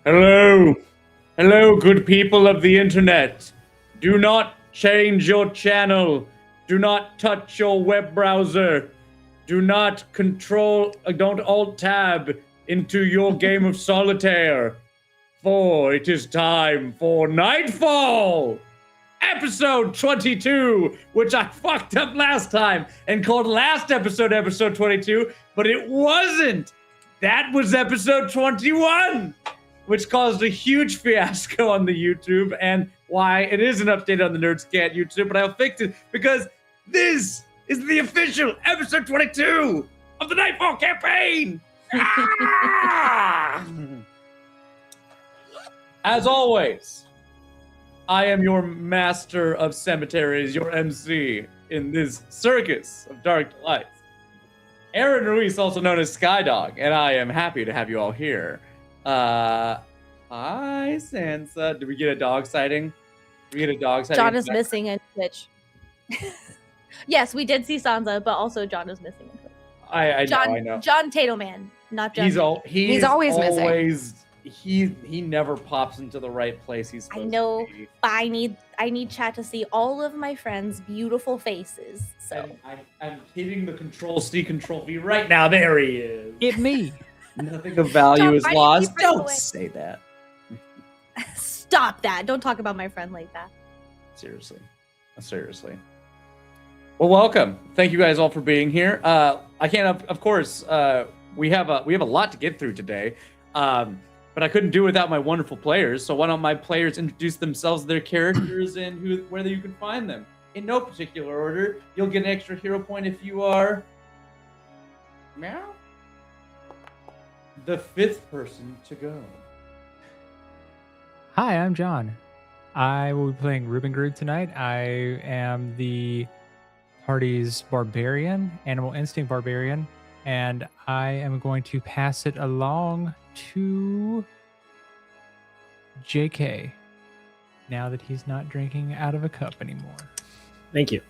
Hello. Hello, good people of the internet. Do not change your channel. Do not touch your web browser. Do not don't alt-tab into your game of solitaire. For it is time for Nightfall! Episode 22, which I fucked up last time and called last episode 22, but it wasn't. That was episode 21, which caused a huge fiasco on the YouTube, and why it is an update on the Nerdscat YouTube, but I'll fix it because this is the official episode 22 of the Nightfall campaign. As always, I am your master of cemeteries, your MC in this circus of dark delights. Aaron Ruiz, also known as Skydog, and I am happy to have you all here. Hi, Sansa. Did we get a dog sighting? Did we get a dog sighting? John is missing in Twitch. Yes, we did see Sansa, but also John is missing in Twitch. I know. John Tatelman, not John. He's always missing. He never pops into the right place. He's supposed I know, to be. but I need chat to see all of my friends' beautiful faces. So I'm hitting the Control-C, Control-V right now. There he is. It me. Nothing of value John, is why do you lost. keep running Don't away? say that. Stop that! Don't talk about my friend like that. Seriously. Well, welcome. Thank you guys all for being here. I can't, of course, we have a lot to get through today. But I couldn't do it without my wonderful players. So why don't my players introduce themselves, their characters, and whether you can find them. In no particular order. You'll get an extra hero point if you are meow, the fifth person to go. Hi, I'm John. I will be playing Rubengrud tonight. I am the party's barbarian, animal instinct barbarian, and I am going to pass it along to JK now that he's not drinking out of a cup anymore. Thank you.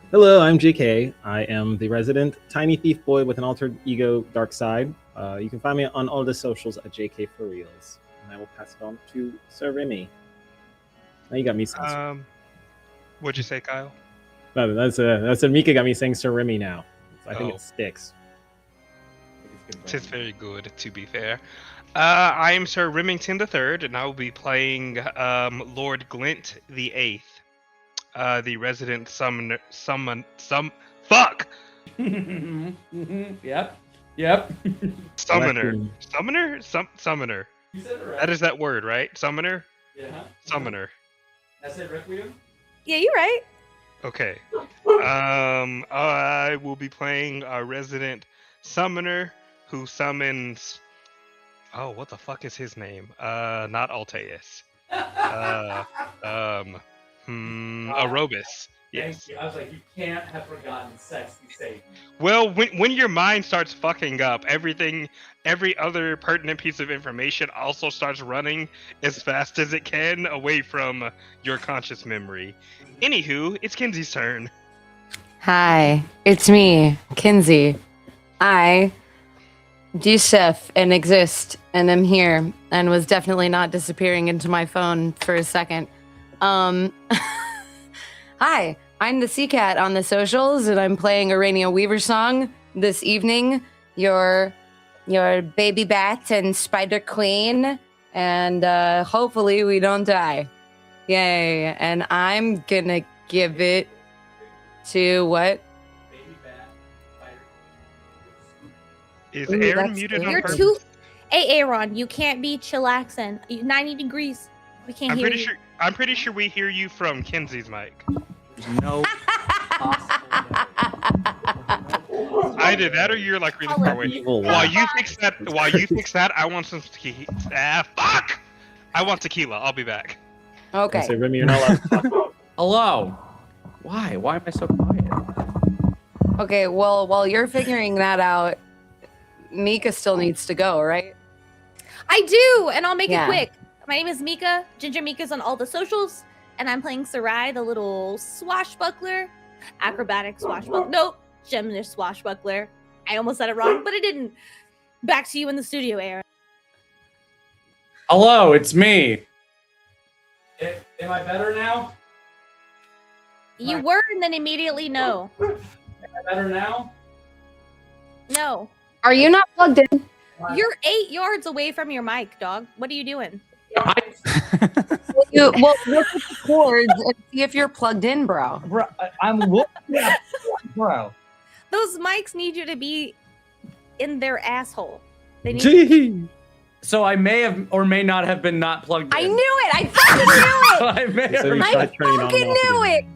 Hello, I'm JK. I am the resident tiny thief boy with an altered ego dark side. You can find me on all the socials at JK for Reals. And I will pass it on to Sir Remy. Now you got me saying What'd you say, Kyle? No, that's Mika got me saying Sir Remy now. I think it sticks. It's very good, to be fair. I am Sir Remington III, and I will be playing Lord Glint the Eighth, the resident fuck! Yep. Summoner. Summoner. You said it right. That is that word, right? Summoner? Yeah. Summoner. I said Requiem? Yeah, you're right. Okay. I will be playing a resident summoner who summons... Oh, what the fuck is his name? Not Alteus. Arobus. Yes. I was like, you can't have forgotten sexy Satan. Well, when your mind starts fucking up, every other pertinent piece of information also starts running as fast as it can away from your conscious memory. Anywho, it's Kinsey's turn. Hi, it's me, Kinsey. I do stuff and exist and am here and was definitely not disappearing into my phone for a second. Hi, I'm the Sea Cat on the socials, and I'm playing Arania Weaver's song this evening. Your baby bat and spider queen, and hopefully we don't die. Yay! And I'm gonna give it to what? Is Ooh, Aaron that's muted good. on You're purpose? too. Hey, Aaron, you can't be chillaxing. 90 degrees. We can't I'm hear pretty you. sure. I'm pretty sure we hear you from Kenzie's mic. There's no possible Either that or you're like really far away. Evil While laugh. you fix that, I want some tequila. Fuck! I want tequila. I'll be back. I Okay. say, Remy, you're not allowed to talk. Hello. Why? Why am I so quiet? Okay. Well, while you're figuring that out, Mika still needs to go, right? I do, and I'll make Yeah. it quick. My name is Mika. Ginger Mika's on all the socials, and I'm playing Sarai, the little swashbuckler, acrobatic swashbuckler. Nope, gymnast swashbuckler. I almost said it wrong, but I didn't. Back to you in the studio, Aaron. Hello, it's me. Am I better now? You were, and then immediately no. Am I better now? No. Are you not plugged in? You're 8 yards away from your mic, dog. What are you doing? Well, look at the cords and see if you're plugged in, bro. Bro, I'm looking at bro. Those mics need you to be in their asshole. They need Gee. So I may have or may not have been not plugged in. I knew it. I fucking knew it. So I may So or you may- tried turning on fucking and off knew again.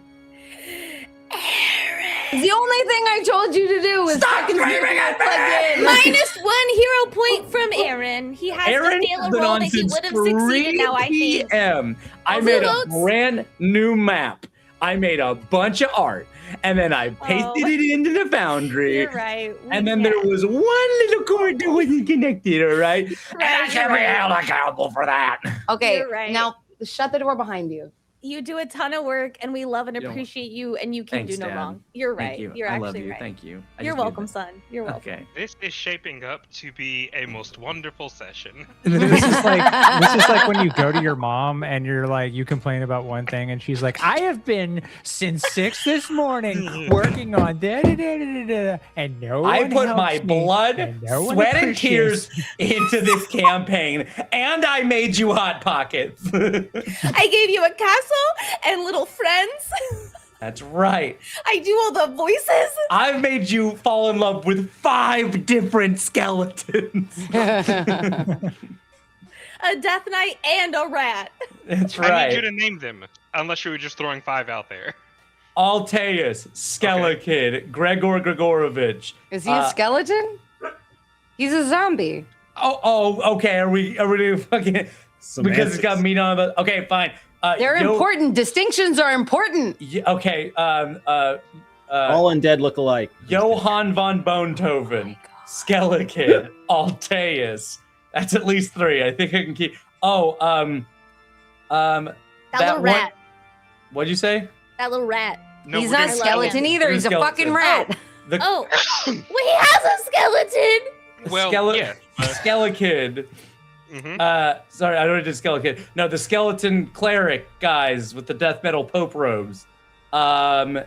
The only thing I told you to do was fucking see if you were plugged in. minus 1 hero point from Aaron. He has Aaron to fail has a been roll on that he since would have succeeded. Now I 3 think. p.m. I Also made a votes? brand new map. I made a bunch of art, and then I pasted Oh. it into the Foundry. You're right. And then there was one little cord that wasn't connected, all right? And I Right, can't be you're right. held accountable for that. Okay, You're right. now shut the door behind you. You do a ton of work, and we love and You know, appreciate you, and you can thanks, do no Dad. wrong. You're right. Thank you. You're I actually love you. right. Thank you. I You're just need welcome, that. son. You're welcome. Okay. This is shaping up to be a most wonderful session. This is like when you go to your mom and you're like, you complain about one thing, and she's like, I have been since 6 this morning working on da da da da da, and no I one put helps my me, blood, and no one sweat, and appreciates tears into this campaign, and I made you Hot Pockets. I gave you a castle and little friends. That's right. I do all the voices. I've made you fall in love with 5 different skeletons. A death knight and a rat. That's I need right. you to name them, unless you were just throwing 5 out there. Alteus, Skelekid, Gregor Grigorovich. Is he a skeleton? He's a zombie. Okay. Are we doing fucking because it's got Semantics. meat on it? Okay, fine. They're important. Distinctions are important. Okay. All undead look alike. Johann von Bontoven, Skelekid, Alteus. That's at least 3. I think I can keep. That little one- rat. What'd you say? That little rat. No, He's we're not gonna- skeleton either. He's He's a skeleton. fucking rat. The Oh, well, he has a skeleton. Well, yeah. Skelekid. Mhm. Sorry, I already did Skelekid. No, the skeleton cleric guys with the death metal pope robes. And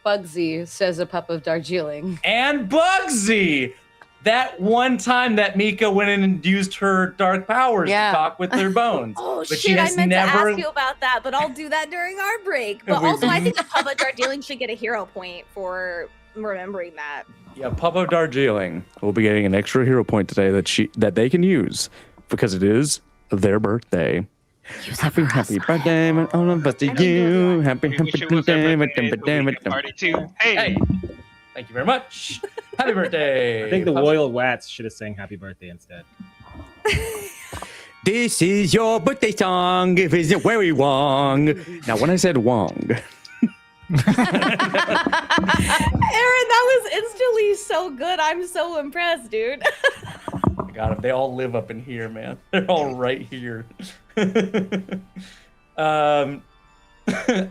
Bugsy, says a pup of Darjeeling. Bugsy. That one time that Mika went in and used her dark powers Yeah. to talk with their bones. Oh But she shit! I has meant never- to ask you about that, but I'll do that during our break. But We- also, I think the Papa Darjeeling should get a hero point for remembering that. Yeah, Papa Darjeeling will be getting an extra hero point today that they can use because it is their birthday. Happy birthday on a birthday to you. Happy We wish it was their birthday so we could party too. Hey, Hey, thank you very much. Happy birthday. I think the Papa. Royal Wats should have sang Happy Birthday instead. This is your birthday song. If it's very wrong. Now, when I said Wong, Aaron, that was instantly so good. I'm so impressed, dude. I got them. They all live up in here, man. They're all right here.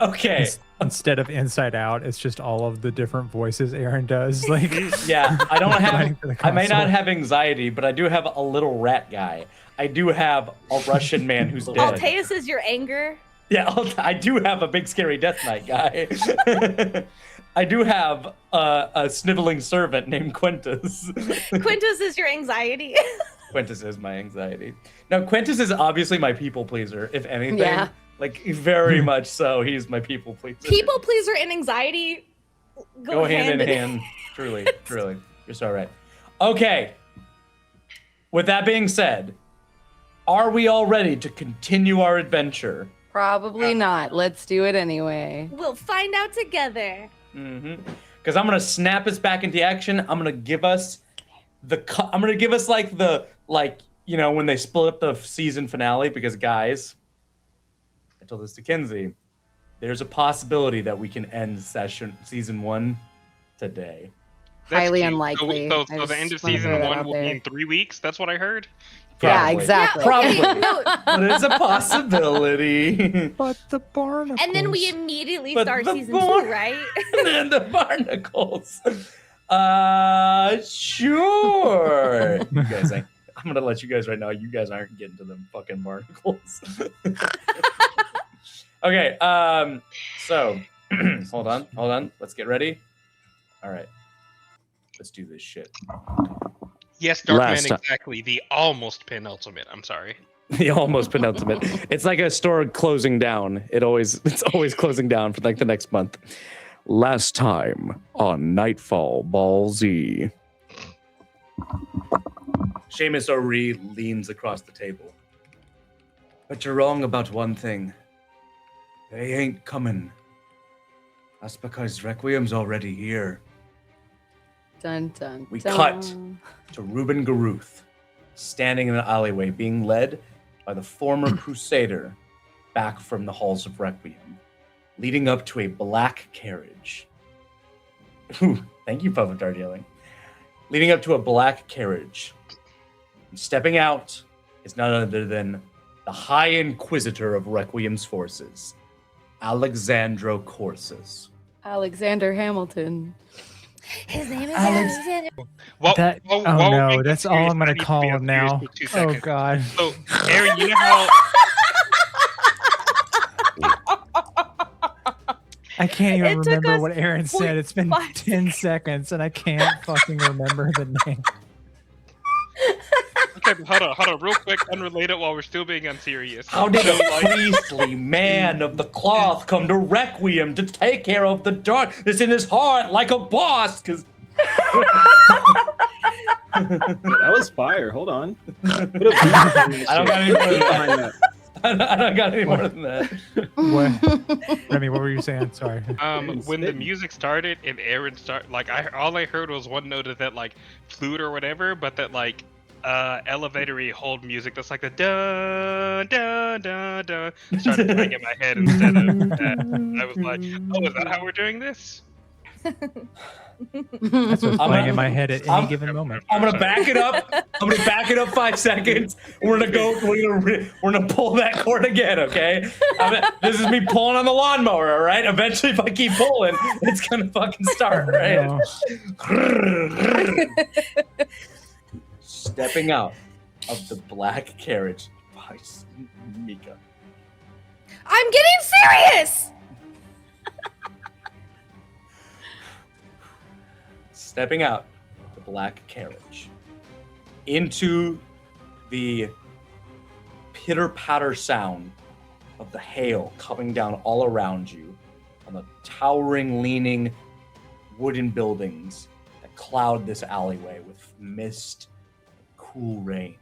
Okay. Instead of Inside Out, it's just all of the different voices Aaron does. Like, Yeah, I don't Writing have. for the I may console. not have anxiety, but I do have a little rat guy. I do have a Russian man who's dead. Alteus is your anger. Yeah, I do have a big scary Death Knight guy. I do have a sniveling servant named Quintus. Quintus is your anxiety. Quintus is my anxiety. Now, Quintus is obviously my people pleaser, if anything. Yeah. Like, very much so. He's my people pleaser. People pleaser and anxiety go hand in hand. Truly. You're so right. Okay. With that being said, are we all ready to continue our adventure? Probably not. Let's do it anyway. We'll find out together. Because I'm gonna snap us back into action. I'm gonna give us when they split up the season finale. Because guys, I told this to Kinsey, there's a possibility that we can end season 1 today. Highly cute. unlikely. So I the just end of wanna season throw that 1 out will be there. in 3 weeks. That's what I heard. Yeah, Probably. exactly. Probably. No, But it's a possibility. But the barnacles. and then we immediately But start the season 2, right? And the barnacles. Sure. You guys I'm gonna let you guys right now. You guys aren't getting to them fucking barnacles. Okay. So hold on. Let's get ready. All right. Let's do this shit. Yes, Darkman, Last time. exactly. The almost penultimate. I'm sorry. The almost penultimate. It's like a store closing down. It's always closing down for like the next month. Last time on Nightfall Ball Z. Seamus O'Ree leans across the table. But you're wrong about one thing. They ain't coming. That's because Requiem's already here. Dun, dun, We dun. cut to Reuben Garuth, standing in an alleyway, being led by the former Crusader back from the halls of Requiem, leading up to a black carriage. Ooh, thank you, Puff of Darjeeling. Leading up to a black carriage. And stepping out is none other than the High Inquisitor of Requiem's forces, Alexandro Corsus. Alexander Hamilton. His name is Alex- Alexander. Well, That, well, oh while we're no, making that's serious, all I'm I gonna need to call be him on serious now. for 2 Oh seconds. god. So, Aaron, you know how I can't even It took remember us what Aaron said. It's been 0.5 10 seconds and I can't fucking remember the name. Okay, but hold on, real quick, unrelated while we're still being unserious. How did So, a like, priestly man of the cloth come to Requiem to take care of the darkness in his heart like a boss? Because That was fire. Hold on. I don't got any more than that. behind that. I don't got any more than that. What? Remy, what were you saying? Sorry. when the music started and Aaron all I heard was one note of that like flute or whatever, but that like elevatory hold music that's like the dun dun dun dun started playing in my head instead of that. I was like, oh, is that how we're doing this? That's what's playing in my head at any given moment. I'm gonna back it up. I'm gonna back it up 5 seconds. We're gonna pull that cord again, okay? This is me pulling on the lawnmower, all right? Eventually, if I keep pulling, it's gonna fucking start, right? No. Stepping out of the black carriage by Mika. I'm getting serious. Stepping out of the black carriage into the pitter-patter sound of the hail coming down all around you on the towering, leaning wooden buildings that cloud this alleyway with mist and cool rain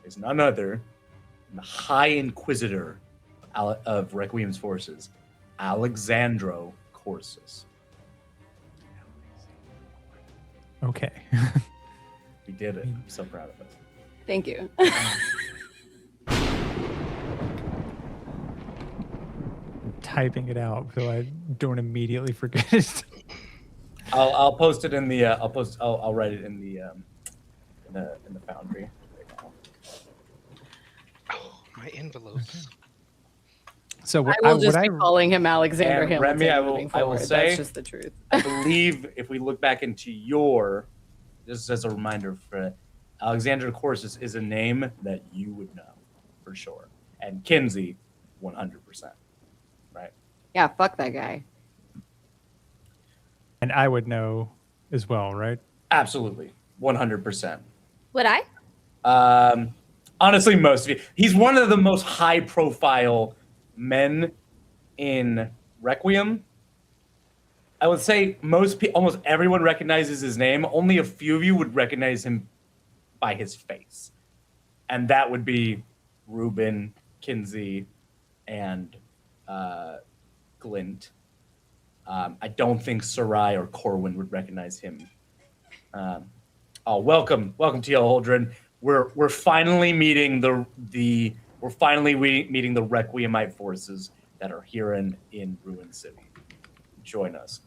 is none other than the High Inquisitor of Requiem's forces, Alexandro Corsus. Okay. We did it. I'm so proud of us. Thank you. Typing it out so I don't immediately forget it. I'll post it in the I'll write it in the Foundry. Oh, my envelopes. So what I will just what be calling him Alexander And Hamilton. Remy, I moving will forward. say- That's just the truth. I believe if we look back into just as a reminder for Alexander Corsus is a name that you would know for sure, and Kinsey, 100%. Right? Yeah, fuck that guy. And I would know as well, right? Absolutely, 100%. Would I? Honestly, most of you. He's one of the most high-profile men in Requiem. I would say almost everyone recognizes his name. Only a few of you would recognize him by his face, and that would be Ruben, Kinsey, and Glint. I don't think Sarai or Corwin would recognize him. Welcome to y'all, Holdren. We're finally meeting the Requiemite forces that are here in Ruin City. Join us.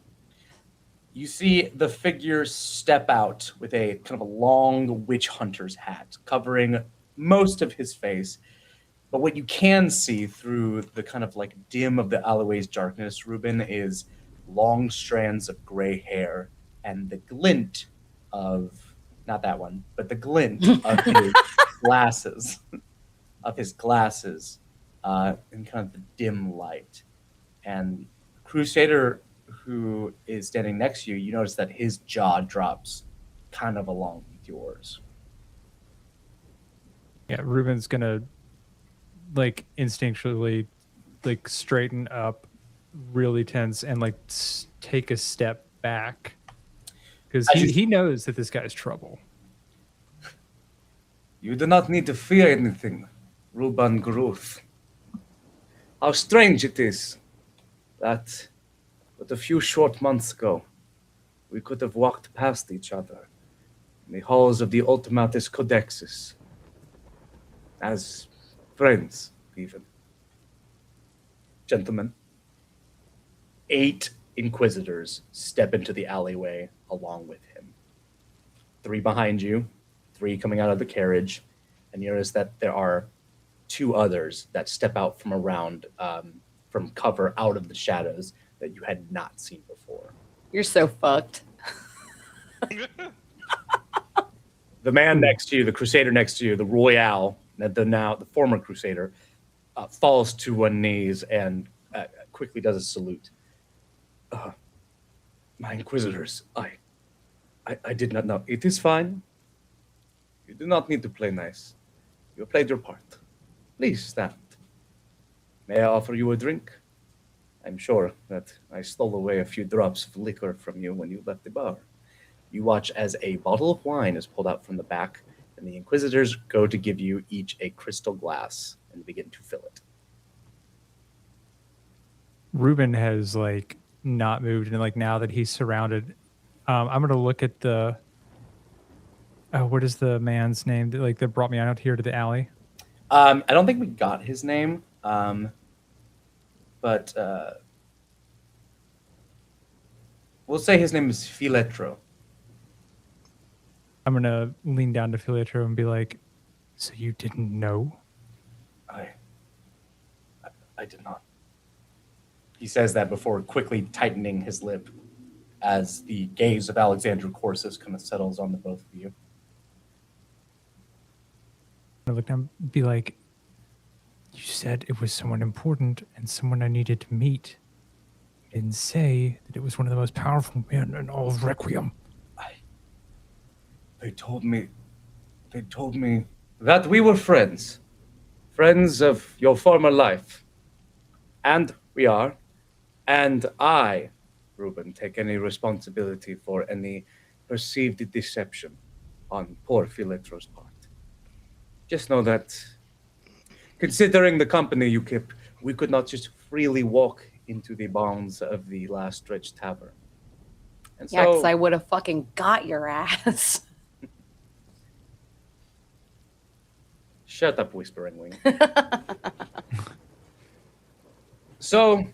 You see the figure step out with a kind of a long witch hunter's hat covering most of his face. But what you can see through the kind of like dim of the alleyways darkness, Ruben, is long strands of gray hair and the glint of, not that one, but the glint of his glasses, in kind of the dim light. And Crusader, who is standing next to you, you notice that his jaw drops kind of along with yours. Yeah, Ruben's gonna like instinctually like straighten up, really tense, and like take a step back because he knows that this guy's trouble. You do not need to fear anything, Ruben Gruth. How strange it is that but a few short months ago, we could have walked past each other in the halls of the Ultimatus Codexis as friends, even. Gentlemen, 8 Inquisitors step into the alleyway along with him. 3 behind you, 3 coming out of the carriage, and you notice that there are 2 others that step out from around, from cover out of the shadows that you had not seen before. You're so fucked. The man next to you, the Crusader next to you, the Royale, the former Crusader, falls to one knees and quickly does a salute. My Inquisitors, I did not know. It is fine. You do not need to play nice. You played your part. Please stand. May I offer you a drink? I'm sure that I stole away a few drops of liquor from you when you left the bar. You watch as a bottle of wine is pulled out from the back, and the Inquisitors go to give you each a crystal glass and begin to fill it. Ruben has like not moved, and like now that he's surrounded, I'm gonna look at the. What is the man's name that brought me out here to the alley? I don't think we got his name, but we'll say his name is Filetro. I'm gonna lean down to Filetro and be like, "So you didn't know?" I did not. He says that before quickly tightening his lip as the gaze of Alexander Corsus kind of settles on the both of you. I look down and be like, "You said it was someone important and someone I needed to meet. You didn't say that it was one of the most powerful men in all of Requiem." They told me that we were friends of your former life. And we are. And I, Ruben, take any responsibility for any perceived deception on poor Filetro's part. Just know that, considering the company you keep, we could not just freely walk into the bounds of the Last Stretch Tavern. And Yeah, because I would have fucking got your ass. Shut up, Whispering Wing. So,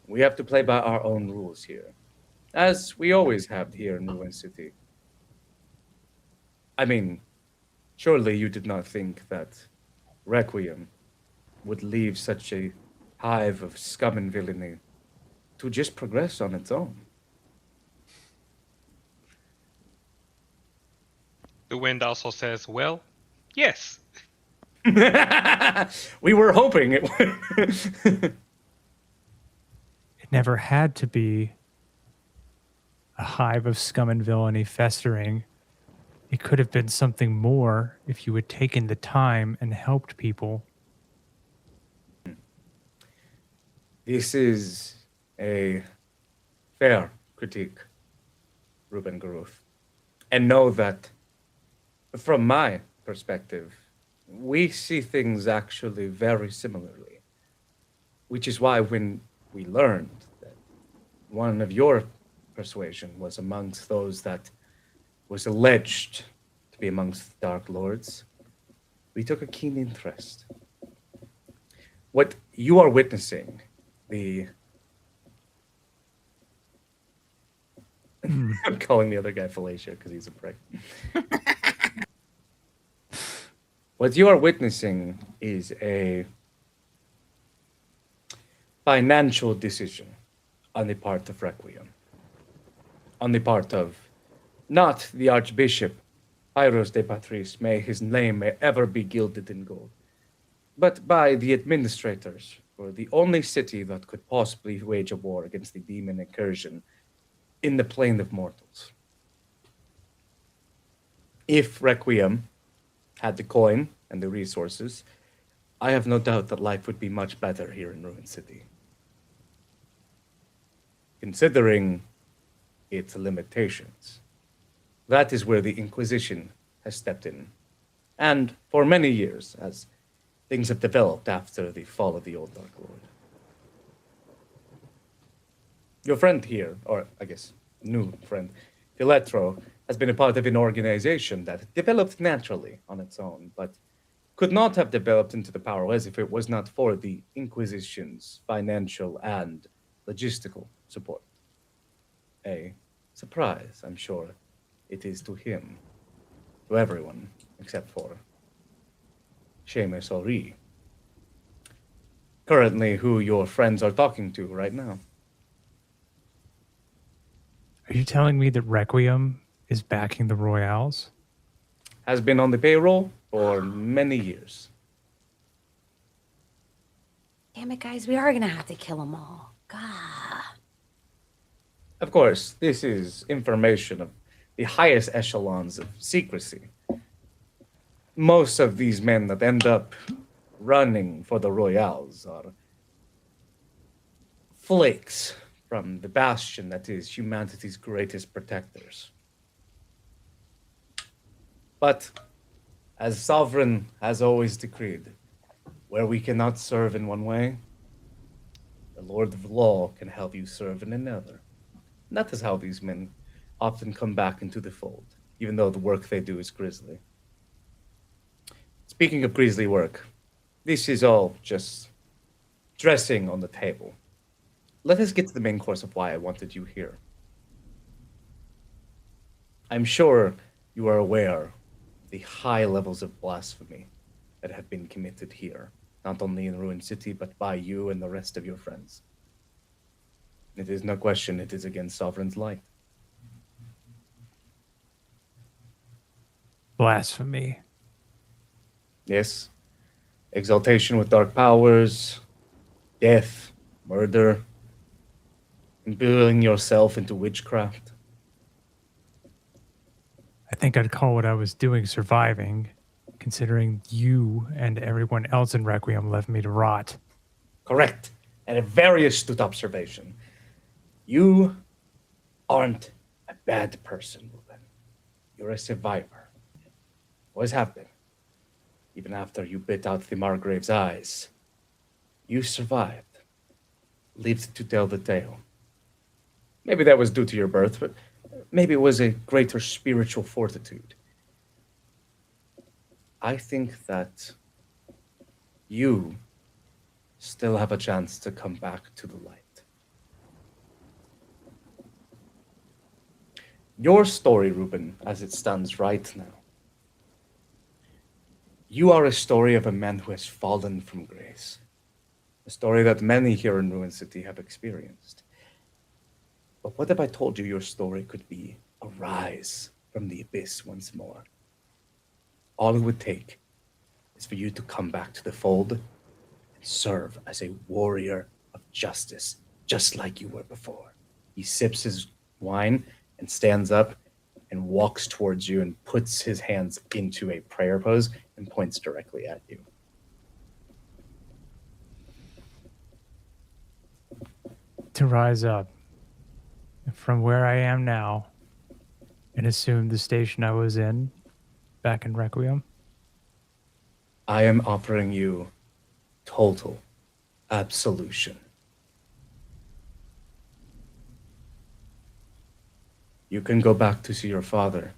we have to play by our own rules here, as we always have here in Ruin City. I mean, surely you did not think that Requiem would leave such a hive of scum and villainy to just progress on its own. The wind also says, well, yes. We were hoping it would. It never had to be a hive of scum and villainy festering it could have been something more if you had taken the time and helped people. This is a fair critique, Ruben Garuth. And know that, from my perspective, we see things actually very similarly. Which is why when we learned that one of your persuasion was amongst those that was alleged to be amongst the Dark Lords, we took a keen interest. What you are witnessing, I'm calling the other guy Felicia because he's a prick. What you are witnessing is a financial decision on the part of Requiem. On the part of not the Archbishop, Pyros de Patrice, may his name may ever be gilded in gold, but by the administrators for the only city that could possibly wage a war against the demon incursion in the plane of mortals. If Requiem had the coin and the resources, I have no doubt that life would be much better here in Ruin City. Considering its limitations, that is where the Inquisition has stepped in. And for many years, as things have developed after the fall of the old Dark Lord. Your friend here, or I guess new friend, Filetro, has been a part of an organization that developed naturally on its own, but could not have developed into the power as if it was not for the Inquisition's financial and logistical support. A surprise, I'm sure it is to him, to everyone, except for Seamus Ori. Currently, who your friends are talking to right now. Are you telling me that Requiem is backing the Royales? Has been on the payroll for many years. Damn it, guys. We are going to have to kill them all. God. Of course, this is information of the highest echelons of secrecy. Most of these men that end up running for the Royales are flakes from the bastion that is humanity's greatest protectors. But, as Sovereign has always decreed, where we cannot serve in one way, the Lord of Law can help you serve in another. And that is how these men often come back into the fold, even though the work they do is grisly. Speaking of grisly work, this is all just dressing on the table. Let us get to the main course of why I wanted you here. I'm sure you are aware of the high levels of blasphemy that have been committed here, not only in Ruin City, but by you and the rest of your friends. It is no question it is against Sovereign's light. Blasphemy. Yes. Exaltation with dark powers, death, murder, imbuing yourself into witchcraft. I think I'd call what I was doing surviving, considering you and everyone else in Requiem left me to rot. Correct. And a very astute observation. You aren't a bad person, Ruben. You're a survivor. Always have been. Even after you bit out the Margrave's eyes. You survived. Lived to tell the tale. Maybe that was due to your birth, but maybe it was a greater spiritual fortitude. I think that you still have a chance to come back to the light. Your story, Ruben, as it stands right now. You are a story of a man who has fallen from grace. A story that many here in Ruin City have experienced. But what if I told you your story could be a rise from the abyss once more? All it would take is for you to come back to the fold and serve as a warrior of justice, just like you were before. He sips his wine and stands up and walks towards you and puts his hands into a prayer pose and points directly at you. To rise up from where I am now and assume the station I was in back in Requiem. I am offering you total absolution. You can go back to see your father.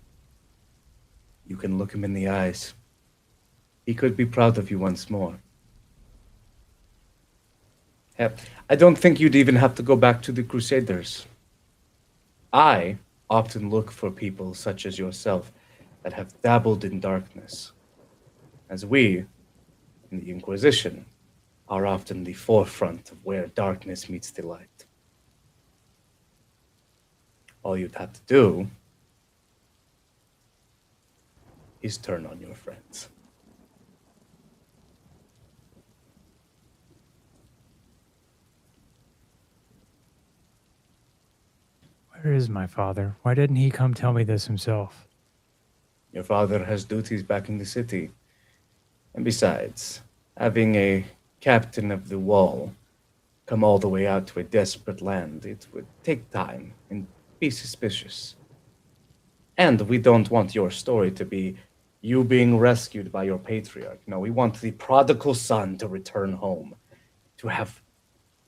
You can look him in the eyes. He could be proud of you once more. Heck, I don't think you'd even have to go back to the Crusaders. I often look for people such as yourself that have dabbled in darkness, as we, in the Inquisition, are often the forefront of where darkness meets the light. All you'd have to do is turn on your friends. Where is my father? Why didn't he come tell me this himself? Your father has duties back in the city. And besides, having a captain of the wall come all the way out to a desperate land, it would take time and be suspicious. And we don't want your story to be you being rescued by your patriarch. No, we want the prodigal son to return home, to have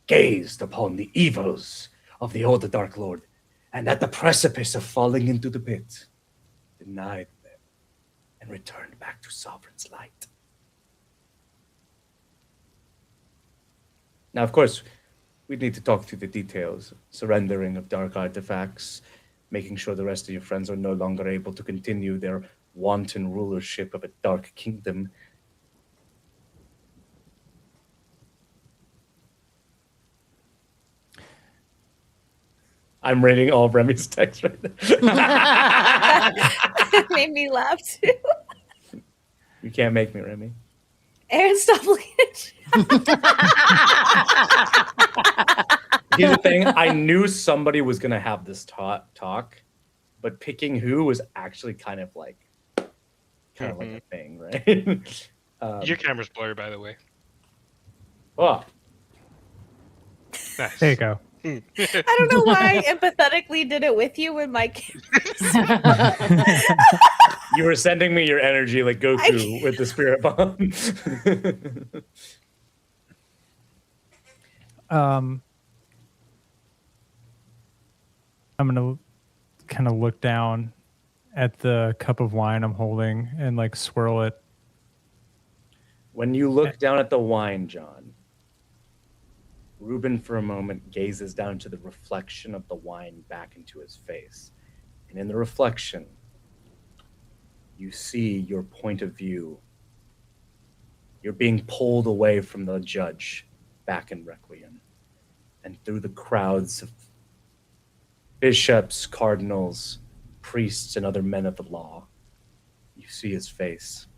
gazed upon the evils of the old Dark Lord, and at the precipice of falling into the pit, denied them and returned back to Sovereign's light. Now, of course, we need to talk through the details. Surrendering of dark artifacts, making sure the rest of your friends are no longer able to continue their wanton rulership of a dark kingdom. I'm reading all of Remy's text right now. It made me laugh too. You can't make me, Remy. Aaron, stop looking at you. Here's the thing. I knew somebody was going to have this talk, but picking who was actually kind of like a thing, right? Your camera's blurry, by the way. Oh, Nice. There you go. I don't know why I empathetically did it with you when my you were sending me your energy like Goku with the spirit bomb. I'm gonna kind of look down at the cup of wine I'm holding and like swirl it. When you look down at the wine, John, Reuben for a moment gazes down to the reflection of the wine back into his face. And in the reflection, you see your point of view. You're being pulled away from the judge back in Requiem. And through the crowds of bishops, cardinals, priests, and other men of the law, you see his face.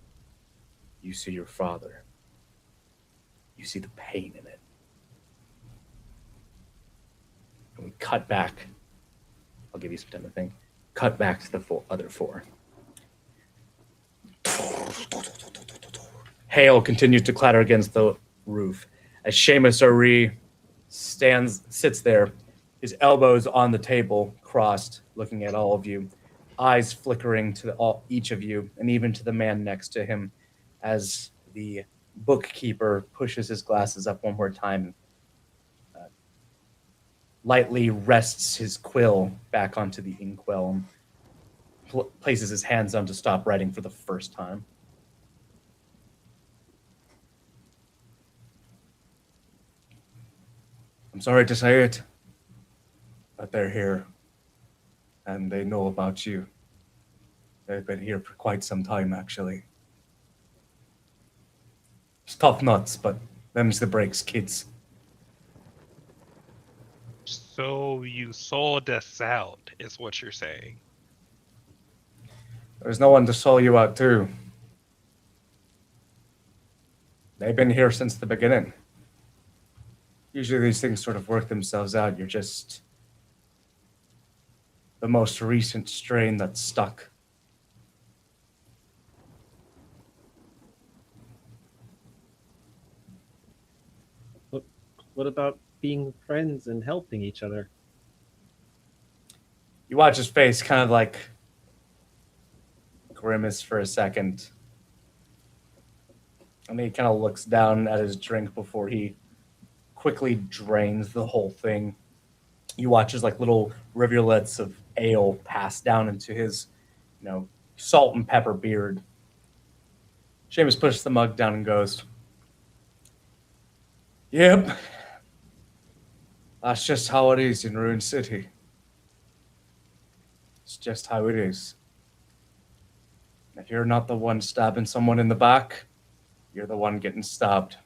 You see your father. You see the pain in it. And we cut back. I'll give you some time to think. Cut back to the other four. Hail continues to clatter against the roof as Seamus Ari sits there, his elbows on the table, crossed, looking at all of you, eyes flickering to each of you, and even to the man next to him, as the bookkeeper pushes his glasses up one more time, lightly rests his quill back onto the inkwell, places his hands on to stop writing for the first time. I'm sorry to say it, but they're here, and they know about you. They've been here for quite some time, actually. It's tough nuts, but them's the breaks, kids. So you sold us out, is what you're saying. There's no one to sell you out to. They've been here since the beginning. Usually these things sort of work themselves out. You're just the most recent strain that's stuck. What about being friends and helping each other? You watch his face kind of like grimace for a second. And then he kind of looks down at his drink before he quickly drains the whole thing. You watch as like little rivulets of ale pass down into his, salt and pepper beard. Seamus pushes the mug down and goes, "Yep. That's just how it is in Ruin City. It's just how it is. If you're not the one stabbing someone in the back, you're the one getting stabbed."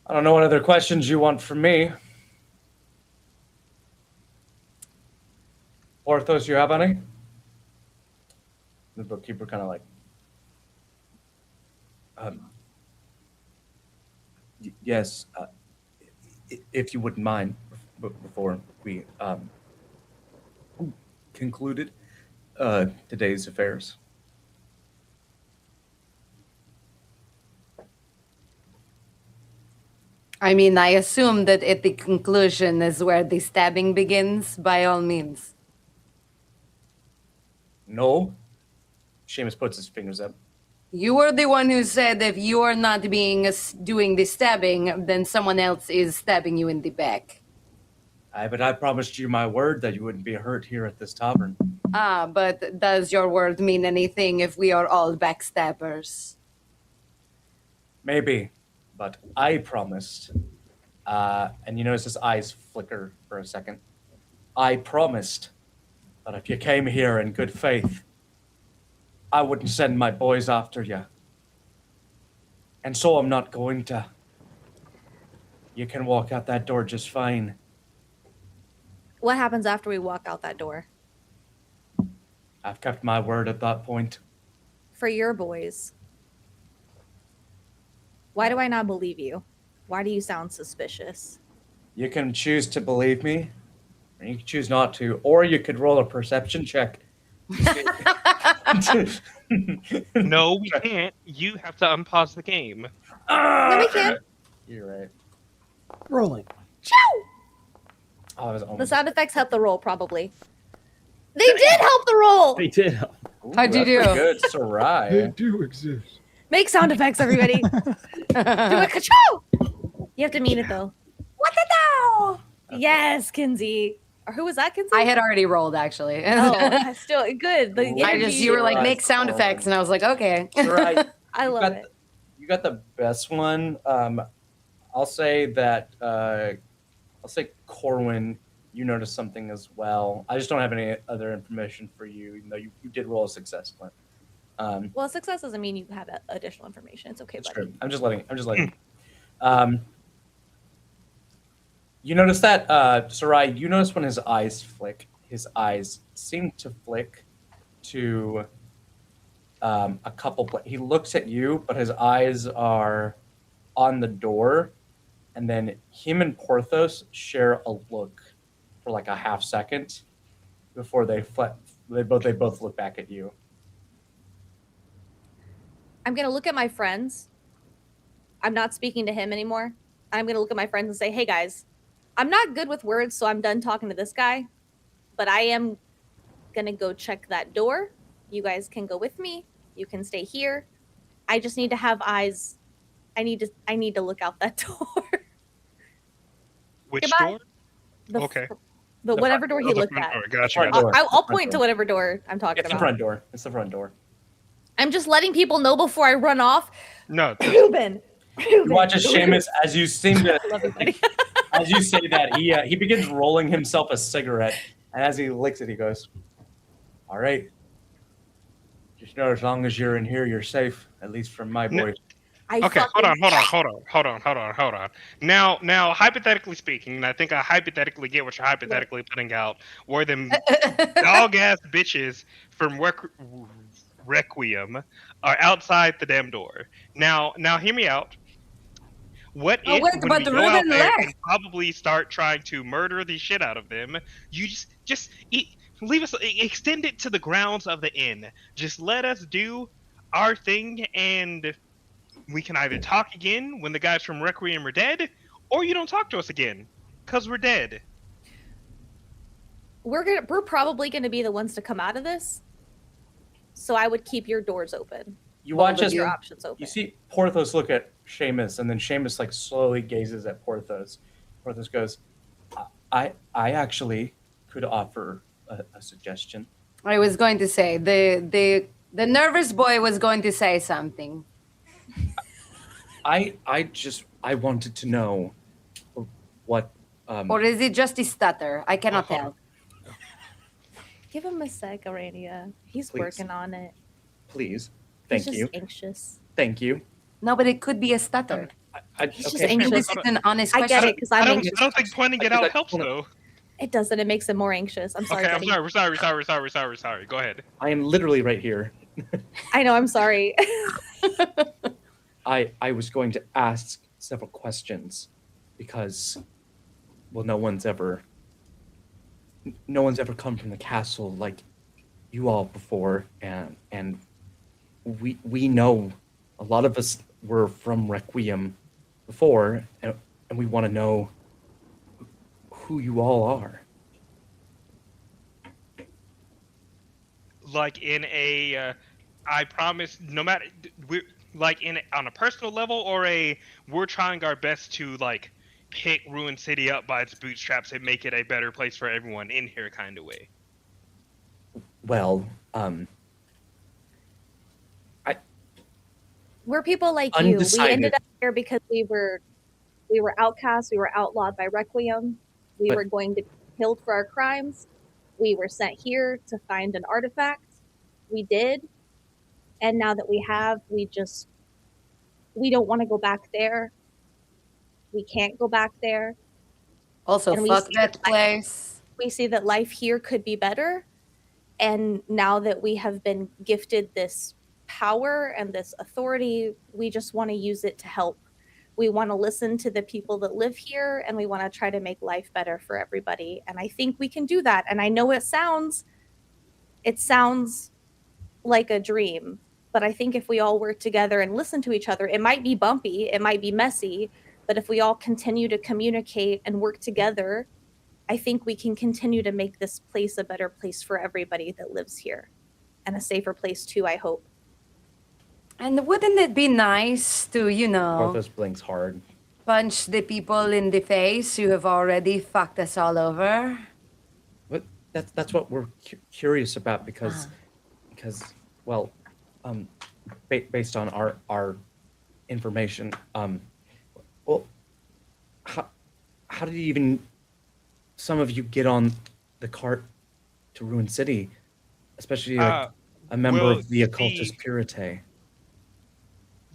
I don't know what other questions you want from me. Porthos, you have any? The bookkeeper kind of like, yes, if you wouldn't mind, before we concluded today's affairs. I mean, I assume that at the conclusion is where the stabbing begins, by all means. No. Seamus puts his fingers up. You were the one who said if you are not doing the stabbing, then someone else is stabbing you in the back. But I promised you my word that you wouldn't be hurt here at this tavern. But does your word mean anything if we are all backstabbers? Maybe, but I promised. And you notice his eyes flicker for a second. I promised that if you came here in good faith, I wouldn't send my boys after you. And so I'm not going to. You can walk out that door just fine. What happens after we walk out that door? I've kept my word at that point. For your boys. Why do I not believe you? Why do you sound suspicious? You can choose to believe me, or you can choose not to, or you could roll a perception check. No, we can't. You have to unpause the game. No, we can't. You're right. Rolling. Chow! Oh, I was The almost... sound effects help the roll, probably. They did help the roll! They did help. Ooh, How'd you that's do? Good, Sarai. do exist. Make sound effects, everybody. Do a ka-chow! You have to mean it, though. What the hell? Yes, Kinsey. Or who was that, Kinsey? I had already rolled, actually. Oh, still good. The Ooh. energy. you were like, Right. make sound effects, and I was like, okay. Sarai, I you love got it. You got the best one. I'll say that. I'll say Corwin. You noticed something as well. I just don't have any other information for you, even though you did roll a success, Clint. Well, success doesn't mean you have additional information. It's okay, That's buddy. true. I'm just letting. You notice that, Sarai. You notice when his eyes flick. His eyes seem to flick to a couple. He looks at you, but his eyes are on the door, and then him and Porthos share a look for like a half second before they both look back at you. I'm going to look at my friends. I'm not speaking to him anymore. I'm going to look at my friends and say, hey, guys, I'm not good with words, so I'm done talking to this guy. But I am going to go check that door. You guys can go with me. You can stay here. I just need to have eyes. I need to look out that door. Which Goodbye. door? The Okay. The whatever door he Oh, the looked front at. door. Gotcha. Front gotcha. door. I'll Front point to door. whatever door I'm talking It's the about. front door. It's the front door. I'm just letting people know before I run off. No. Ruben. You watch as Seamus, as you seem to, Love you, buddy. as you say that, he begins rolling himself a cigarette, and as he licks it, he goes, "All right, just know as long as you're in here, you're safe, at least from my No. boys." Okay, hold on. Now, hypothetically speaking, and I think I hypothetically get what you're hypothetically putting out, were them dog-ass bitches from Requiem are outside the damn door. Now, hear me out. What Oh, if wait, when but we go out Ruben there left. and probably start trying to murder the shit out of them, you leave us, extend it to the grounds of the inn. Just let us do our thing, and we can either talk again when the guys from Requiem are dead, or you don't talk to us again, because we're dead. We're probably gonna be the ones to come out of this. So I would keep your doors open. You Well, watch as your options open. you see Porthos look at Seamus, and then Seamus like slowly gazes at Porthos. Porthos goes, I actually could offer a suggestion. I was going to say the nervous boy was going to say something. I wanted to know what Or is it just a stutter? I cannot tell. Give him a sec, Arania. He's Please. working on it. please. He's Thank just you. anxious. Thank you. No, but it could be a stutter. He's just Okay. anxious. This is an honest I question. get it because I I'm don't anxious. think pointing it I out helps wanna- though. It doesn't. It makes him more anxious. I'm sorry, Okay, I'm buddy. sorry. Go ahead. I am literally right here. I know. I'm sorry. I was going to ask several questions because, well, no one's ever come from the castle like you all before, and we know a lot of us were from Requiem before, and we want to know who you all are. Like in a, I promise, no matter we're like on a personal level, or we're trying our best to like pick Ruined City up by its bootstraps and make it a better place for everyone in here kind of way. Well, We're people like you. We Undecided. ended up here because we were outcasts. We were outlawed by Requiem. We But- were going to be killed for our crimes. We were sent here to find an artifact. We did. And now that we have, we don't want to go back there. We can't go back there. Also, And we fuck see that that place. We see that life here could be better. And now that we have been gifted this power and this authority, we just want to use it to help. We want to listen to the people that live here, and we want to try to make life better for everybody. And I think we can do that. And I know it sounds like a dream, but I think if we all work together and listen to each other, it might be bumpy, it might be messy, but if we all continue to communicate and work together, I think we can continue to make this place a better place for everybody that lives here, and a safer place too, I hope. And wouldn't it be nice to, Porthos blinks hard. punch the people in the face who have already fucked us all over? But that's what we're curious about because well, based on our information, well, how did even some of you get on the cart to Ruined City, especially like a member well, of the Occultist see- Purite?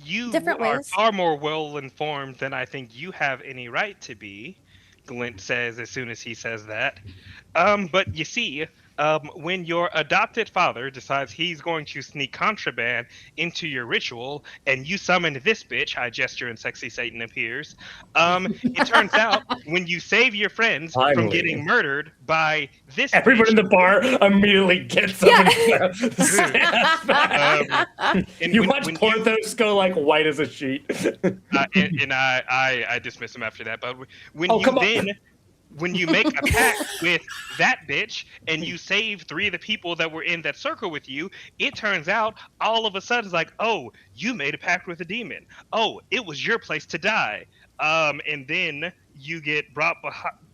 You Different are ways. far more well informed than I think you have any right to be, Glint says as soon as he says that. But you see, when your adopted father decides he's going to sneak contraband into your ritual, and you summon this bitch, I gesture and sexy Satan appears, it turns out when you save your friends from Finally. getting murdered by this Everyone in bitch, the bar immediately gets up and stands back. and You when- watch when Porthos go like white as a sheet. and I dismiss him after that. But when Oh, you come on. then when you make a pact with that bitch and you save 3 of the people that were in that circle with you, it turns out all of a sudden it's like, oh, you made a pact with a demon. Oh, it was your place to die. And then you get brought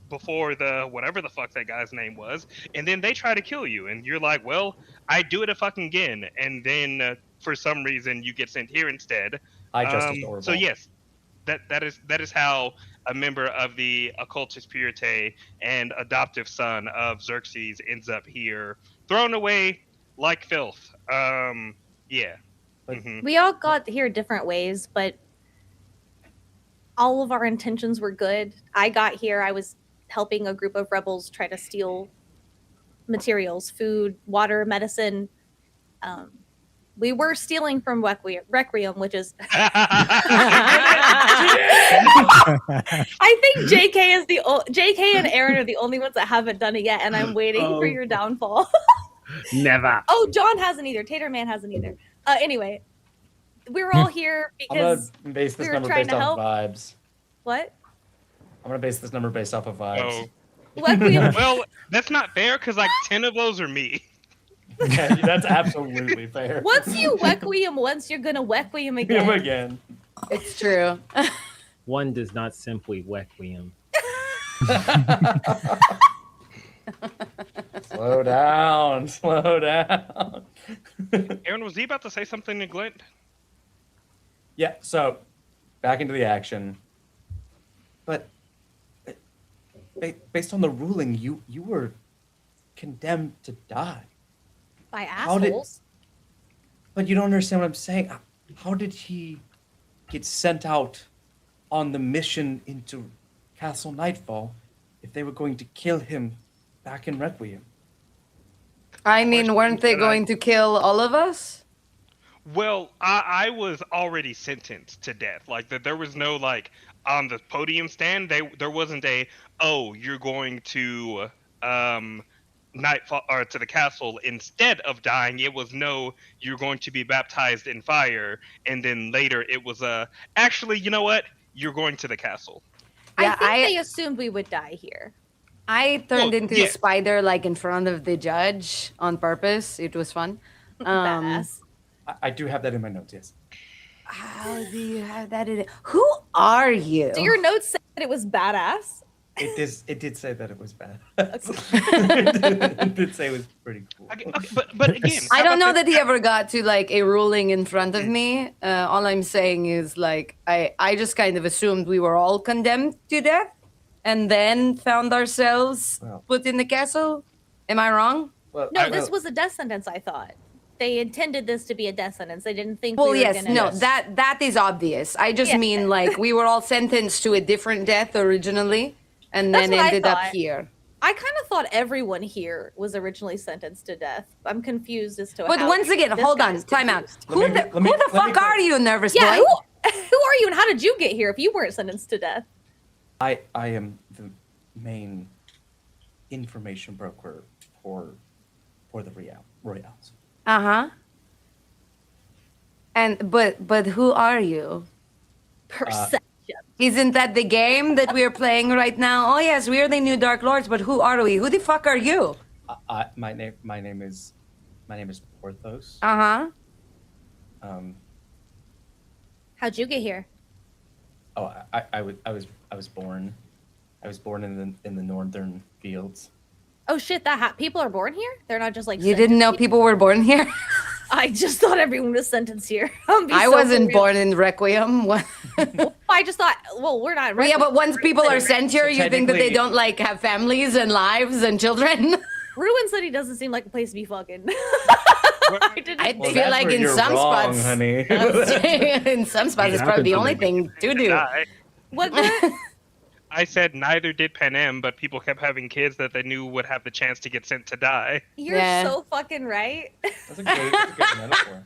before the whatever the fuck that guy's name was, and then they try to kill you, and you're like, well, I do it a fucking again, and then for some reason you get sent here instead. I just adorable. So yes, that is how a member of the Occultist Purite and adoptive son of Xerxes ends up here, thrown away like filth. Yeah. Mhm. We all got here different ways, but all of our intentions were good. I got here, I was helping a group of rebels try to steal materials, food, water, medicine. We were stealing from Requiem, which is. I think JK and Aaron are the only ones that haven't done it yet, and I'm waiting for your downfall. Never. Oh, John hasn't either. Taterman hasn't either. Anyway, we were all here because I'm gonna base this we were number trying based to off help. vibes. What? I'm gonna base this number based off of vibes. Oh. Requiem. Well, that's not fair because like 10 of those are me. Yeah, that's absolutely fair. Once you Requiem once, you're gonna Requiem again. Him again. It's true. One does not simply Requiem. Slow down. Slow down. Aaron, was he about to say something to Glenn? Yeah, so back into the action. But based on the ruling, you were condemned to die. By How did- assholes. But you don't understand what I'm saying. How did he get sent out on the mission into Castle Nightfall if they were going to kill him back in Requiem? I mean, weren't they going to kill all of us? Well, I was already sentenced to death. Like that, there was no like on the podium stand. There wasn't a you're going to Nightfall or to the castle instead of dying. It was no, you're going to be baptized in fire, and then later it was actually, you know what? You're going to the castle. Yeah, I think they assumed we would die here. I turned into yeah. a spider like in front of the judge on purpose. It was fun. Badass. I do have that in my notes, yes. How do you have that in it? Who are you? Do your notes say that it was badass? It did say that it was bad. It did say it was pretty cool. Okay, but again, I how don't know about that he ever got to like a ruling in front of me. All I'm saying is like I just kind of assumed we were all condemned to death and then found ourselves Well. put in the castle. Am I wrong? Well, No, this was a death sentence, I thought. They intended this to be a death sentence. They didn't think Well, we were yes, gonna... no, that is obvious. I just Yeah. mean like we were all sentenced to a different death originally and That's then what I ended up thought. here. I kind of thought everyone here was originally sentenced to death. I'm confused as to But how once again, this hold guy on, is time out. confused. Who the let me fuck clar- are you, nervous Yeah, boy? who are you and how did you get here if you weren't sentenced to death? I am the main information broker for the Royals. Uh-huh. And but who are you? Perception. Isn't that the game that we're playing right now? Oh yes, we are the new Dark Lords, but who are we? Who the fuck are you? My name is Porthos. Uh-huh. How'd you get here? Oh, I was born in the northern fields. Oh shit, people are born here? They're not just like You didn't know sentenced people were born here? I just thought everyone was sentenced here. I wasn't born in Requiem. What? I just thought, well, we're not. Well, yeah, but once people are sent here, So you think that they technically- don't like have families and lives and children. Ruin City doesn't seem like a place to be fucking. I didn't I think- feel that's like where in you're some wrong, spots, honey. in some spots, it's probably the only thing to do. What? What? I said neither did Panem, but people kept having kids that they knew would have the chance to get sent to die. You're Yeah. so fucking right. That's a good metaphor.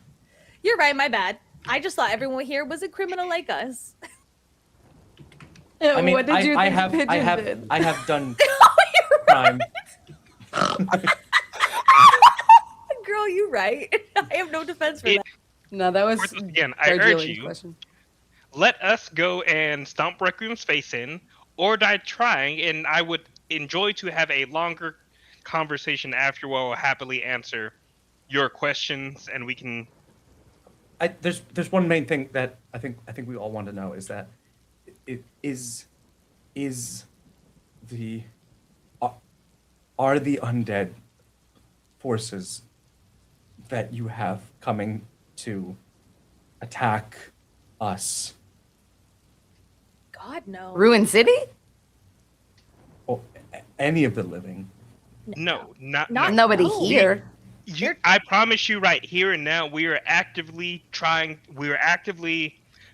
You're right. My bad. I just thought everyone here was a criminal like us. I mean, what did you I think have Pigeon did? I have done Oh, you're crime. Girl, you right. I have no defense for It- that. No, that was Again, I urge Darjeeling's you, question. let us go and stomp Requiem's face in, or die trying, and I would enjoy to have a longer conversation after where we'll happily answer your questions, and we can... There's one main thing that I think we all want to know is that are the undead forces that you have coming to attack us God, no. Ruin City? or any of the living? No, not Nobody no. here. I promise you right here and now, we are actively,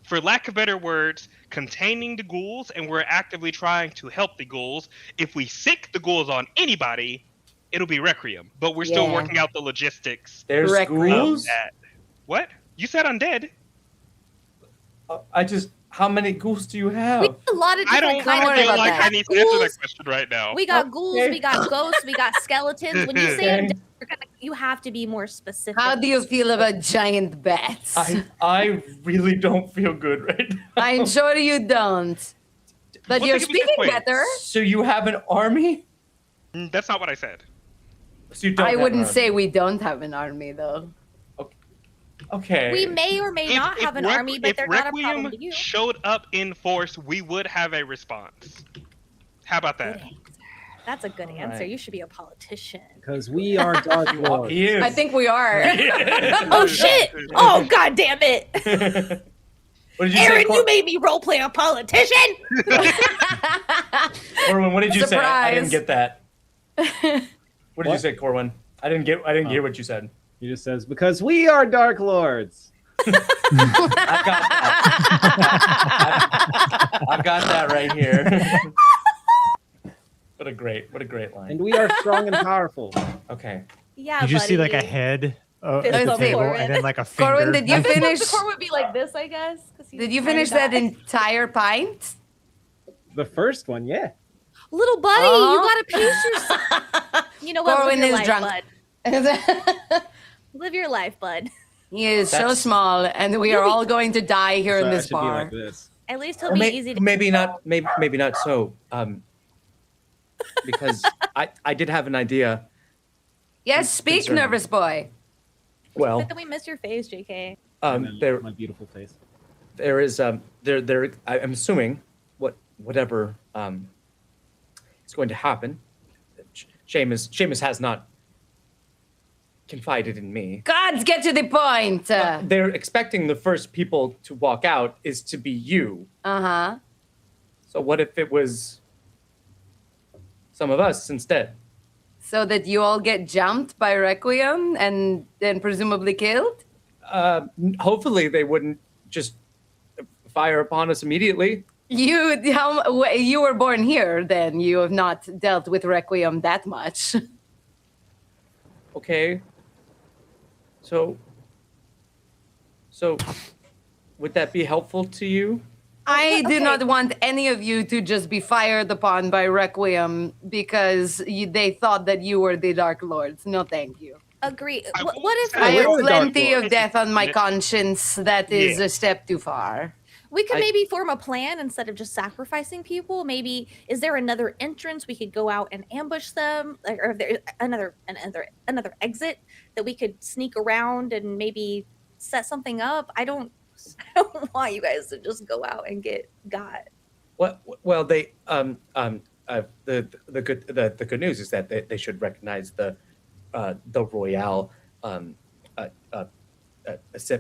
for lack of better words, containing the ghouls, and we're actively trying to help the ghouls. If we sick the ghouls on anybody, it'll be Requiem. But we're still Yeah. working out the logistics There's Requiem. of ghouls. that. What? You said undead. I just. How many ghouls do you We have? have a lot of I different don't kinds worry of feel about like that. I need to answer that ghouls. question right now. We got ghouls, Okay. we got ghosts, we got skeletons. When you say Okay. undead, you have to be more specific. How do you feel about giant bats? I really don't feel good right now. I'm sure you don't. But Well, you're think of it this speaking way. better. So you have an army? That's not what I said. So you don't I have an wouldn't army. say we don't have an army, though. Okay. We may or may not have an army, but they're not a problem Requiem to you. showed up in force, we would have a response. How about Good that? answer. That's a good answer. Right. You should be a politician. Because we are Dark Lords. He is. I think we are. Oh shit! Oh god damn it! What did you Aaron, say, you made me roleplay a politician! Corwin? What did you say? I didn't Surprise. get that. What did you What? say, Corwin? I didn't hear what you said. He just says, because we are Dark Lords. I got that. I've got that right here. What a great line. And we are strong and powerful. Okay. Yeah, You just see like a buddy. head at Fist the bump table, Corwin. and then like a finger. Corwin, did you I think finish? the core would be like this, I guess. 'cause he's Did you trying to finish that die. entire pint? The first one, yeah. Little buddy, Aw. you gotta pace yourself. You know what? Corwin Live your is life, drunk. bud. Live your life, bud. He is so That's- small, and we are all going to die here So in I this should be bar. like this. At least he'll Or be easy to. maybe not. Maybe not so. Because I did have an idea. Yes, speak, Concerning. nervous boy. Well, But then we miss your face, JK. And then there my beautiful face. there is there I'm assuming whatever is going to happen. Seamus has not confided in me. Gods, get to the point. They're expecting the first people to walk out is to be you. Uh-huh. So what if it was some of us instead? So that you all get jumped by Requiem and then presumably killed? Hopefully they wouldn't just fire upon us immediately. You were born here, then you have not dealt with Requiem that much. Okay. So would that be helpful to you? I do Okay. not want any of you to just be fired upon by Requiem because they thought that you were the Dark Lords. No, thank you. Agree. I What, won't what if say- I we're have the Dark plenty of Lords. death on my conscience. That is Yeah. a step too far. we could I- maybe form a plan instead of just sacrificing people? Maybe is there another entrance we could go out and ambush them, like, or if there another exit that we could sneak around and maybe set something up? I don't want you guys to just go out and get got. Well, they the good news is that they should recognize the royale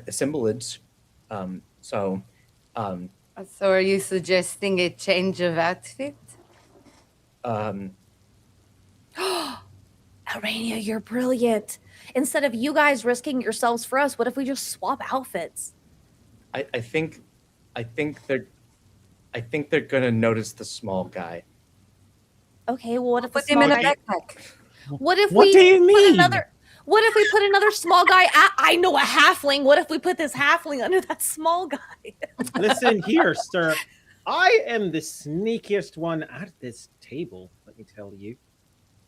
assemblage. So So are you suggesting a change of outfit? Arania, you're brilliant. Instead of you guys risking yourselves for us, what if we just swap outfits? I think they're gonna notice the small guy. Okay, well, what if the Put him in small a guy? backpack. What if What we do you put mean? another? What if we put another small guy? I know a halfling. What if we put this halfling under that small guy? Listen here, sir. I am the sneakiest one at this table, let me tell you.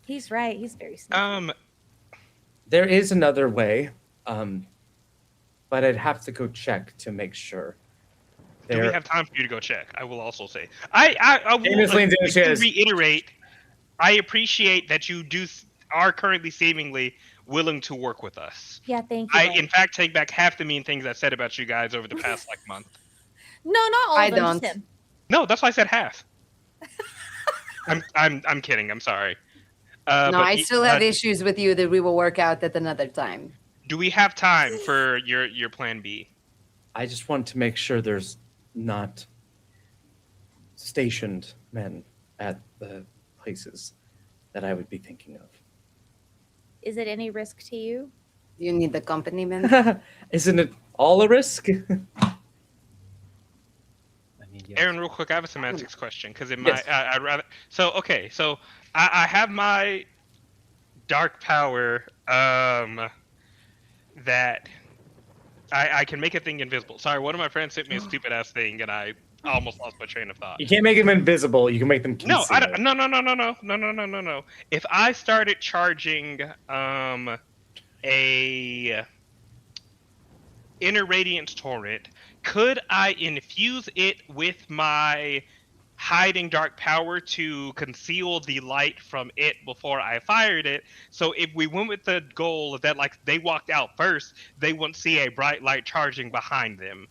He's right. He's very sneaky. There is another way, but I'd have to go check to make sure. Do we There, have time for you to go check? I will also say. I will Amos leans in, she is- reiterate. I appreciate that you are currently seemingly willing to work with us. Yeah, thank you. I, bud. in fact, take back half the mean things I said about you guys over the past month. No, not all I of them. don't. Just him. No, that's why I said half. I'm kidding. I'm sorry. No, But I y- still have issues with you that we will work out at another time. Do we have time for your plan B? I just want to make sure there's not stationed men at the places that I would be thinking of. Is it any risk to you? You need accompaniment. Isn't it all a risk? I mean, yes. Aaron, real quick, I have a semantics question because it Yes. might. I'd rather. So okay, so I have my dark power that I can make a thing invisible. Sorry, one of my friends sent me a stupid ass thing, and I almost lost my train of thought. You can't make them invisible. You can make them No, I concealed. don't, no. If I started charging a inner radiance torrent, could I infuse it with my hiding dark power to conceal the light from it before I fired it? So if we went with the goal that like they walked out first, they wouldn't see a bright light charging behind them.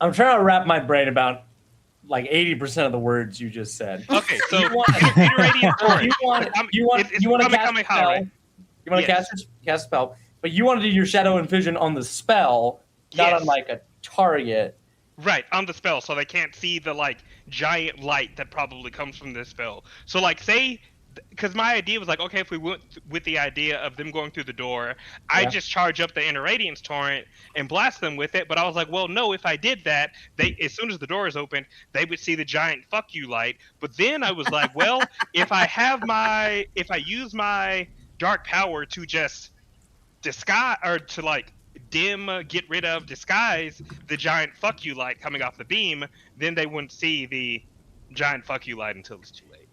I'm trying to wrap my brain about like 80% of the words you just said. Okay, so You want- inner radiance torrent. You want to cast a spell. You want to cast a spell, but you want to do your shadow and vision on the spell, not on like a target. Right, on the spell, so they can't see the like giant light that probably comes from this spell. So like say, because my idea was like, okay, if we went with the idea of them going through the door, I just charge up the inner radiance torrent and blast them with it. But I was like, well, no, if I did that, they as soon as the door is open, they would see the giant fuck you light. But then I was like, well, if I use my dark power to just disguise or to like get rid of, disguise the giant fuck you light coming off the beam, then they wouldn't see the giant fuck you light until it's too late.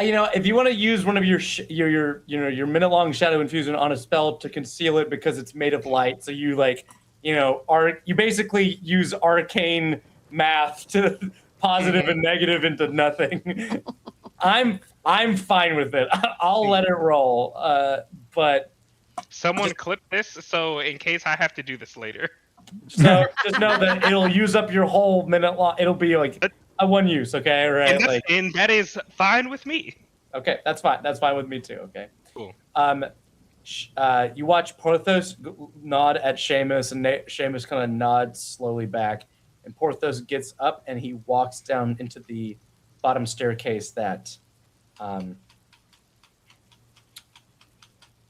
You know, if you want to use one of your minute-long shadow infusion on a spell to conceal it because it's made of light, so you like, you basically use arcane math to positive and negative into nothing. I'm fine with it. I'll let it roll. But someone clip this, so in case I have to do this later. So just know that it'll use up your whole minute long. It'll be like a one use, okay? Right? And that is fine with me. Okay, that's fine. That's fine with me too. Okay. Cool. You watch Porthos nod at Seamus, and Seamus kind of nods slowly back, and Porthos gets up and he walks down into the bottom staircase that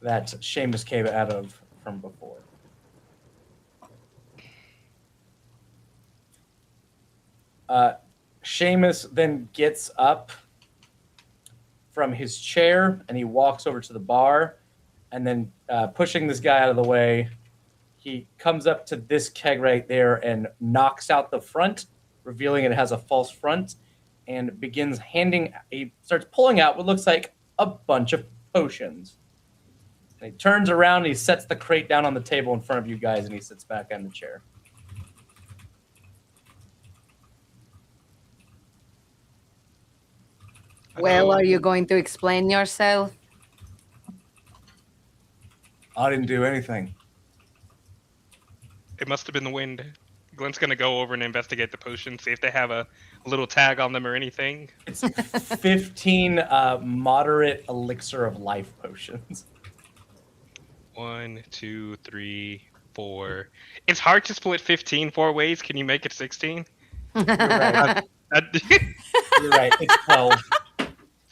Seamus came out of from before. Seamus then gets up from his chair and he walks over to the bar, and then pushing this guy out of the way, he comes up to this keg right there and knocks out the front, revealing it has a false front, and he starts pulling out what looks like a bunch of potions. And he turns around and he sets the crate down on the table in front of you guys, and he sits back on the chair. Well, are you going to explain yourself? I didn't do anything. It must have been the wind. Glenn's gonna go over and investigate the potions, see if they have a little tag on them or anything. It's 15 moderate elixir of life potions. 1, 2, 3, 4. It's hard to split 15 4 ways. Can you make it 16? You're right. You're right. It's 12.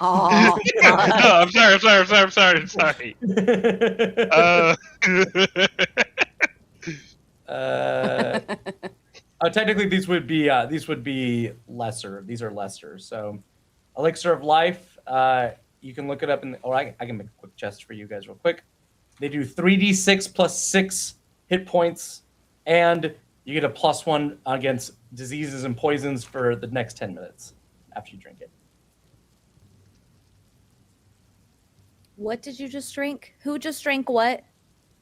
Oh, No, I'm sorry. Technically, these would be lesser. These are lesser. So, elixir of life. You can look it up I can make a quick chest for you guys real quick. They do 3d6 plus 6 hit points, and you get a +1 against diseases and poisons for the next 10 minutes after you drink it. What did you just drink? Who just drank what?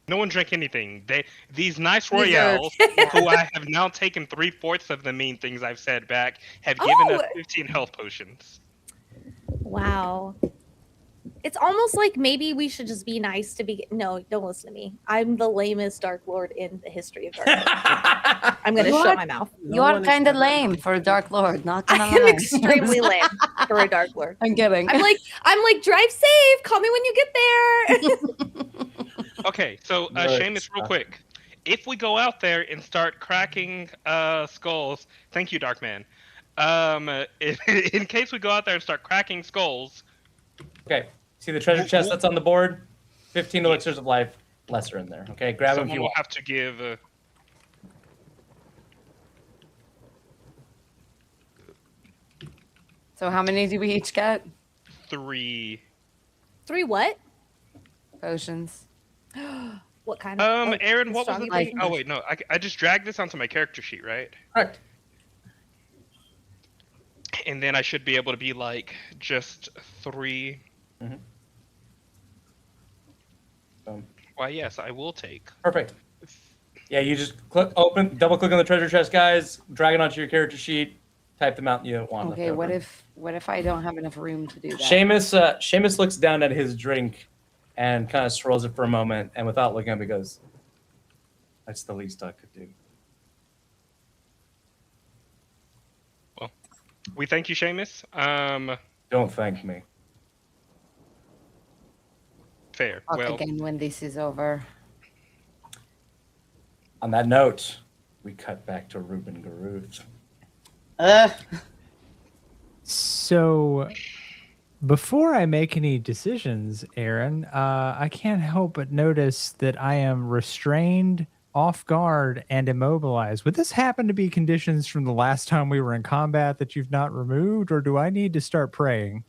No one drank anything. These nice royales, who I have now taken 3/4 of the mean things I've said back, have given us 15 health potions. Wow. It's almost like maybe we should just be nice to be. No, don't listen to me. I'm the lamest Dark Lord in the history of Dark Lord. I'm going to shut my mouth. You are kind of lame for a Dark Lord, not gonna I am lie. extremely lame for a Dark Lord. I'm kidding. I'm like, drive safe. Call me when you get there. Okay, so Seamus, real quick. If we go out there and start cracking skulls, thank you, Darkman. In case we go out there and start cracking skulls. Okay, see the treasure chest that's on the board? 15 elixirs of life, lesser in there. Okay, grab them if you will want. have to give. So how many do we each get? 3. 3 what? Potions. What kind of? like, Aaron, the what was strong the you thing? play? Oh wait, no, I just dragged this onto my character sheet, right? Correct. And then I should be able to be like just 3. Why, yes, I will take. Perfect. Yeah, you just double click on the treasure chest, guys. Drag it onto your character sheet. Type them out you want. Okay, left over. what if I don't have enough room to do that? Seamus looks down at his drink and kind of swirls it for a moment, and without looking up, he goes, "That's the least I could do." Well, we thank you, Seamus. Don't thank me. Fair. Talk Well, again when this is over. On that note, we cut back to Ruben Garuth. So, before I make any decisions, Aaron, I can't help but notice that I am restrained, off guard, and immobilized. Would this happen to be conditions from the last time we were in combat that you've not removed, or do I need to start praying?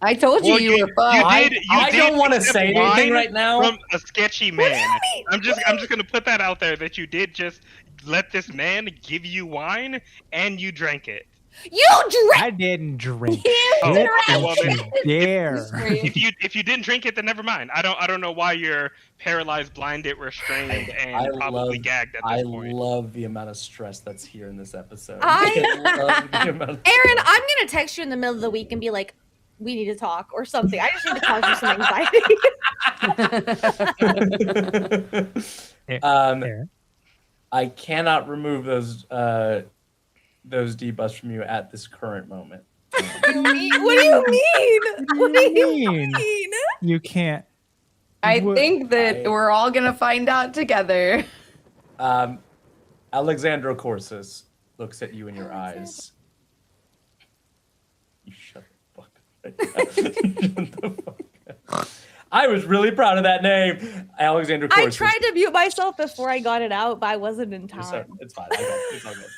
I told you you were fun. I don't want to say anything right now. From a sketchy man. I'm just gonna put that out there that you did just let this man give you wine and you drank it. You drank. I didn't drink. You Oh, it. okay, well, then, Dare. if you didn't drink it, then never mind. I don't know why you're paralyzed, blinded, restrained, and probably gagged at this point. I love the amount of stress that's here in this episode. I love the amount of Aaron, I'm gonna text you in the middle of the week and be like, "We need to talk" or something. I just need to cause you some anxiety. Aaron? I cannot remove those debuffs from you at this current moment. What do you mean? What do you mean? You can't. I What- think that we're all gonna find out together. Alexandra Corsus looks at you in your eyes. You shut the fuck up. Shut the fuck up. I was really proud of that name, Alexandra I Corsus. tried to mute myself before I got it out, but I wasn't in It's time. fine. I got it. It's all good.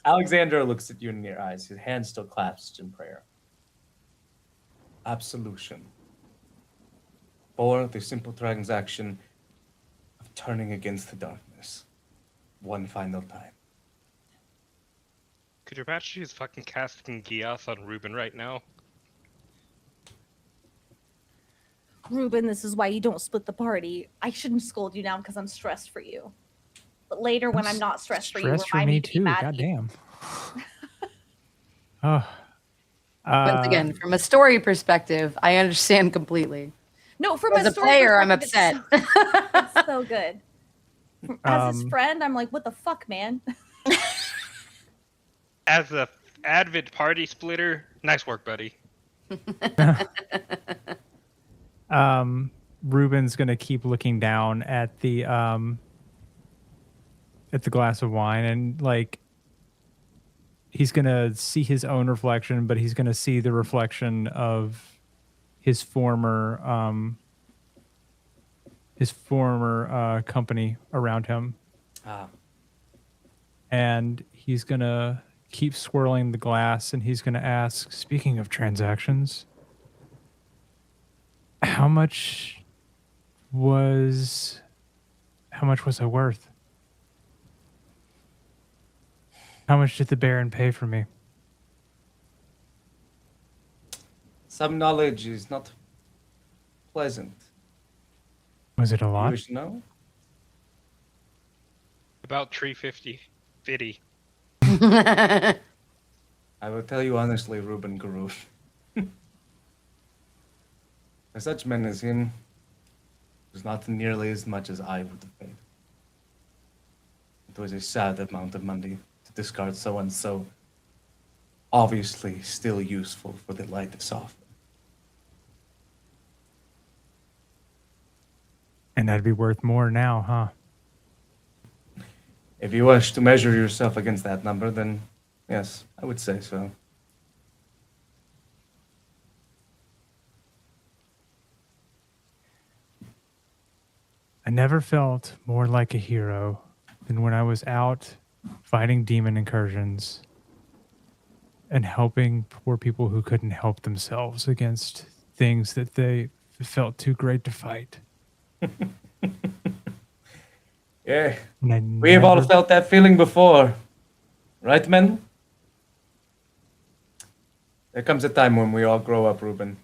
Alexander looks at you in your eyes. His hand still clasped in prayer. Absolution. For the simple transaction of turning against the darkness. One final time. Could your majesty is fucking casting Giath on Ruben right now? Ruben, this is why you don't split the party. I shouldn't scold you now because I'm stressed for you. But later, when I'm not stressed for you, Stress for remind me me to be too. mad at you. Goddamn. Oh. Once again, from a story perspective, I understand completely. No, from As a story player, I'm perspective, upset. It's so good. As his friend, I'm like, what the fuck, man? As a avid party splitter, nice work, buddy. Ruben's gonna keep looking down at the glass of wine, and like he's gonna see his own reflection, but he's gonna see the reflection of his former company around him, and he's gonna keep swirling the glass, and he's gonna ask, speaking of transactions, how much was I worth? How much did the Baron pay for me? Some knowledge is not pleasant. Was it a You lot? wish to know? About 350. 50. I will tell you honestly, Ruben Guru. For such men as him, it was not nearly as much as I would have paid. It was a sad amount of money to discard someone so obviously still useful for the light of soft. And that'd be worth more now, huh? If you wish to measure yourself against that number, then yes, I would say so. I never felt more like a hero than when I was out fighting demon incursions and helping poor people who couldn't help themselves against things that they It felt too great to fight. Yeah, And I we've all never- felt that feeling before. Right, men? There comes a time when we all grow up, Ruben.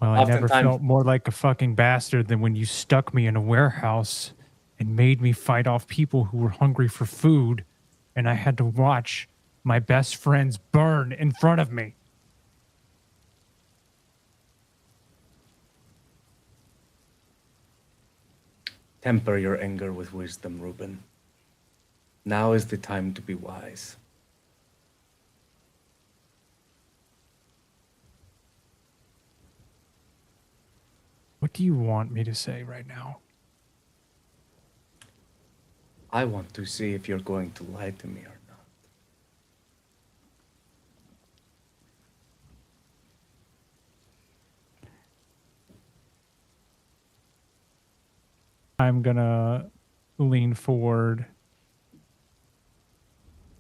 Well, I never oftentimes- felt more like a fucking bastard than when you stuck me in a warehouse and made me fight off people who were hungry for food, and I had to watch my best friends burn in front of me. Temper your anger with wisdom, Reuben. Now is the time to be wise. What do you want me to say right now? I want to see if you're going to lie to me or not. I'm gonna lean forward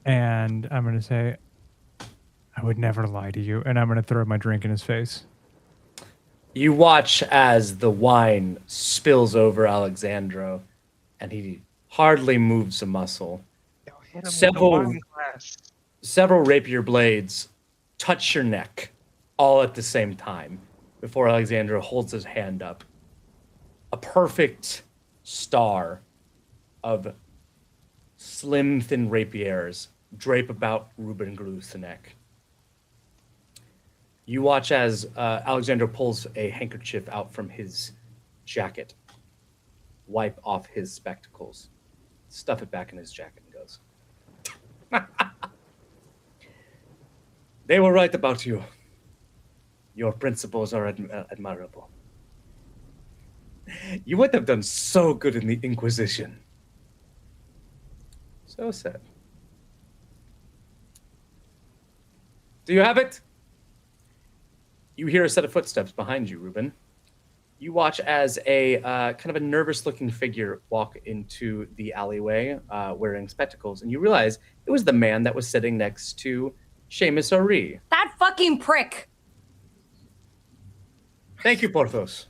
and I'm gonna say, I would never lie to you, and I'm gonna throw my drink in his face. You watch as the wine spills over Alexandro, and he hardly moves a muscle. Several rapier blades touch your neck all at the same time before Alexandro holds his hand up. A perfect star of slim, thin rapiers drape about Reuben Gruth's neck. You watch as Alexander pulls a handkerchief out from his jacket, wipe off his spectacles, stuff it back in his jacket, and goes, "They were right about you. Your principles are admirable. You would have done so good in the Inquisition." So sad. Do you have it? You hear a set of footsteps behind you, Reuben. You watch as a kind of a nervous-looking figure walk into the alleyway wearing spectacles, and you realize it was the man that was sitting next to Seamus Ari. That fucking prick. Thank you, Porthos.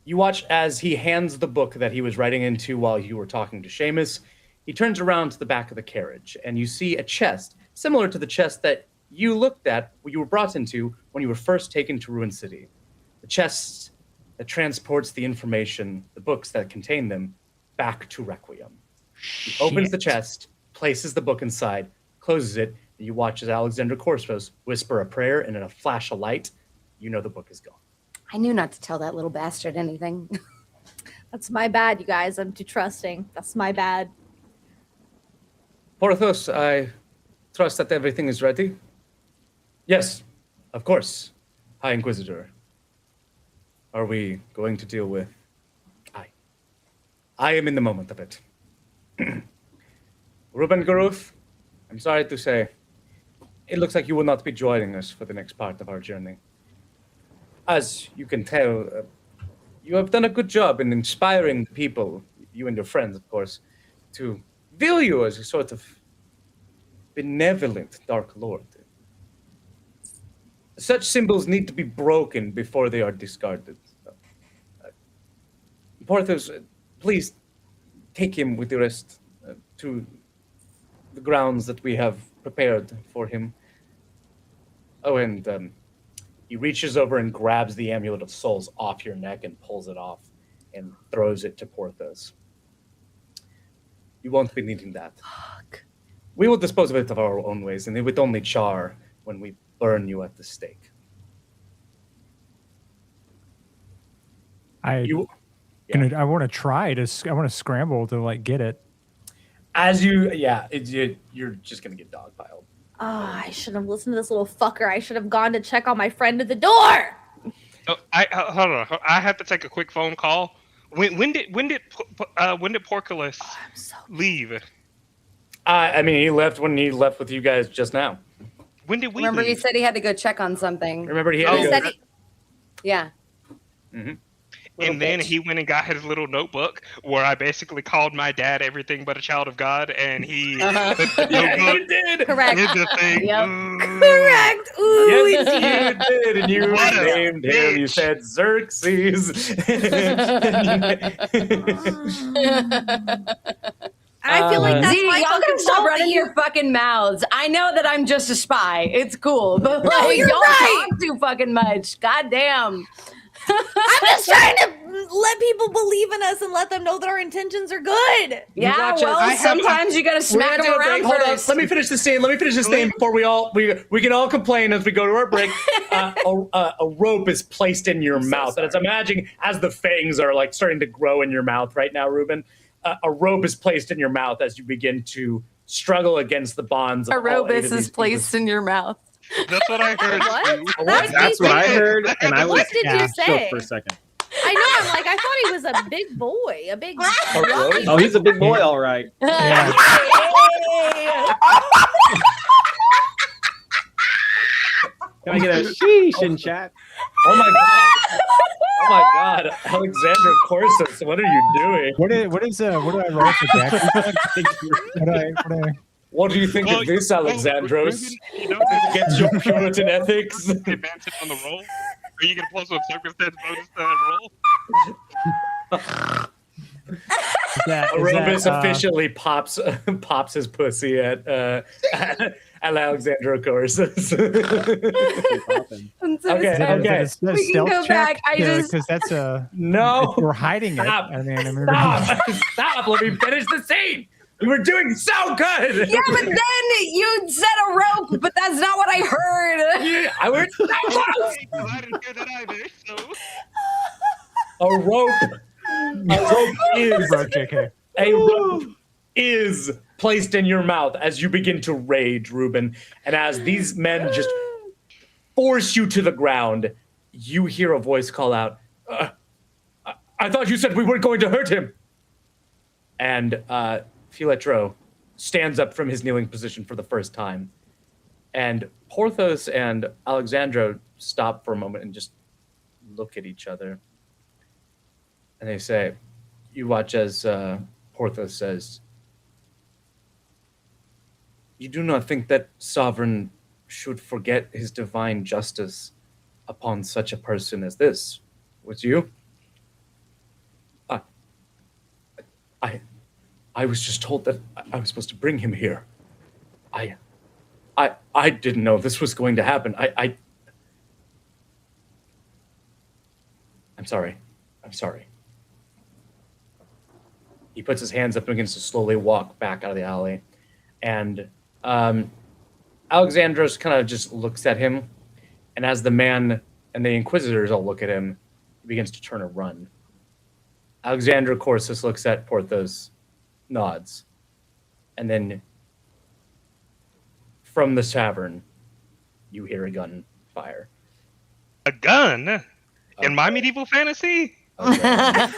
You watch as he hands the book that he was writing into while you were talking to Seamus. He turns around to the back of the carriage, and you see a chest similar to the chest that you looked at, what you were brought into when you were first taken to Ruin City. The chest that transports the information, the books that contain them, back to Requiem. He opens the chest, places the book inside, closes it, and you watch as Alexander Corsos whisper a prayer, and in a flash of light, you know the book is gone. I knew not to tell that little bastard anything. That's my bad, you guys. I'm too trusting. That's my bad. Porthos, I trust that everything is ready. Yes, of course, High Inquisitor. Are we going to deal with... I am in the moment of it. Reuben Garuth, I'm sorry to say, it looks like you will not be joining us for the next part of our journey. As you can tell, you have done a good job in inspiring people, you and your friends, of course, to view you as a sort of benevolent Dark Lord. Such symbols need to be broken before they are discarded. Porthos, please take him with the rest to the grounds that we have prepared for him. Oh, and he reaches over and grabs the Amulet of Souls off your neck and pulls it off and throws it to Porthos. You won't be needing that. Fuck. We will dispose of it of our own ways, and it would only char when we burn you at the stake. I want to try to. I want to scramble to like get it. As you, you're just gonna get dogpiled. Oh, I shouldn't have listened to this little fucker. I should have gone to check on my friend at the door. Oh, hold on. I have to take a quick phone call. When did Porculus leave? I mean, he left when he left with you guys just now. When did we Remember, leave? he said he had to go check on something. Remember, he had to go. Yeah. Mm-hmm. And then he went and got his little notebook where I basically called my dad everything but a child of God, and he Yeah, you did. Correct. did the thing. Yep. Correct. Ooh, Yes, you did, and you What a named him. You bitch. said Xerxes. I feel like that's Z, why y'all y'all can stop running you. your fucking mouths. I know that I'm just a spy. It's cool, but like, you're y'all right. talk too fucking much. God damn. I'm just trying to let people believe in us and let them know that our intentions are good. Yeah, watch well, us. sometimes you gotta We're smack gonna them go to around break. Hold on. first. Let me finish this scene. Before we can all complain as we go to our break. A rope is placed in your mouth, and it's imagining as the fangs are like starting to grow in your mouth right now, Ruben. A rope is placed in your mouth as you begin to struggle against the bonds. A Of all 8 robus of is these placed in your mouth. That's what I heard. What? too. That's what I heard, and I was What did you shook say? for a second. I know. I'm like, I thought he was a big boy, a big. rope? Oh, he's a big boy, all right. Yeah. Can I get a sheesh in chat? Oh my god, Alexandra Corsus, what are you doing? What do I roll for Jack? What do you think Well, of this, well, Alexandros? Ruben, you know, Against your Puritan ethics? advantage on the roll. Are you gonna plus some circumstance bonus to that roll? Arobus officially pops his pussy at Alexandra Corsus. I'm so Okay, sorry. okay. Is that a We can stealth go check? back. I just- Because that's a... No, We're hiding Stop. it. I mean, stop! Let me finish the scene. We were doing so good. Yeah, but then you said a rope, but that's not what I heard. I was so close. I didn't hear that either. So A rope JK. A rope is placed in your mouth as you begin to rage, Ruben. And as these men just force you to the ground, you hear a voice call out, I thought you said we weren't going to hurt him. And Filetro stands up from his kneeling position for the first time. And Porthos and Alexandro stop for a moment and just look at each other. And they say, you watch as Porthos says, you do not think that sovereign should forget his divine justice upon such a person as this, would you? I was just told that I was supposed to bring him here. I didn't know this was going to happen. I'm sorry. He puts his hands up and begins to slowly walk back out of the alley. And Alexandros kind of just looks at him. And as the man and the Inquisitors all look at him, he begins to turn and run. Alexandra Corsus looks at Porthos, nods. And then from the tavern, you hear a gun fire. a gun in my medieval fantasy. Okay.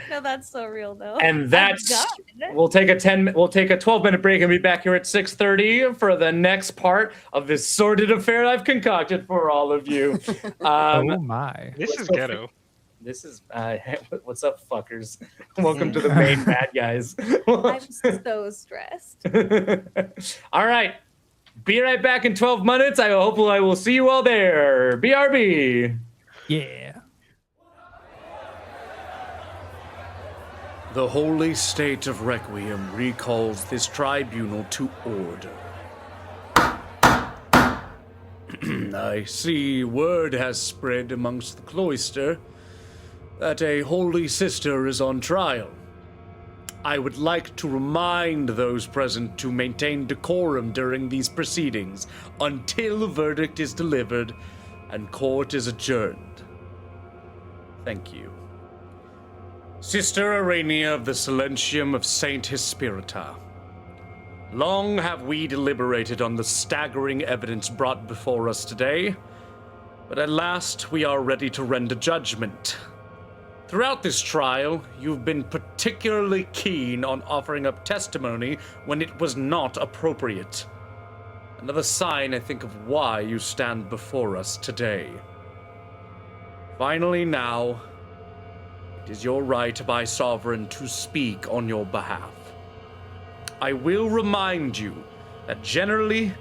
No, that's so real though. And that's we'll take a 12-minute break and be back here at 6:30 for the next part of this sordid affair I've concocted for all of you. Oh my. This is ghetto. This is what's up, fuckers? Welcome to the main bad guys. I'm so stressed. All right, be right back in 12 minutes. I will see you all there. BRB. Yeah. The holy state of Requiem recalls this tribunal to order. I see word has spread amongst the cloister that a holy sister is on trial. I would like to remind those present to maintain decorum during these proceedings until verdict is delivered and court is adjourned. Thank you. Sister Arania of the Silentium of Saint Hespirita. Long have we deliberated on the staggering evidence brought before us today, but at last we are ready to render judgment. Throughout this trial, you've been particularly keen on offering up testimony when it was not appropriate. Another sign, I think, of why you stand before us today. Finally now, it is your right, my sovereign, to speak on your behalf. I will remind you that generally,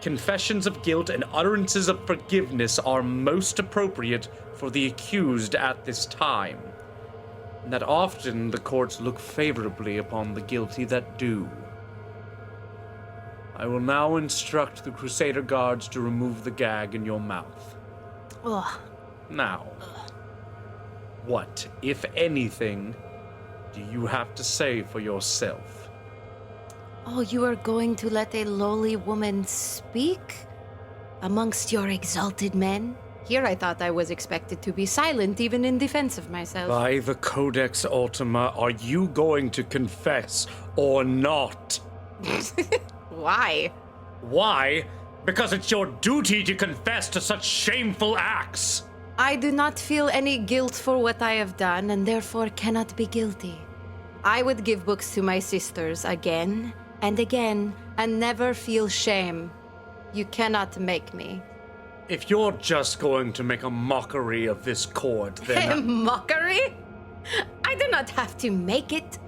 confessions of guilt and utterances of forgiveness are most appropriate for the accused at this time, and that often the courts look favorably upon the guilty that do. I will now instruct the Crusader guards to remove the gag in your mouth. Ugh. Now, what, if anything, do you have to say for yourself? Oh, you are going to let a lowly woman speak? Amongst your exalted men? Here I thought I was expected to be silent, even in defense of myself. By the Codex Ultima, are you going to confess or not? Why? Why? Because it's your duty to confess to such shameful acts. I do not feel any guilt for what I have done, and therefore cannot be guilty. I would give books to my sisters again and again, and never feel shame. You cannot make me. If you're just going to make a mockery of this court, A then... mockery? I do not have to make it.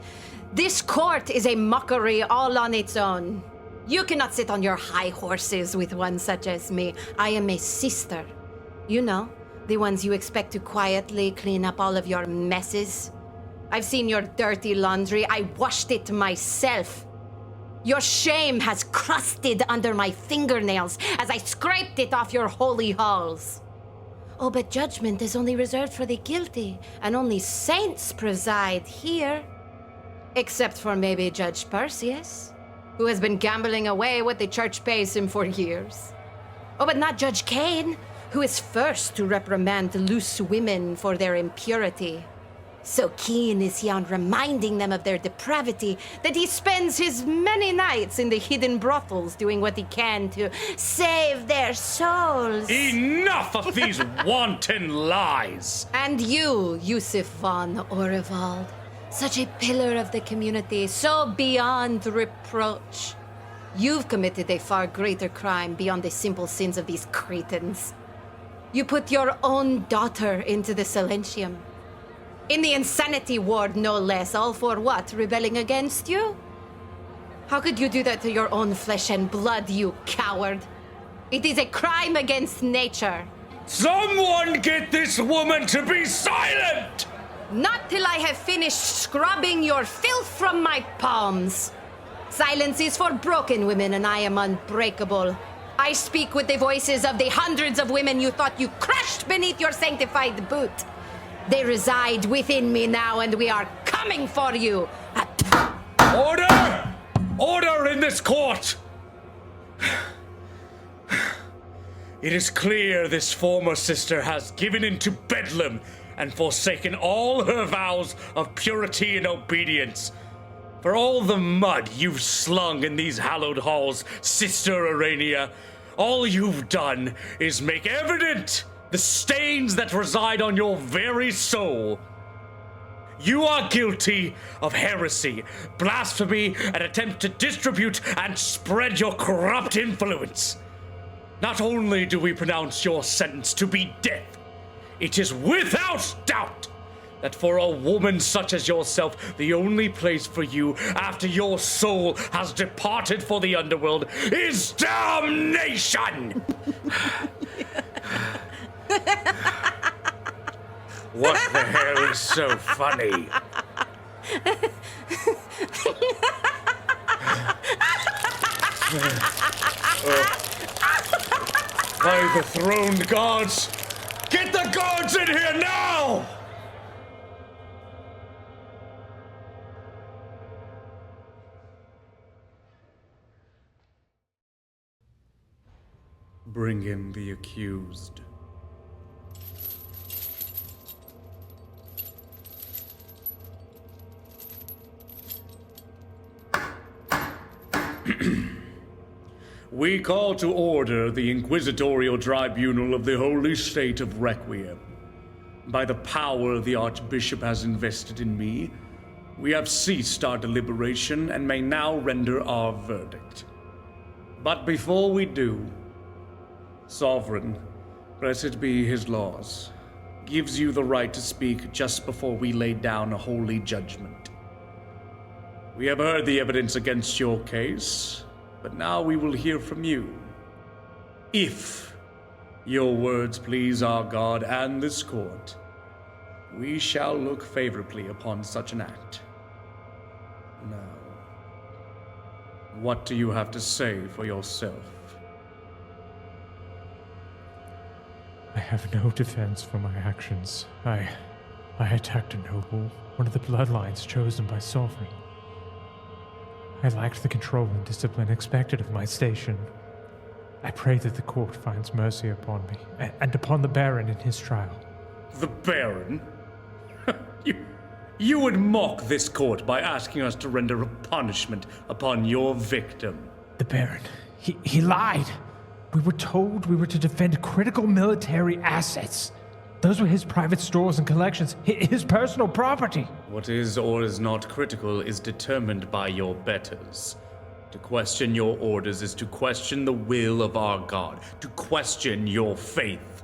This court is a mockery all on its own. You cannot sit on your high horses with one such as me. I am a sister. You know, the ones you expect to quietly clean up all of your messes. I've seen your dirty laundry. I washed it myself. Your shame has crusted under my fingernails as I scraped it off your holy halls. Oh, but judgment is only reserved for the guilty, and only saints preside here. Except for maybe Judge Perseus, who has been gambling away what the church pays him for years. Oh, but not Judge Kane, who is first to reprimand loose women for their impurity. So keen is he on reminding them of their depravity that he spends his many nights in the hidden brothels doing what he can to save their souls. Enough of these wanton lies! And you, Yusuf von Orevald, such a pillar of the community, so beyond reproach. You've committed a far greater crime beyond the simple sins of these cretins. You put your own daughter into the Silentium. In the insanity ward, no less. All for what? Rebelling against you? How could you do that to your own flesh and blood, you coward? It is a crime against nature. Someone get this woman to be silent! Not till I have finished scrubbing your filth from my palms. Silence is for broken women, and I am unbreakable. I speak with the voices of the hundreds of women you thought you crushed beneath your sanctified boot. They reside within me now, and we are coming for you. Order! Order in this court! It is clear this former sister has given into bedlam and forsaken all her vows of purity and obedience. For all the mud you've slung in these hallowed halls, Sister Urania, all you've done is make evident the stains that reside on your very soul. You are guilty of heresy, blasphemy, and attempt to distribute and spread your corrupt influence. Not only do we pronounce your sentence to be death, it is without doubt that for a woman such as yourself, the only place for you after your soul has departed for the underworld is damnation! What the hell is so funny? By the throned gods! Get the guards in here now! Bring in the accused. We call to order the Inquisitorial Tribunal of the Holy State of Requiem. By the power the Archbishop has invested in me, we have ceased our deliberation and may now render our verdict. But before we do, Sovereign, blessed be his laws, gives you the right to speak just before we lay down a holy judgment. We have heard the evidence against your case, but now we will hear from you. If your words please our God and this court, we shall look favorably upon such an act. Now, what do you have to say for yourself? I have no defense for my actions. I attacked a noble, one of the bloodlines chosen by Sovereign. I lacked the control and discipline expected of my station. I pray that the court finds mercy upon me, and upon the Baron in his trial. The Baron? You would mock this court by asking us to render a punishment upon your victim. The Baron, he lied. We were told we were to defend critical military assets. Those were his private stores and collections, his personal property. What is or is not critical is determined by your betters. To question your orders is to question the will of our God, to question your faith.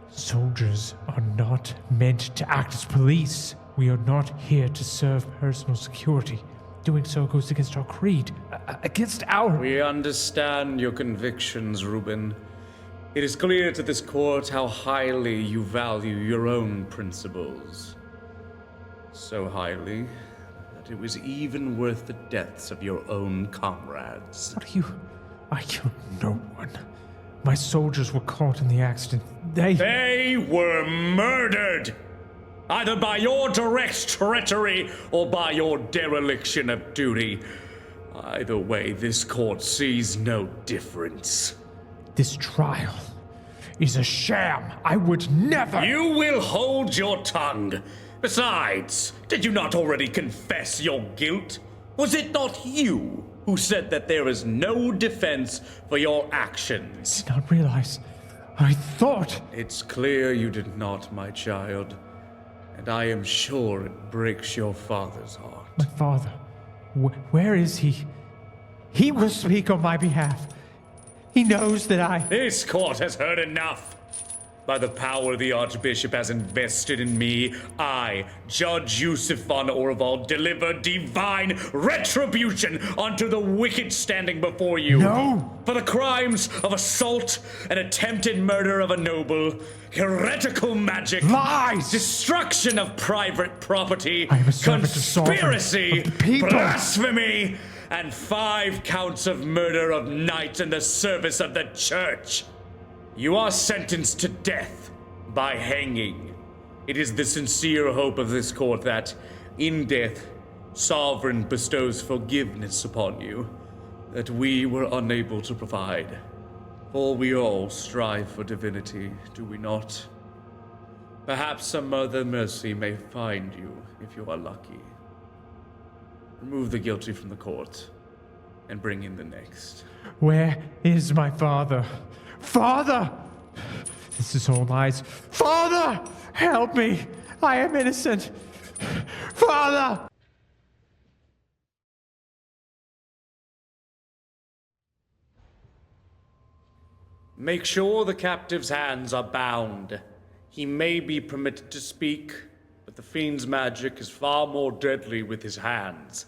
Soldiers are not meant to act as police. We are not here to serve personal security. Doing so goes against our creed, against our... We understand your convictions, Reuben. It is clear to this court how highly you value your own principles. So highly that it was even worth the deaths of your own comrades. What are you... I killed no one. My soldiers were caught in the accident. They were murdered! Either by your direct treachery or by your dereliction of duty. Either way, this court sees no difference. This trial is a sham. I would never... You will hold your tongue. Besides, did you not already confess your guilt? Was it not you who said that there is no defense for your actions? I did not realize. I thought... It's clear you did not, my child. And I am sure it breaks your father's heart. My father, where is he? He will speak on my behalf. He knows that I... This court has heard enough. By the power the Archbishop has invested in me, I, Judge Yusuf von Orval, deliver divine retribution unto the wicked standing before you. No! For the crimes of assault and attempted murder of a noble, heretical magic, lies, destruction of private property, I am a servant conspiracy, of the people. Blasphemy, and 5 counts of murder of knights in the service of the church. You are sentenced to death by hanging. It is the sincere hope of this court that, in death, Sovereign bestows forgiveness upon you, that we were unable to provide. For we all strive for divinity, do we not? Perhaps some other mercy may find you, if you are lucky. Remove the guilty from the court, and bring in the next. Where is my father? Father! This is all lies. Father! Help me! I am innocent! Father! Make sure the captive's hands are bound. He may be permitted to speak, but the fiend's magic is far more deadly with his hands.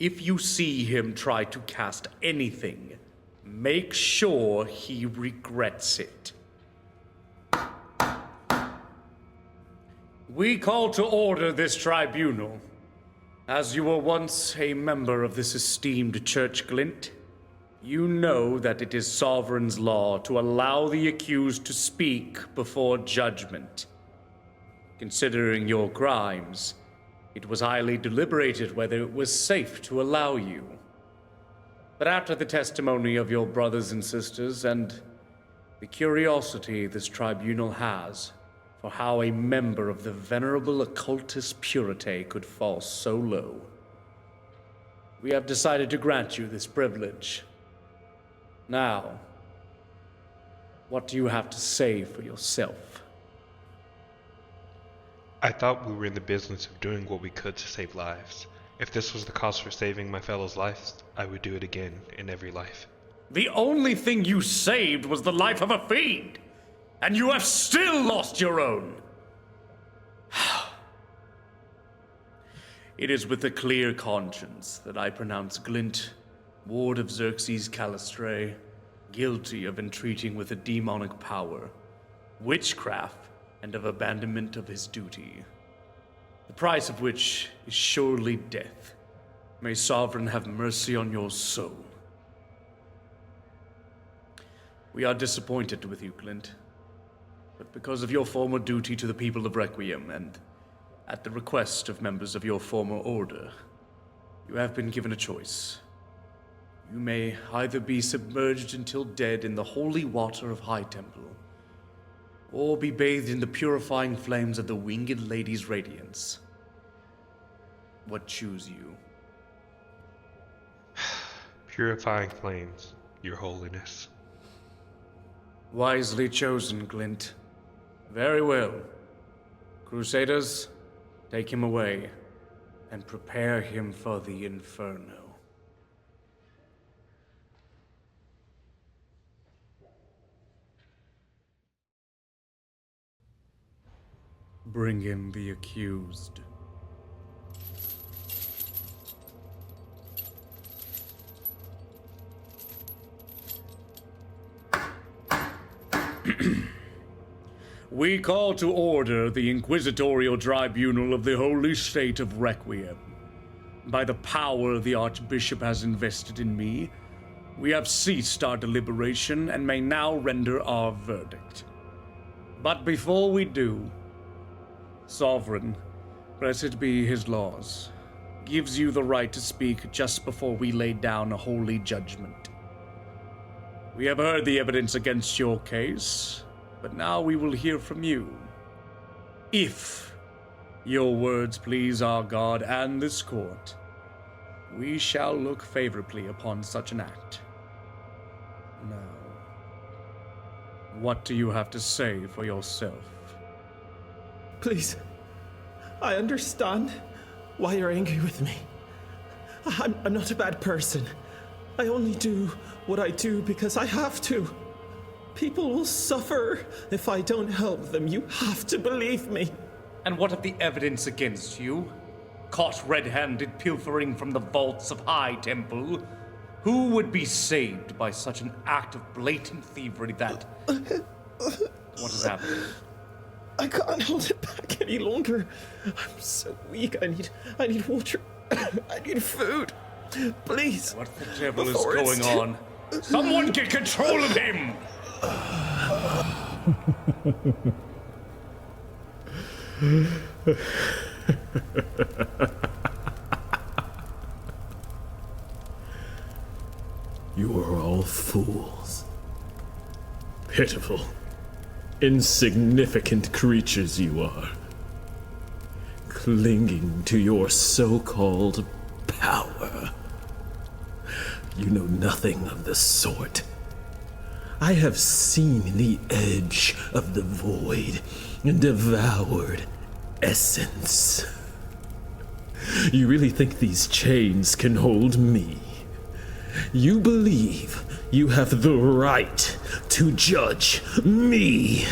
If you see him try to cast anything, make sure he regrets it. We call to order this tribunal. As you were once a member of this esteemed church glint, you know that it is Sovereign's law to allow the accused to speak before judgment. Considering your crimes, it was highly deliberated whether it was safe to allow you. But after the testimony of your brothers and sisters and the curiosity this tribunal has for how a member of the venerable occultist purity could fall so low, we have decided to grant you this privilege. Now, what do you have to say for yourself? I thought we were in the business of doing what we could to save lives. If this was the cost for saving my fellow's life, I would do it again in every life. The only thing you saved was the life of a fiend, and you have still lost your own. It is with a clear conscience that I pronounce Glint, ward of Xerxes Calistray, guilty of entreating with a demonic power, witchcraft, and of abandonment of his duty, the price of which is surely death. May Sovereign have mercy on your soul. We are disappointed with you, Glint, but because of your former duty to the people of Requiem and at the request of members of your former order, you have been given a choice. You may either be submerged until dead in the holy water of High Temple, or be bathed in the purifying flames of the Winged Lady's radiance. What choose you? Purifying flames, your holiness. Wisely chosen, Glint. Very well. Crusaders, take him away and prepare him for the Inferno. Bring in the accused. We call to order the Inquisitorial Tribunal of the Holy State of Requiem. By the power the Archbishop has invested in me, we have ceased our deliberation and may now render our verdict. But before we do, Sovereign, blessed be his laws, gives you the right to speak just before we lay down a holy judgment. We have heard the evidence against your case, but now we will hear from you. If your words please our God and this court, we shall look favorably upon such an act. Now, what do you have to say for yourself? Please, I understand why you're angry with me. I'm not a bad person. I only do what I do because I have to. People will suffer if I don't help them. You have to believe me. And what of the evidence against you? Caught red-handed pilfering from the vaults of High Temple? Who would be saved by such an act of blatant thievery that... What has happened? I can't hold it back any longer. I'm so weak. I need water. I need food. Please. What the devil is going on? Someone get control of him! You are all fools. Pitiful, insignificant creatures you are. Clinging to your so-called power. You know nothing of the sort. I have seen the edge of the void and devoured essence. You really think these chains can hold me? You believe you have the right to judge me,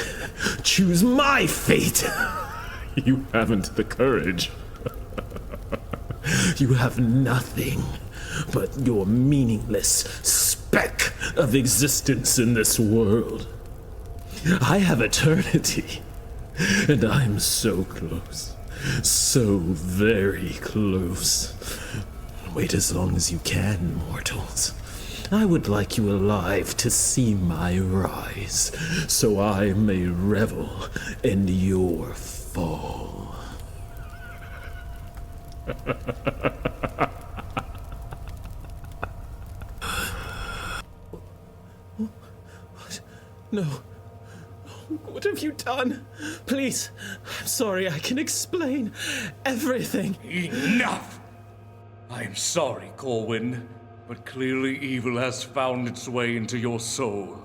choose my fate. You haven't the courage. You have nothing but your meaningless speck of existence in this world. I have eternity, and I'm so close, so very close. Wait as long as you can, mortals. I would like you alive to see my rise, so I may revel in your fall. What? No. What have you done? Please, I'm sorry, I can explain everything. Enough! I am sorry, Corwin, but clearly evil has found its way into your soul.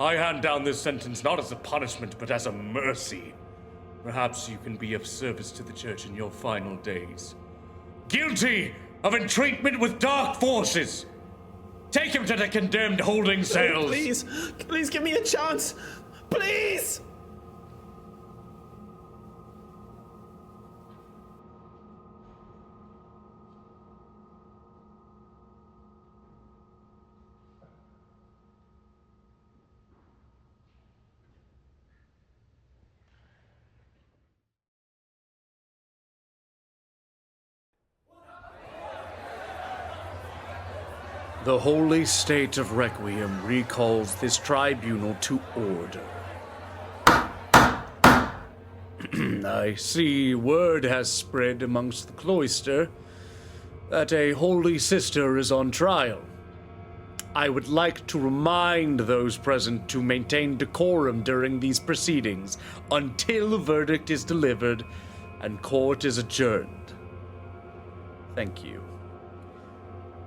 I hand down this sentence not as a punishment, but as a mercy. Perhaps you can be of service to the church in your final days. guilty of entreatment with dark forces. Take him to the condemned holding cells. Please give me a chance. Please. The holy state of Requiem recalls this tribunal to order. I see word has spread amongst the cloister that a holy sister is on trial. I would like to remind those present to maintain decorum during these proceedings until verdict is delivered and court is adjourned. Thank you.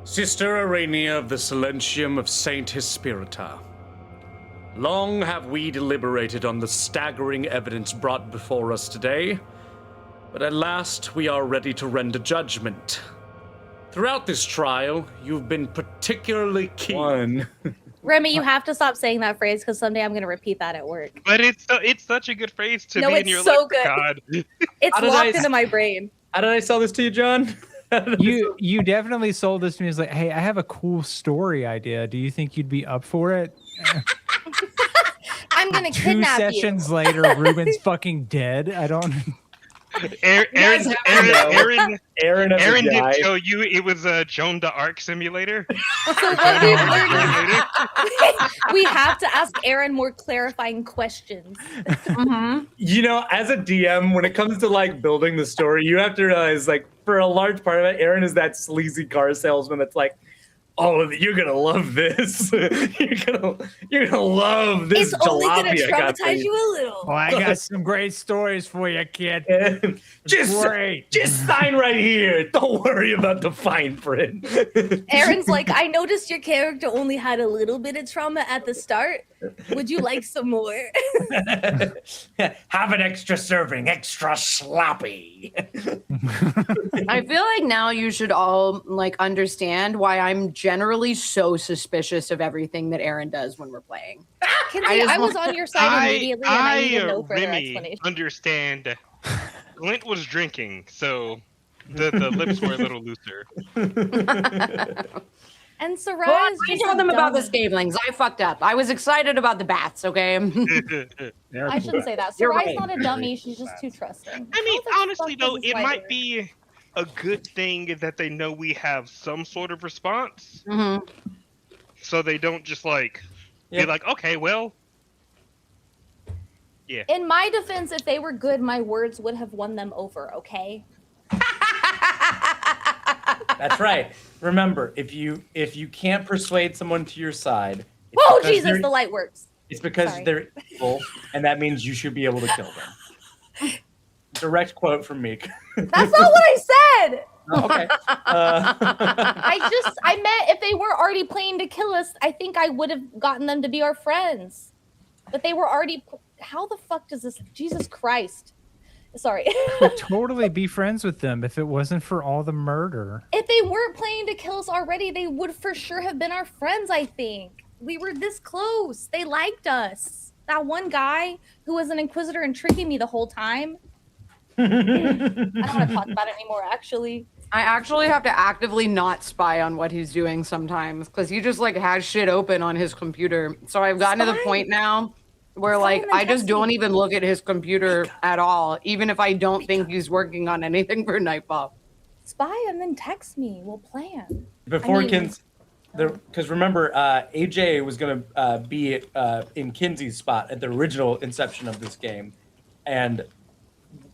Sister Arania of the Silentium of Saint Hespirita. Long have we deliberated on the staggering evidence brought before us today, but at last we are ready to render judgment. Throughout this trial, you've been particularly keen. Remy, you have to stop saying that phrase because someday I'm going to repeat that at work. But it's such a good phrase to No, be in it's your so good. God. It's locked into my brain. How did I sell this to you, John? You definitely sold this to me as like, hey, I have a cool story idea. Do you think you'd be up for it? I'm going to 2 kidnap you. sessions later, Ruben's fucking dead. I don't. Aaron Aaron didn't show you it was a Joan d'Arc simulator. So what we have to ask Aaron more clarifying questions. You know, as a DM, when it comes to like building the story, you have to realize, like, for a large part of it, Aaron is that sleazy car salesman that's like, oh, you're gonna love this. you're gonna love this. It's only gonna jalopy I got for traumatize you a little. Well, I got some great stories for you, kid. Just sign right here. Don't worry about the fine print. Aaron's like, I noticed your character only had a little bit of trauma at the start. Would you like some more? Have an extra serving, extra sloppy. I feel like now you should all like understand why I'm generally so suspicious of everything that Aaron does when we're playing. Kinsey, I was on your side immediately, and I need no further Remy, explanation. understand. Clint was drinking, so the lips were a little looser. And Sarai Well, is I just told them a about the dumb- scabelings. I fucked up. I was excited about the bats, okay? I shouldn't say that. You're Sarai's right. not a dummy. She's just too trusting. I mean, How the honestly, fuck does though, this it fight might work? be a good thing that they know we have some sort of response, so they don't just like be like, okay, well, yeah. In my defense, if they were good, my words would have won them over, okay? That's right. Remember, if you can't persuade someone to your side, Oh, Jesus, the light works. It's because Sorry. they're evil, and that means you should be able to kill them. Direct quote from me. That's not what I said. Okay. I meant if they were already planning to kill us, I think I would have gotten them to be our friends. But they were already. How the fuck does this? Jesus Christ. Sorry. Would totally be friends with them if it wasn't for all the murder. If they weren't planning to kill us already, they would for sure have been our friends, I think. We were this close. They liked us. That one guy who was an Inquisitor and tricking me the whole time. I don't want to talk about it anymore, actually. I actually have to actively not spy on what he's doing sometimes because he just like has shit open on his computer. So I've gotten to the point now where like I just don't even look at his computer at all, even if I don't think he's working on anything for Nightfall. Spy and then text me. We'll plan. Before I mean- because remember, AJ was going to be in Kinsey's spot at the original inception of this game. And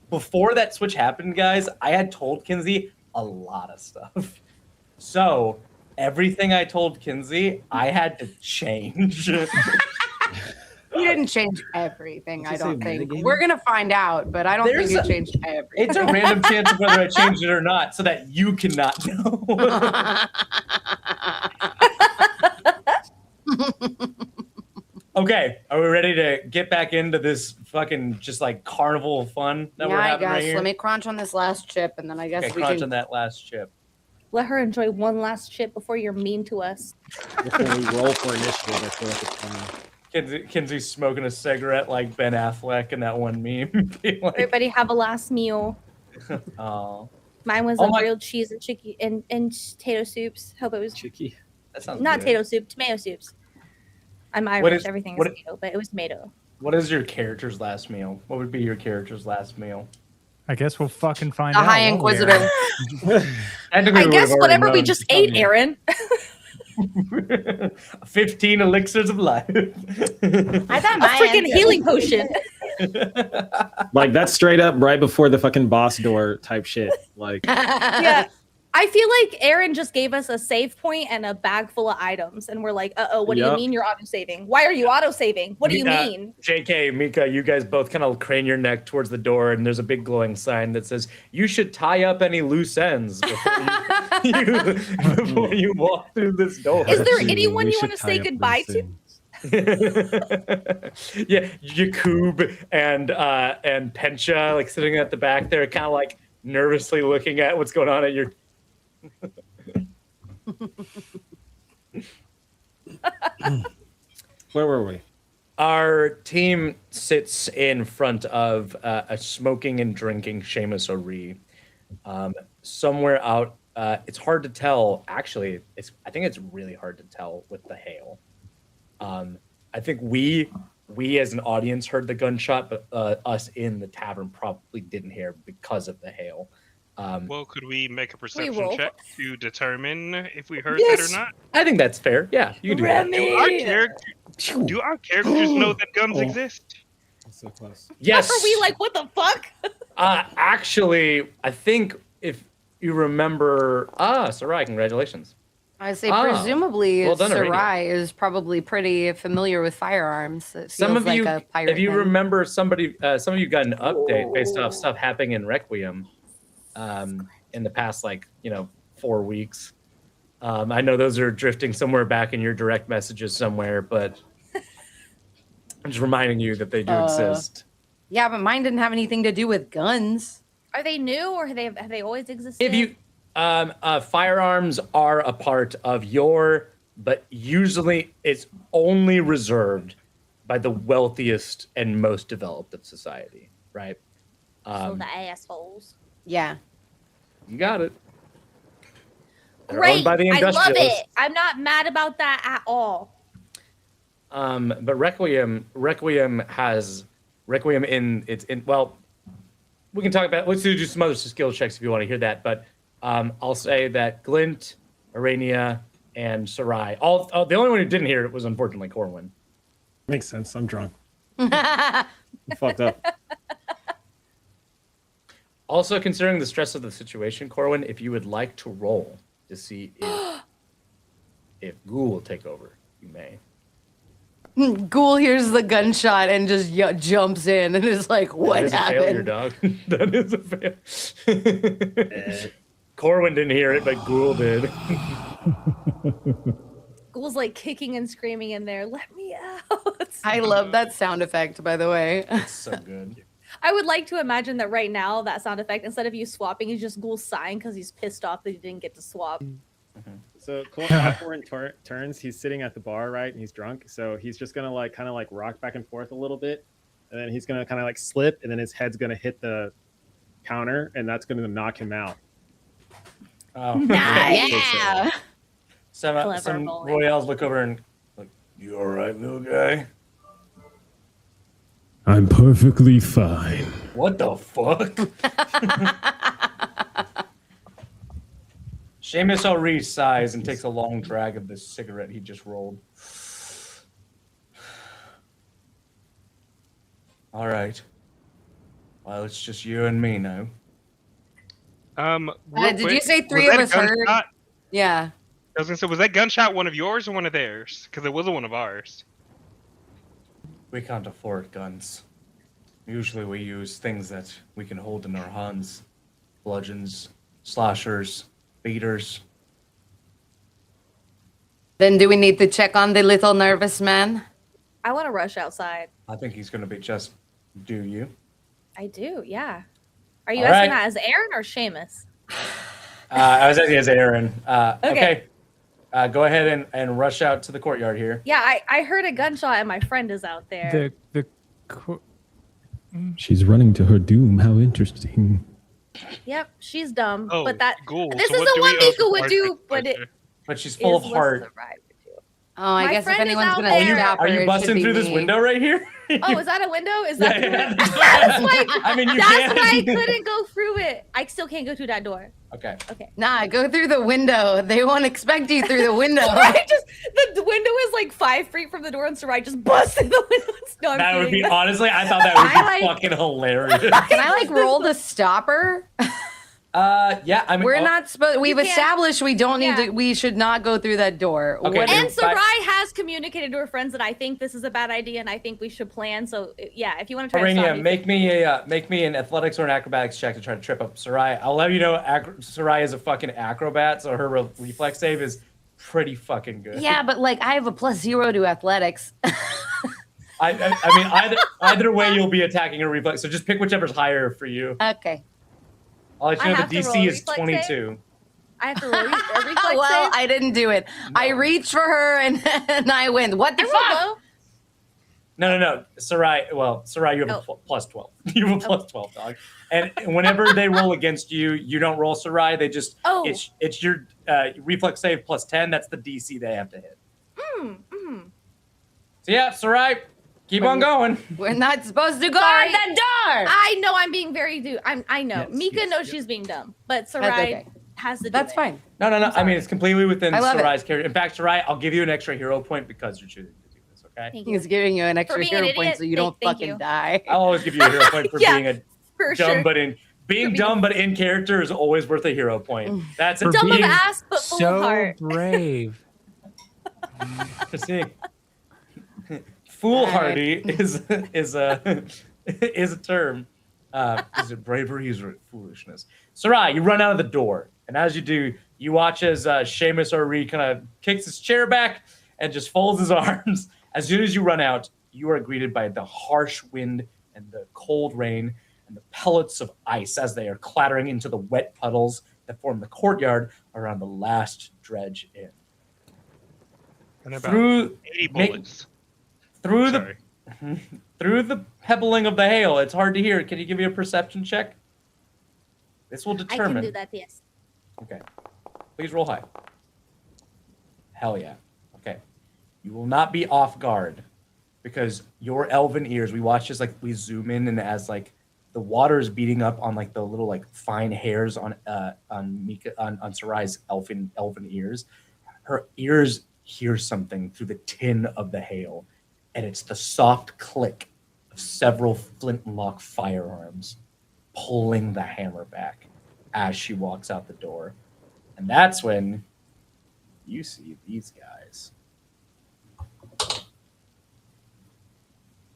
before that switch happened, guys, I had told Kinsey a lot of stuff. So everything I told Kinsey, I had to change. He didn't change everything, I Did you don't say think. metagame? We're going to find out, but I don't think he changed everything. It's a random chance of whether I changed it or not so that you cannot know. Okay, are we ready to get back into this fucking just like carnival fun that we're Yeah, I having right guess. here? Let me crunch on this last chip, and then I guess Okay, we crunch can. on that last chip. Let her enjoy one last chip before you're mean to us. Before we roll for initiative, I feel like it's fun. Kinsey's smoking a cigarette like Ben Affleck in that one meme. Being like, Everybody have a last meal. oh, Mine was Oh a my- grilled cheese and chicky and potato soups. Hope it was Chicky. that sounds not good. potato soup, tomato soups. I'm Irish. What is- Everything is what- tomato, but it was tomato. What is your character's last meal? What would be your character's last meal? I guess we'll fucking find The out. High won't we, Inquisitor. Aaron? I guess whatever we just ate, Aaron. 15 elixirs of life. I thought A my freaking healing potion. Like that's straight up right before the fucking boss door type shit. Like Yeah. I feel like Aaron just gave us a save point and a bag full of items, and we're like, what do you Yup. mean you're auto saving? Why are you auto saving? What do you mean? JK, Mika, you guys both kind of crane your neck towards the door, and there's a big glowing sign that says, "You should tie up any loose ends before you walk through this door." Is there Gee, anyone we you should want to tie say up goodbye loose to? ends. Yeah, Yakub and Pencha like sitting at the back there, kind of like nervously looking at what's going on at your. Where were we? Our team sits in front of a smoking and drinking Seamus O'Ree. Somewhere out, it's hard to tell. Actually, I think it's really hard to tell with the hail. I think we as an audience heard the gunshot, but us in the tavern probably didn't hear because of the hail. Well, could we make a perception roll. check to determine if we heard Yes. that or not? I think that's fair. Yeah, you can do that. Do our characters know that guns exist? So close. Yes. Are we like, what the fuck? Actually, I think if you remember, Sarai, congratulations. I say Ah, presumably well done, Sarai is probably pretty familiar with firearms. It Some feels of you, like a pirate if you thing. remember, some of you got an update based off stuff happening in Requiem, in the past 4 weeks. I know those are drifting somewhere back in your direct messages somewhere, but I'm just reminding you that they do exist. Yeah, but mine didn't have anything to do with guns. Are they new or have they always existed? If you firearms are a part of but usually it's only reserved by the wealthiest and most developed of society, right? So the assholes. Yeah. You got it. They're Great. owned by the I love industrialists. it. I'm not mad about that at all. But Requiem in well, we can talk about. Let's do some other skill checks if you want to hear that. But I'll say that Glint, Arania, and Sarai. The only one who didn't hear it was unfortunately Corwin. Makes sense. I'm drunk. I'm fucked up. Also, considering the stress of the situation, Corwin, if you would like to roll to see if Ghoul will take over, you may. Ghoul hears the gunshot and just jumps in and is like, what That is happened? a failure, dog. That is a failure. Corwin didn't hear it, but Ghoul did. Ghoul's like kicking and screaming in there. Let me out. I love that sound effect, by the way. It's so good. I would like to imagine that right now, that sound effect, instead of you swapping, is just Ghoul sighing because he's pissed off that he didn't get to swap. So Corwin turns. He's sitting at the bar, right, and he's drunk. So he's just gonna kind of rock back and forth a little bit, and then he's gonna kind of slip, and then his head's gonna hit the counter, and that's gonna knock him out. Oh, Yeah. Some Clever bowling. royals look over and like, "You all right, little guy?" I'm perfectly fine. What the fuck? Seamus O'Ree sighs and takes a long drag of this cigarette he just rolled. All right. Well, it's just you and me now. Did you say three of us heard? Yeah. I was gonna say, was that gunshot one of yours or one of theirs? Because it wasn't one of ours. We can't afford guns. Usually we use things that we can hold in our hands. Bludgeons, slashers, beaters. Then do we need to check on the little nervous man? I want to rush outside. I think he's gonna be just. Do you? I do, yeah. Are you All asking right. that as Aaron or Seamus? I was asking as Aaron. Okay. Go ahead and rush out to the courtyard here. Yeah, I heard a gunshot and my friend is out there. She's running to her doom. How interesting. Yep, she's dumb. Oh, but that cool. this So is what the do one we owe Mika for would do, Arthur? but it But she's full of is heart. what Sarai would do. Oh, I My guess if friend is anyone's out gonna there. stop her, Are you it should busting be through this me. window right here? Oh, is that a window? Is that Yeah, that's why I mean, you that's can. why I couldn't go through it. I still can't go through that door. Okay. Okay. Nah, go through the window. They won't expect you through the window. Sarai just the window is like 5 feet from the door, and Sarai just busts through the window. No, I'm That would be kidding. honestly. I thought that would be I like- fucking hilarious. Can I like roll to stop her? Yeah. I mean, We're not supposed. We've can't- established we don't need yeah. to. We should not go through that door. Okay, What- And But- Sarai has communicated to her friends that I think this is a bad idea, and I think we should plan. So yeah, if you want to try to stop Arania, me, make me an athletics or an acrobatics check to try to trip up Sarai. I'll let you know Sarai is a fucking acrobat, so her reflex save is pretty fucking good. yeah, but like I have a +0 to athletics. I mean, either way, you'll be attacking her reflex. So just pick whichever's higher for you. Okay. I'll let you I know have the to roll DC a is reflex 22. I have to roll a reflex Well, save. I didn't do it. I reached for her and, and I win. What the I fuck? rolled low. No. Sarai, you have a plus 12. You have a plus 12, dog. And whenever they roll against you, you don't roll Sarai. They just, Oh. it's your reflex save plus 10. That's the DC they have to hit. So yeah, Sarai, keep on going. We're not supposed to go Sorry. out that door. I know I'm being very I know. Yes, Mika yes, knows yes. she's being dumb, but That's Sarai okay. has to do That's it. fine. No. I mean, it's completely within I love it. Sarai's character. In fact, Sarai, I'll give you an extra hero point because you're choosing to do this, okay? Thank you. He's giving you an extra being an hero point idiot, so you don't thank fucking you. die. I'll always give you a hero point for Yeah, being a For dumb, sure. but in being dumb but in character is always worth a hero point. That's For it. Dumb of being ass, but full of so heart. brave. See, foolhardy is a term. Is it bravery? Is it foolishness? Sarai, you run out of the door, and as you do, you watch as Seamus Ori kind of kicks his chair back and just folds his arms. As soon as you run out, you are greeted by the harsh wind and the cold rain and the pellets of ice as they are clattering into the wet puddles that form the courtyard around the last dredge inn. And about Through 80 make- bullets. through Sorry. through the pebbling of the hail, it's hard to hear. Can you give me a perception check? This will I determine. can do that, yes. Okay. Please roll high. Hell yeah. Okay. You will not be off guard because your elven ears, we watch as like we zoom in and as like the water is beating up on like the little like fine hairs on Sarai's elven ears. Her ears hear something through the tin of the hail, and it's the soft click of several flintlock firearms pulling the hammer back as she walks out the door. And that's when you see these guys.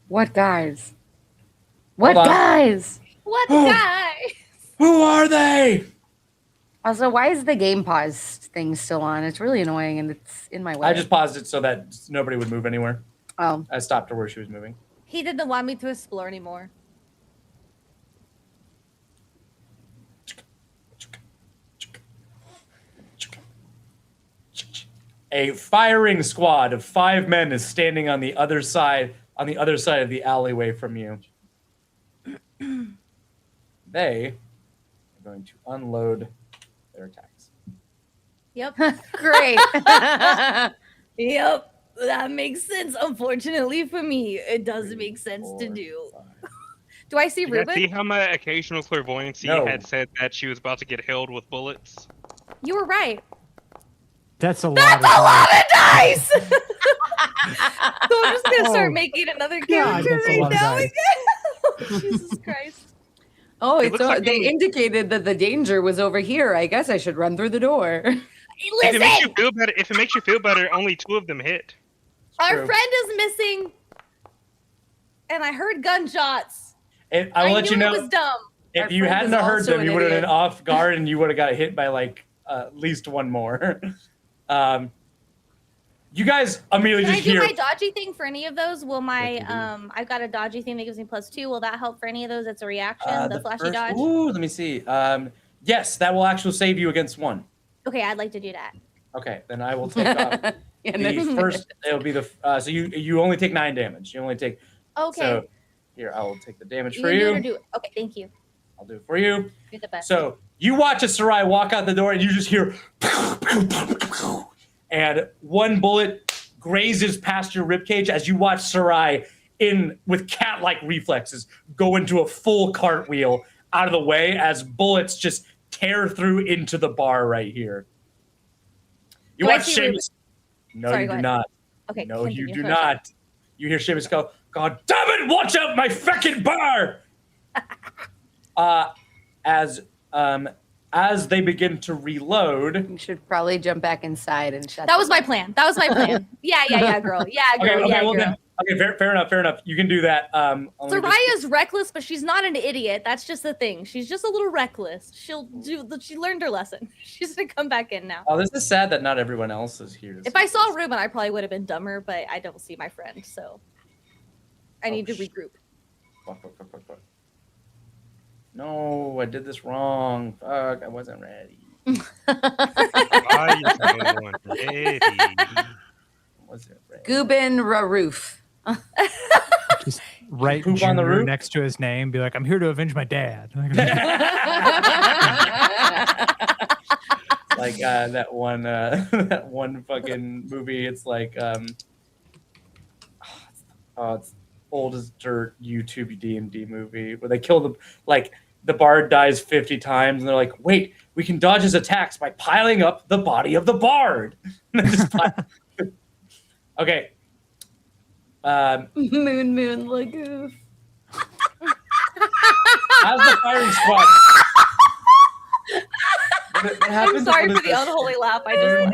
What guys? What Hold on. guys? What guy? Who are they? Also, why is the game pause thing still on? It's really annoying and it's in my way. I just paused it so that nobody would move anywhere. Oh. I stopped her where she was moving. He didn't want me to explore anymore. A firing squad of 5 men is standing on the other side of the alleyway from you. They are going to unload their attacks. Yep. Great. Yep. That makes sense. Unfortunately for me, it does make sense to 4, do. 5. Do I see You guys see Ruben? how my occasional clairvoyancy No. had said that she was about to get held with bullets? You were right. That's a lot. That's of a lot dice. of dice! So I'm just gonna start Oh, making another God, character that's a right lot of now. dice. Jesus Christ. Oh, It it's looks like they you- indicated that the danger was over here. I guess I should run through the door. If it makes you Listen! feel better, only 2 of them hit. Our True. friend is missing, and I heard gunshots. And I will let knew you know, it was dumb. if Our you friend hadn't is heard also them, an you would have been idiot. off guard and you would have got hit by like at least one more. You guys immediately Can I just do hear. my dodgy thing for any of those? Will my Yeah, I've got a dodgy thing that gives me +2. Will that help for any of those? It's a reaction. The flashy first- dodge. Ooh, let me see. Yes, that will actually save you against one. Okay, I'd like to do that. Okay, then I will take off the first. It'll be the so you only take 9 damage. You only take. Okay. So here I will take the damage You for can do it you. or do it. Okay, thank you. I'll do it for you. You're the best. So you watch a Sarai walk out the door, and you just hear, and one bullet grazes past your ribcage as you watch Sarai with cat-like reflexes go into a full cartwheel out of the way as bullets just tear through into the bar right here. You Do I watch see Seamus. No, Sorry, you go do ahead. not. Okay. No, you continue. do Sorry, sorry. not. You hear Seamus go, "God damn it! Watch out, my fucking bar!" As they begin to reload. You should probably jump back inside and shut. That was my plan. That was my plan. Yeah, girl. Yeah, girl. Okay, yeah, well girl. then. Okay, fair enough. You can do that. Soraya's reckless, but she's not an idiot. That's just the thing. She's just a little reckless. She learned her lesson. She's gonna come back in now. Oh, this is sad that not everyone else is here. If I saw Ruben, I probably would have been dumber, but I don't see my friend, so I need to regroup. Fuck. No, I did this wrong. Fuck, I wasn't ready. Why you so ready? Wasn't ready. Gubin Raroof. Just write Poop on the Junior roof? next to his name. Be like, I'm here to avenge my dad. Like that one fucking movie. It's like it's old as dirt YouTube D&D movie where they kill the bard dies 50 times and they're like, wait, we can dodge his attacks by piling up the body of the bard. Okay. Moon Lagoof. How's the firing squad? What I'm happens? sorry What for is the unholy laugh. I just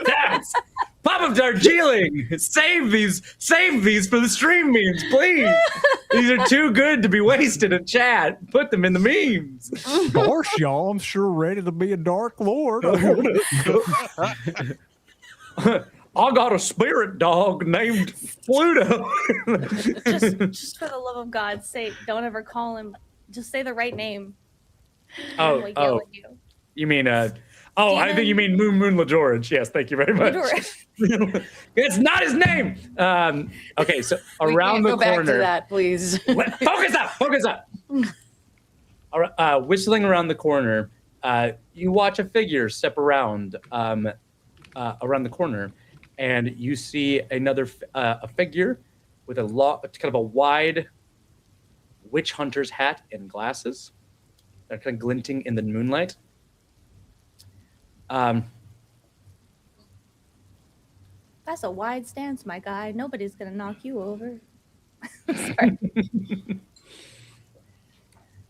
That's Pop-Up Darjeeling! Save these for the stream memes, please! These are too good to be wasted in chat. Put them in the memes. Gosh, y'all, I'm sure ready to be a Dark Lord. I got a spirit dog named Pluto. just for the love of God's sake, don't ever call him. Just say the right name. Oh, Like, yell at you. You mean I think you mean Moon LaGeorge. Yes, thank you very much. It's not his name. Okay, so around the go back to corner. that, please. Focus up. Whistling around the corner, you watch a figure step around the corner, and you see another a figure with kind of a wide witch hunter's hat and glasses. They're kind of glinting in the moonlight. That's a wide stance, my guy. Nobody's gonna knock you over. Sorry.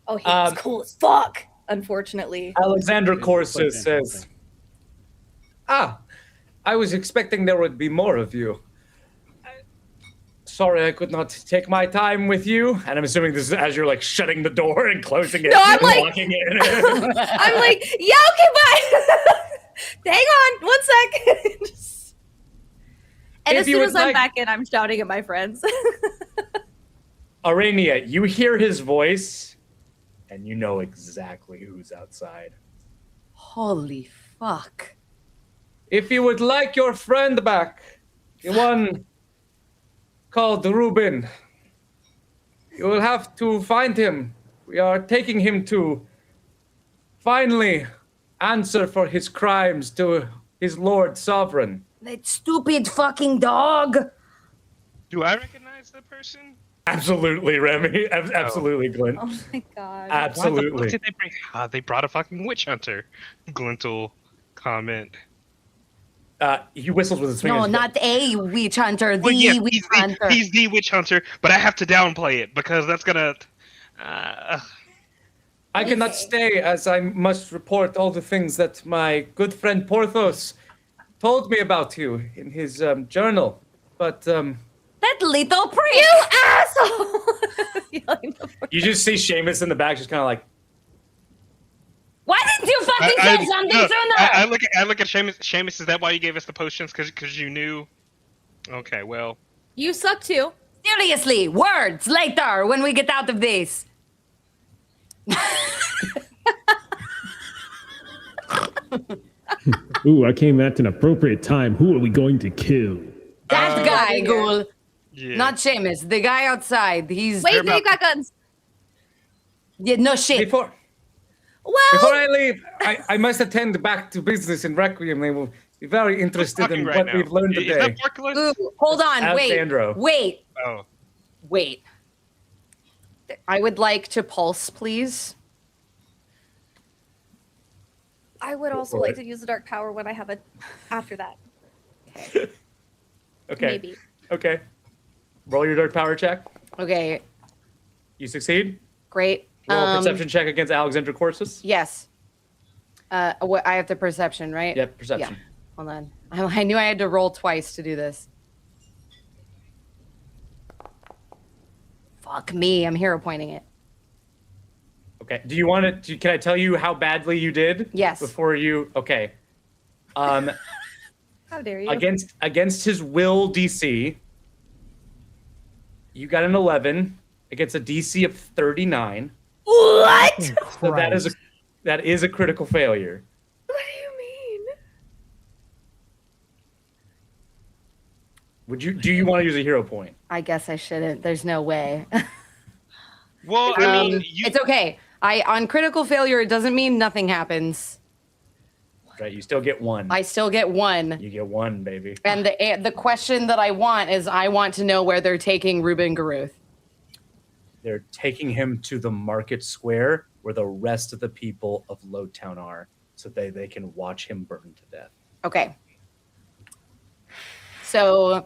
Oh, he's cool as fuck. Unfortunately. Alexandra Corsus says, I was expecting there would be more of you. Sorry I could not take my time with you. And I'm assuming this is as you're like shutting the door and closing it. No, I'm like, locking it. I'm like, yeah, okay, bye. Hang on, 1 second. And If as you soon would as I'm like- back in, I'm shouting at my friends. Aurania, you hear his voice, and you know exactly who's outside. Holy fuck. If you would like your friend back, the one called Ruben, you will have to find him. We are taking him to finally answer for his crimes to his Lord Sovereign. That stupid fucking dog. Do I recognize the person? Absolutely, Remy. Absolutely, Glint. Oh my god. Why the Absolutely. fuck did they bring? They brought a fucking witch hunter. Glintle comment. He whistles with his No, fingers. not a witch hunter. The Well, yeah, witch he's hunter. he's the witch hunter, but I have to downplay it because that's gonna. I cannot stay as I must report all the things that my good friend Porthos told me about you in his journal. But That little prick. You asshole! Yelling before- you just see Seamus in the back just kind of like, Why didn't you fucking say something no, sooner? I look at Seamus. Seamus, is that why you gave us the potions? Because you knew? Okay, well. You suck too. Seriously, words later when we get out of this. Ooh, I came at an appropriate time. Who are we going to kill? That guy, yeah. Ghoul. Yeah. Not Seamus. The guy outside. He's. Wait, they've got guns. Yeah, no shit. Before Well, I leave, I must attend back to business in Requiem. They will be very interested in Talking right what now. we've learned Is today. that Portcullis? Ooh, hold on. Alexandro. Wait. Oh. Wait. I would like to pulse, please. I would also for like it. to use the dark power when I have it after that. Okay. Maybe. Okay. Roll your dark power check. Okay. You succeed. Great. Roll a perception check against Alexandra Corsus. Yes. What I have the perception, right? Yep, perception. Yeah. Hold on. I knew I had to roll twice to do this. Fuck me. I'm hero pointing it. Okay. Do you want to? Can I tell you how badly you did? Yes. Before you. Okay. How dare you? Against his will DC, you got an 11 against a DC of 39. What? So that is a critical failure. What do you mean? Do you want to use a hero point? I guess I shouldn't. There's no way. Well, I mean, It's okay. On critical failure, it doesn't mean nothing happens. Right. You still get 1. I still get 1. You get 1, baby. And the question that I want is I want to know where they're taking Ruben Garuth. They're taking him to the market square where the rest of the people of Lowtown are, so they can watch him burn to death. Okay. So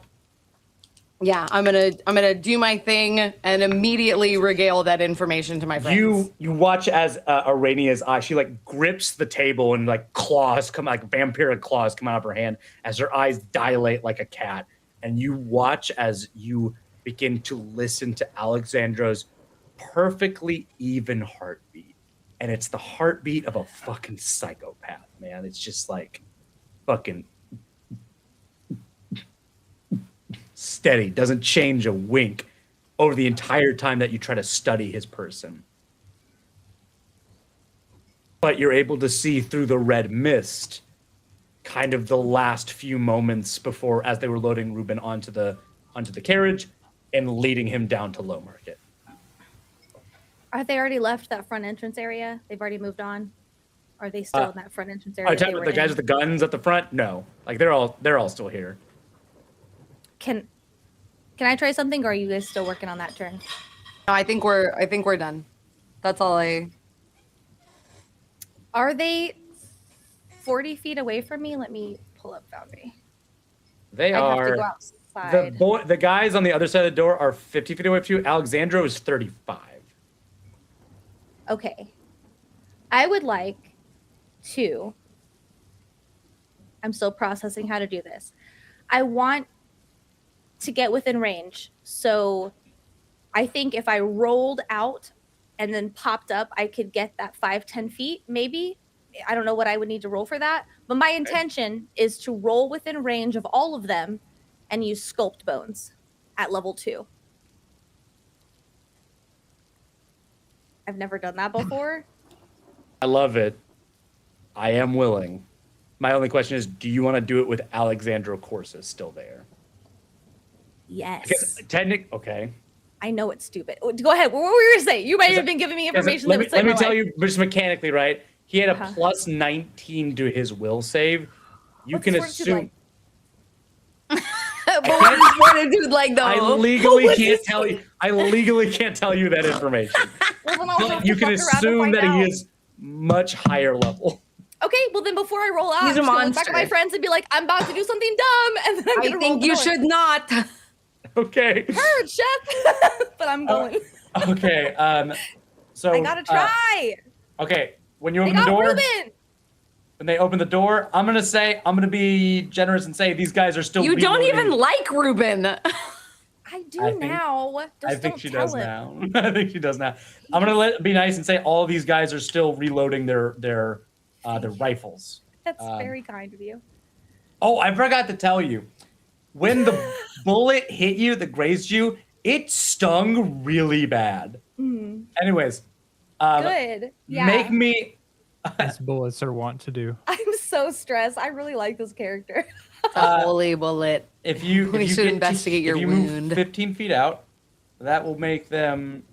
yeah, I'm gonna do my thing and immediately regale that information to my friends. You watch as Arania's eye, she like grips the table and like claws come, like vampiric claws come out of her hand as her eyes dilate like a cat. And you watch as you begin to listen to Alexandra's perfectly even heartbeat. And it's the heartbeat of a fucking psychopath, man. It's just like fucking steady, doesn't change a wink over the entire time that you try to study his person. But you're able to see through the red mist kind of the last few moments before, as they were loading Ruben onto the carriage and leading him down to Low Market. Have they already left that front entrance area? They've already moved on? Or are they still in that front entrance area? Are you talking about the guys with the guns at the front? No, like they're all still here. Can I try something, or are you guys still working on that turn? No, I think we're done. That's all I. Are they 40 feet away from me? Let me pull up Foundry. They I are. have to go outside. The guys on the other side of the door are 50 feet away from you. Alexandro is 35. Okay. I would like to. I'm still processing how to do this. I want to get within range. So I think if I rolled out and then popped up, I could get that 5-10 feet, maybe. I don't know what I would need to roll for that. But my intention is to roll within range of all of them and use Sculpt Bones at level 2. I've never done that before. I love it. I am willing. My only question is, do you want to do it with Alexandra Corsus still there? Yes. Okay. I know it's stupid. Go ahead. What were you going to say? You might have been giving me information that would save Let me my tell life. you, just mechanically, right? He had a plus 19 to his will save. You What's can fortitude assume. But what is fortitude like, though? I legally can't tell you. I legally can't tell you that information. Well, then I'll have But to you can fuck around and assume find that he out. is much higher level. Okay, well then before I roll out, He's a I'm just gonna look back monster. at my friends and be like, I'm about to do something dumb, and then I'm I gonna think roll you the should not. Okay. Heard, chef. But I'm going. Okay. So I gotta try. Okay. When you They open the got door, Ruben. when they open the door, I'm gonna be generous and say these guys are still. You don't reloading. even like Ruben. I do I think- now. I Just think don't she tell does him. now. I think she does now. I'm gonna be nice and say all these guys are still reloading their rifles. That's very kind of you. Oh, I forgot to tell you. When the bullet hit you, that grazed you, it stung really bad. Mm. Anyways, Good. Yeah. make me. As bullets are wont to do. I'm so stressed. I really like this character. A holy bullet. If you We if you should get investigate if your you wound. move 15 feet out, that will make them.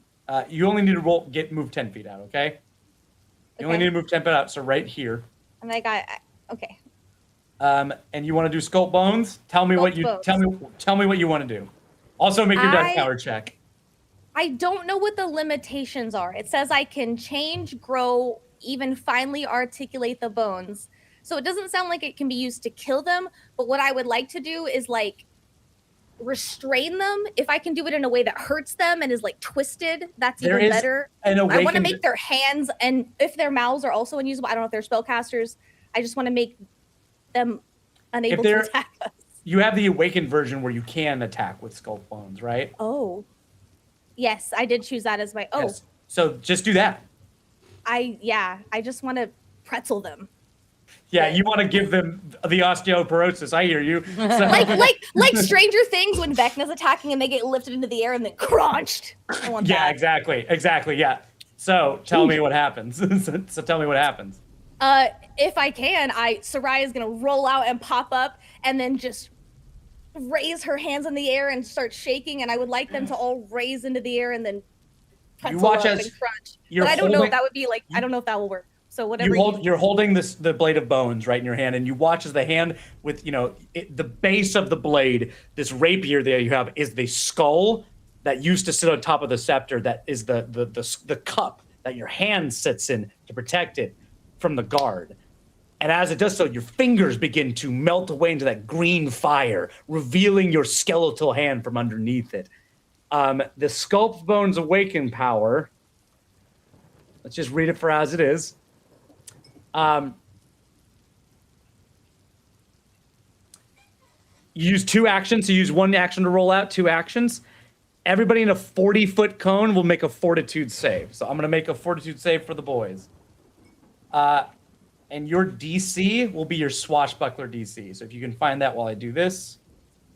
You only need to move 10 feet out. Okay. You only Okay. need to move 10 feet out. So right here. And I got okay. And you want to do skull bones? Tell me what you tell me what you want to do. Also, make your death power check. I don't know what the limitations are. It says I can change, grow, even finely articulate the bones. So it doesn't sound like it can be used to kill them. But what I would like to do is like restrain them. If I can do it in a way that hurts them and is like twisted, that's There even is better. an I want to awakened- make their hands, and if their mouths are also unusable, I don't know if they're spellcasters. I just want to make them unable to they're- attack us. You have the awakened version where you can attack with skull bones, right? Oh. Yes, I did choose that as my Yes. So just do that. I just want to pretzel them. Yeah, you want to give them the osteoporosis. I hear you. So, like Stranger Things when Vecna's attacking and they get lifted into the air and then crunched. I want yeah, that. exactly. Yeah. So tell me what happens. so tell me what happens. If I can, Sarai is gonna roll out and pop up and then just raise her hands in the air and start shaking. And I would like them to all raise into the air and then pretzel watch up as and crunch. you're But I don't know if holding- that would be like. I don't know if that will work. So whatever. You're holding the blade of bones right in your hand, and you watch as the hand with the base of the blade, this rapier that you have, is the skull that used to sit on top of the scepter. That is the cup that your hand sits in to protect it from the guard. And as it does so, your fingers begin to melt away into that green fire, revealing your skeletal hand from underneath it. The Sculpt Bones Awaken power. Let's just read it for as it is. You use 2 actions. So you use 1 action to roll out, 2 actions. Everybody in a 40-foot cone will make a fortitude save. So I'm going to make a fortitude save for the boys. And your DC will be your swashbuckler DC. So if you can find that while I do this.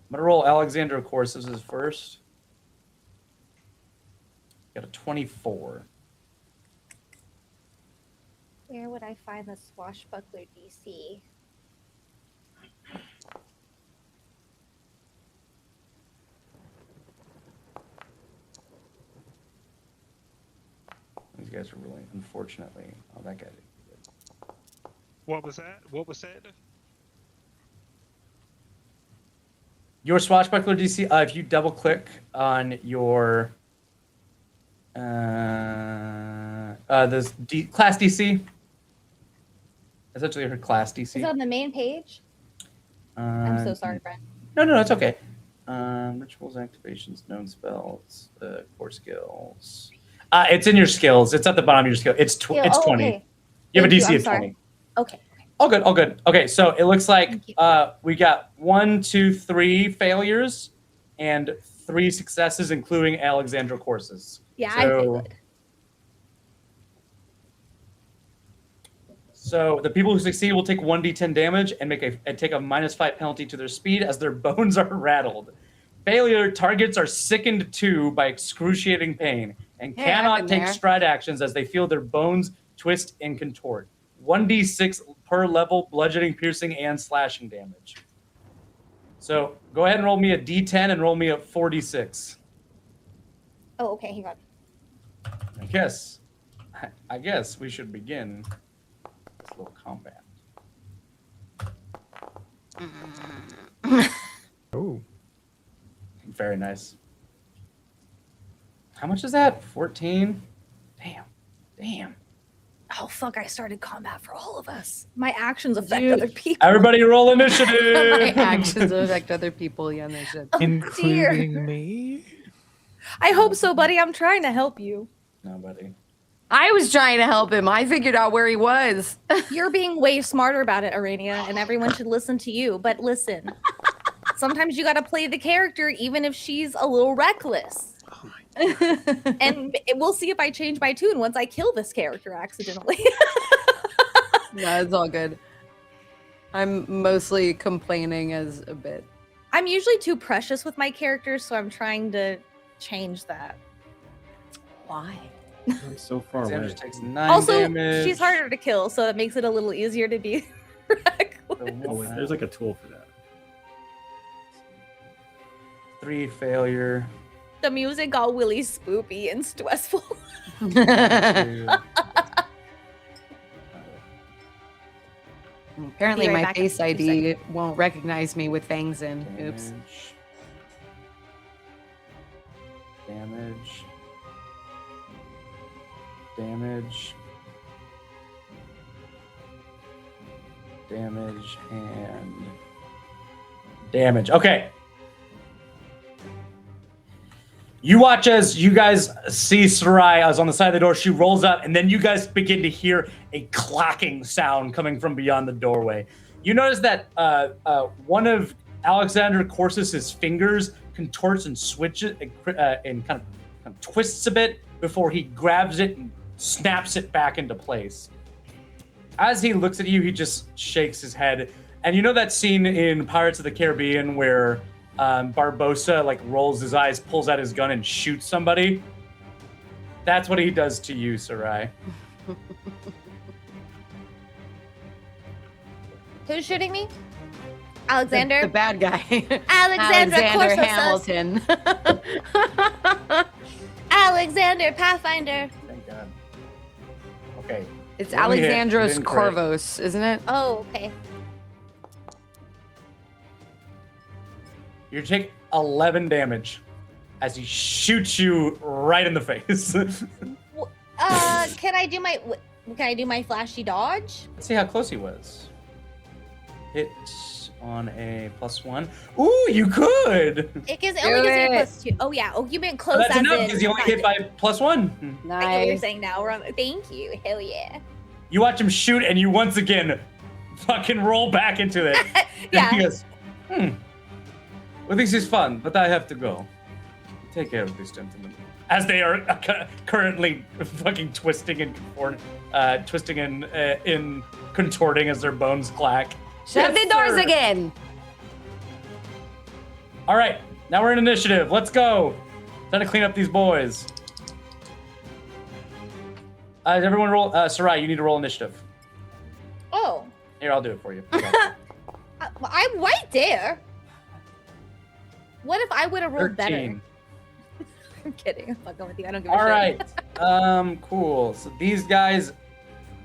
I'm going to roll Alexander, of course, this is first. Got a 24. Where would I find the swashbuckler DC? These guys are really, unfortunately. Oh, that guy did good. What was that? What was said? Your swashbuckler DC, if you double click on your this class DC, essentially her class DC. Is it on the main page? I'm so sorry, Brent. No, it's okay. Rituals, activations, known spells, core skills. It's in your skills. It's at the bottom of your skill. It's 20. Okay. You have a Thank DC I'm of sorry. 20. Okay. All good. Okay, so it looks like we got 1, 2, 3 failures and 3 successes, including Alexandra courses. Yeah, I did good. So the people who succeed will take 1d10 damage and take a -5 penalty to their speed as their bones are rattled. Failure targets are sickened to by excruciating pain and Hey, I've cannot been take there. stride actions as they feel their bones twist and contort. 1d6 per level, bludgeoning, piercing, and slashing damage. So go ahead and roll me a d10 and roll me a 4d6. Oh, okay. Hang on. I guess we should begin this little combat. Oh. Very nice. How much is that? 14? Damn. Oh fuck! I started combat for all of us. My actions affect other people. Everybody roll My initiative! actions affect other people. Yeah, they should. Including me? I hope so, buddy. I'm trying to help you. No, buddy. I was trying to help him. I figured out where he was. You're being way smarter about it, Arania, and everyone should listen to you. But listen, Sometimes you gotta play the character even if she's a little reckless. And we'll see if I change my tune once I kill this character accidentally. No, it's all good. I'm mostly complaining as a bit. I'm usually too precious with my characters, so I'm trying to change that. Why? I'm so far away. Xander takes 9 Also, damage. she's harder to kill, so it makes it a little easier to be reckless. Oh, wait, there's like a tool for that. 3 failure. The music got really spoopy and stressful. 2. Apparently Be right my back in face 2 ID won't recognize me with fangs in. Oops. Damage. Damage. Damage and damage. Okay. You watch as you guys see Sarai as on the side of the door. She rolls up, and then you guys begin to hear a clacking sound coming from beyond the doorway. You notice that one of Alexander Corsus's fingers contorts and switches and kind of twists a bit before he grabs it and snaps it back into place. As he looks at you, he just shakes his head. And you know that scene in Pirates of the Caribbean where Barbossa like rolls his eyes, pulls out his gun, and shoots somebody? That's what he does to you, Sarai. Who's shooting me? Alexander? The bad guy. Alexander Hamilton. Alexander Pathfinder. Thank God. Okay. It's Roll me hit. Alexandros Didn't crit. Corvos, isn't it? Oh, okay. You take 11 damage as he shoots you right in the face. Can I do my flashy dodge? Let's see how close he was. Hit on a +1. Ooh, you could. It only gives me a +2. Oh yeah. Oh, you meant close. That's as enough in because you only hit by +1. I get what you're Nice. saying now. Thank you. Hell yeah. You watch him shoot, and you once again fucking roll back into it. Yeah. And he goes, Well, this is fun, but I have to go. Take care of this gentleman. As they are currently fucking twisting and in contorting as their bones clack. Shut Yes, the doors sir. again. All right, now we're in initiative. Let's go. Time to clean up these boys. Everyone roll. Sarai, you need to roll initiative. Oh. Here, I'll do it for you. I'm right there. What if I would have rolled 13. better? I'm kidding. I'm fucking with you. I don't give a All shit. right. Cool. So these guys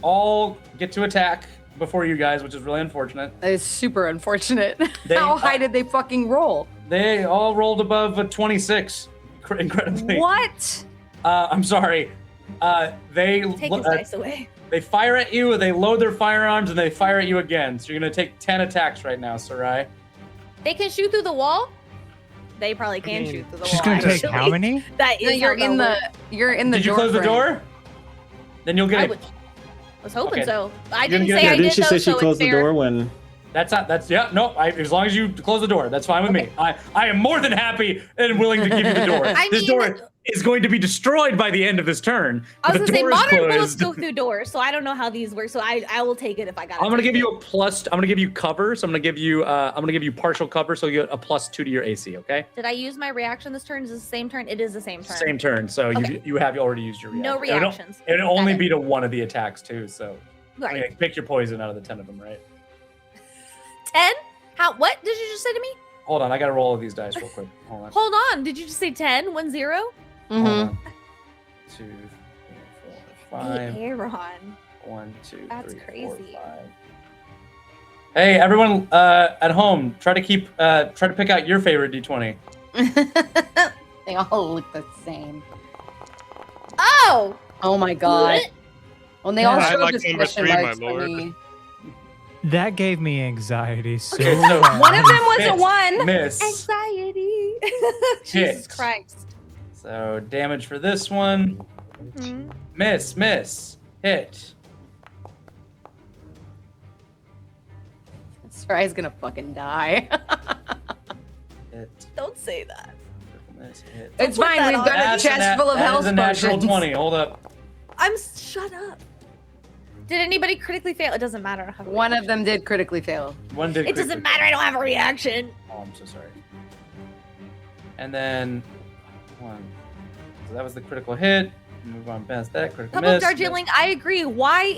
all get to attack before you guys, which is really unfortunate. That is super unfortunate. They- How high did they fucking roll? They all rolled above a 26. Incredibly. What? I'm sorry. They Take his dice away. they fire at you, they load their firearms, and they fire at you again. So you're gonna take 10 attacks right now, Sarai. They can shoot through the wall. They probably can shoot through the She's wall. gonna take actually. how many? That is No, you're how in they'll the Did you door close the frame. door? Then you'll I get it. was hoping Okay. so. I You're gonna didn't get- say Yeah, I Didn't did she though, say she so it's closed the fair. door when? As long as you close the door, that's fine with me. I am more than happy and willing to give you the door. This door is going to be destroyed by the end of this turn. I was but the gonna say door is modern bullets closed. go through doors, so I don't know how these work. So I will take it if I got it. I'm gonna give you a plus. I'm gonna give you cover. So I'm gonna give you partial cover. So you get a +2 to your AC. Okay. Did I use my reaction this turn? Is it the same turn? It is the same turn. Same turn. So Okay. you have already used your reaction. No reactions. It'll only Got it. be to one of the attacks too. So Right. I mean, pick your poison out of the 10 of them, right? 10? How? What did you just say to me? Hold on, I gotta roll all of these dice real quick. Hold on. Hold on. Did you just say 10? 1 0? Hold Mm-hmm. on. 2, 3, 4, 5. Aaron. 1, 2, That's 3, 4, crazy. 5. Hey, everyone at home, try to pick out your favorite D20. They all look the same. Oh! Oh my god. Well, they all I show like this number question 3, my marks for lord. me. That gave me anxiety. So Okay, so One of them was a Miss. 1. Miss. Anxiety. Jesus Hit. Christ. So damage for this one. Mhm. Miss. Hit. Sarai's gonna fucking die. hit. Don't say that. Critical miss, hit. It's put fine. that We've on. got a That's chest full of that health is a natural potions. 20. Hold up. Shut up. Did anybody critically fail? It doesn't matter. I don't have a One of reaction. them did critically fail. One did. It doesn't matter. I don't have a reaction. Oh, I'm so sorry. And then one. So that was the critical hit. Move on past that. Critical Public miss. Darjeeling, I agree. Why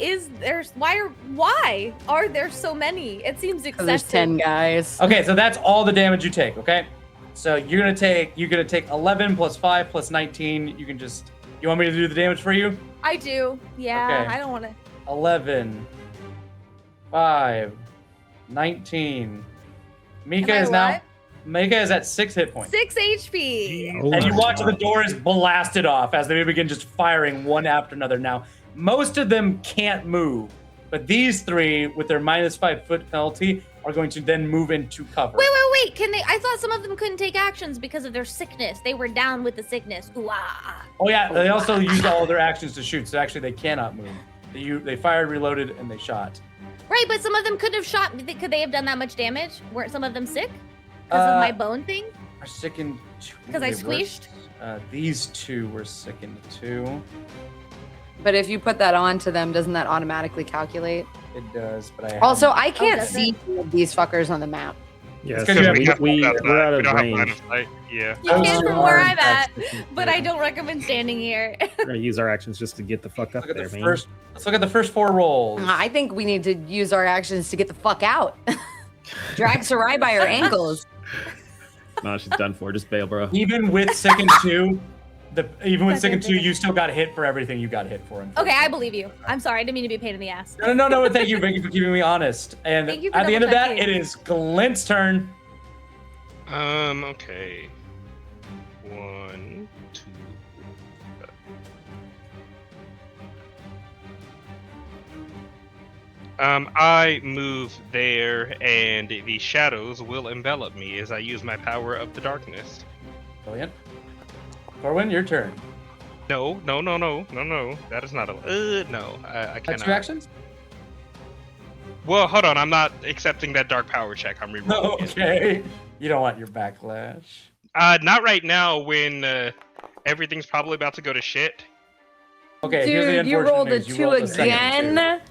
are there so many? It seems Because there's excessive. 10 guys. Okay, so that's all the damage you take. Okay, so you're gonna take 11 plus 5 plus 19. You can just. You want me to do the damage for you? I do. Yeah, Okay. I don't want to. 11, 5, 19. Mika Am I is now. alive? Mika is at 6 hit points. 6 HP. Oh And you my watch God. the door is blasted off as they begin just firing one after another. Now, most of them can't move, but these 3, with their -5 foot penalty, are going to then move into cover. Wait. Can they? I thought some of them couldn't take actions because of their sickness. They were down with the sickness. Ooh, ah. Oh yeah, they also used all of their actions to shoot, so actually they cannot move. They fired, reloaded, and they shot. Right, but some of them couldn't have shot. Could they have done that much damage? Weren't some of them sick because of my bone thing? Are sickened. 'Cause I they were- squeezed? These 2 were sickened too. But if you put that on to them, doesn't that automatically calculate? It does, but I Also, I can't does see any of these fuckers on the map. Yeah, It's so 'cause we have we're outside. out We of don't have line range. of sight. Yeah. You can from where I'm at, That's- but I don't recommend standing here. We're gonna use our actions just to get the fuck up Look at there, the man. first. Let's look at the first 4 rolls. I think we need to use our actions to get the fuck out. Drag Sarai by her ankles. No, she's done for. Just bail, bro. Even with sickened 2, even with That's sickened 2, infinite. you still got hit for everything you got hit for. Okay, I believe you. I'm sorry. I didn't mean to be a pain in the ass. No. Thank you for keeping me honest. And Thank you for at the end of that, double-checking. it is Glint's turn. Okay. 1, 2. I move there, and the shadows will envelop me as I use my power of the darkness. Brilliant. Corwin, your turn. No. That is not a. No, I cannot. That's your actions? Well, hold on. I'm not accepting that dark power check. I'm rerolling it. Okay. You don't want your backlash. Not right now when everything's probably about to go to shit. Okay, here's the Dude, you unfortunate rolled a news. You 2 rolled a second again.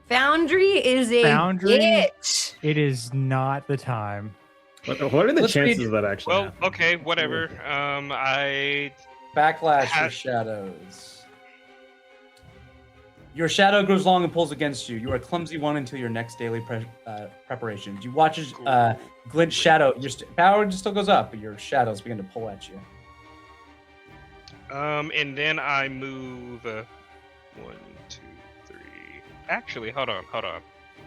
Foundry is a Foundry? bitch. It is not the time. What are the Let's chances read- of that actually Well, happening? okay, whatever. two. I Backlash Ha- for shadows. Your shadow grows long and pulls against you. You are clumsy 1 until your next daily preparations. You watch as Glint's shadow. Your power still goes up, but your shadows begin to pull at you. and then I move 1, 2, 3. Actually, hold on.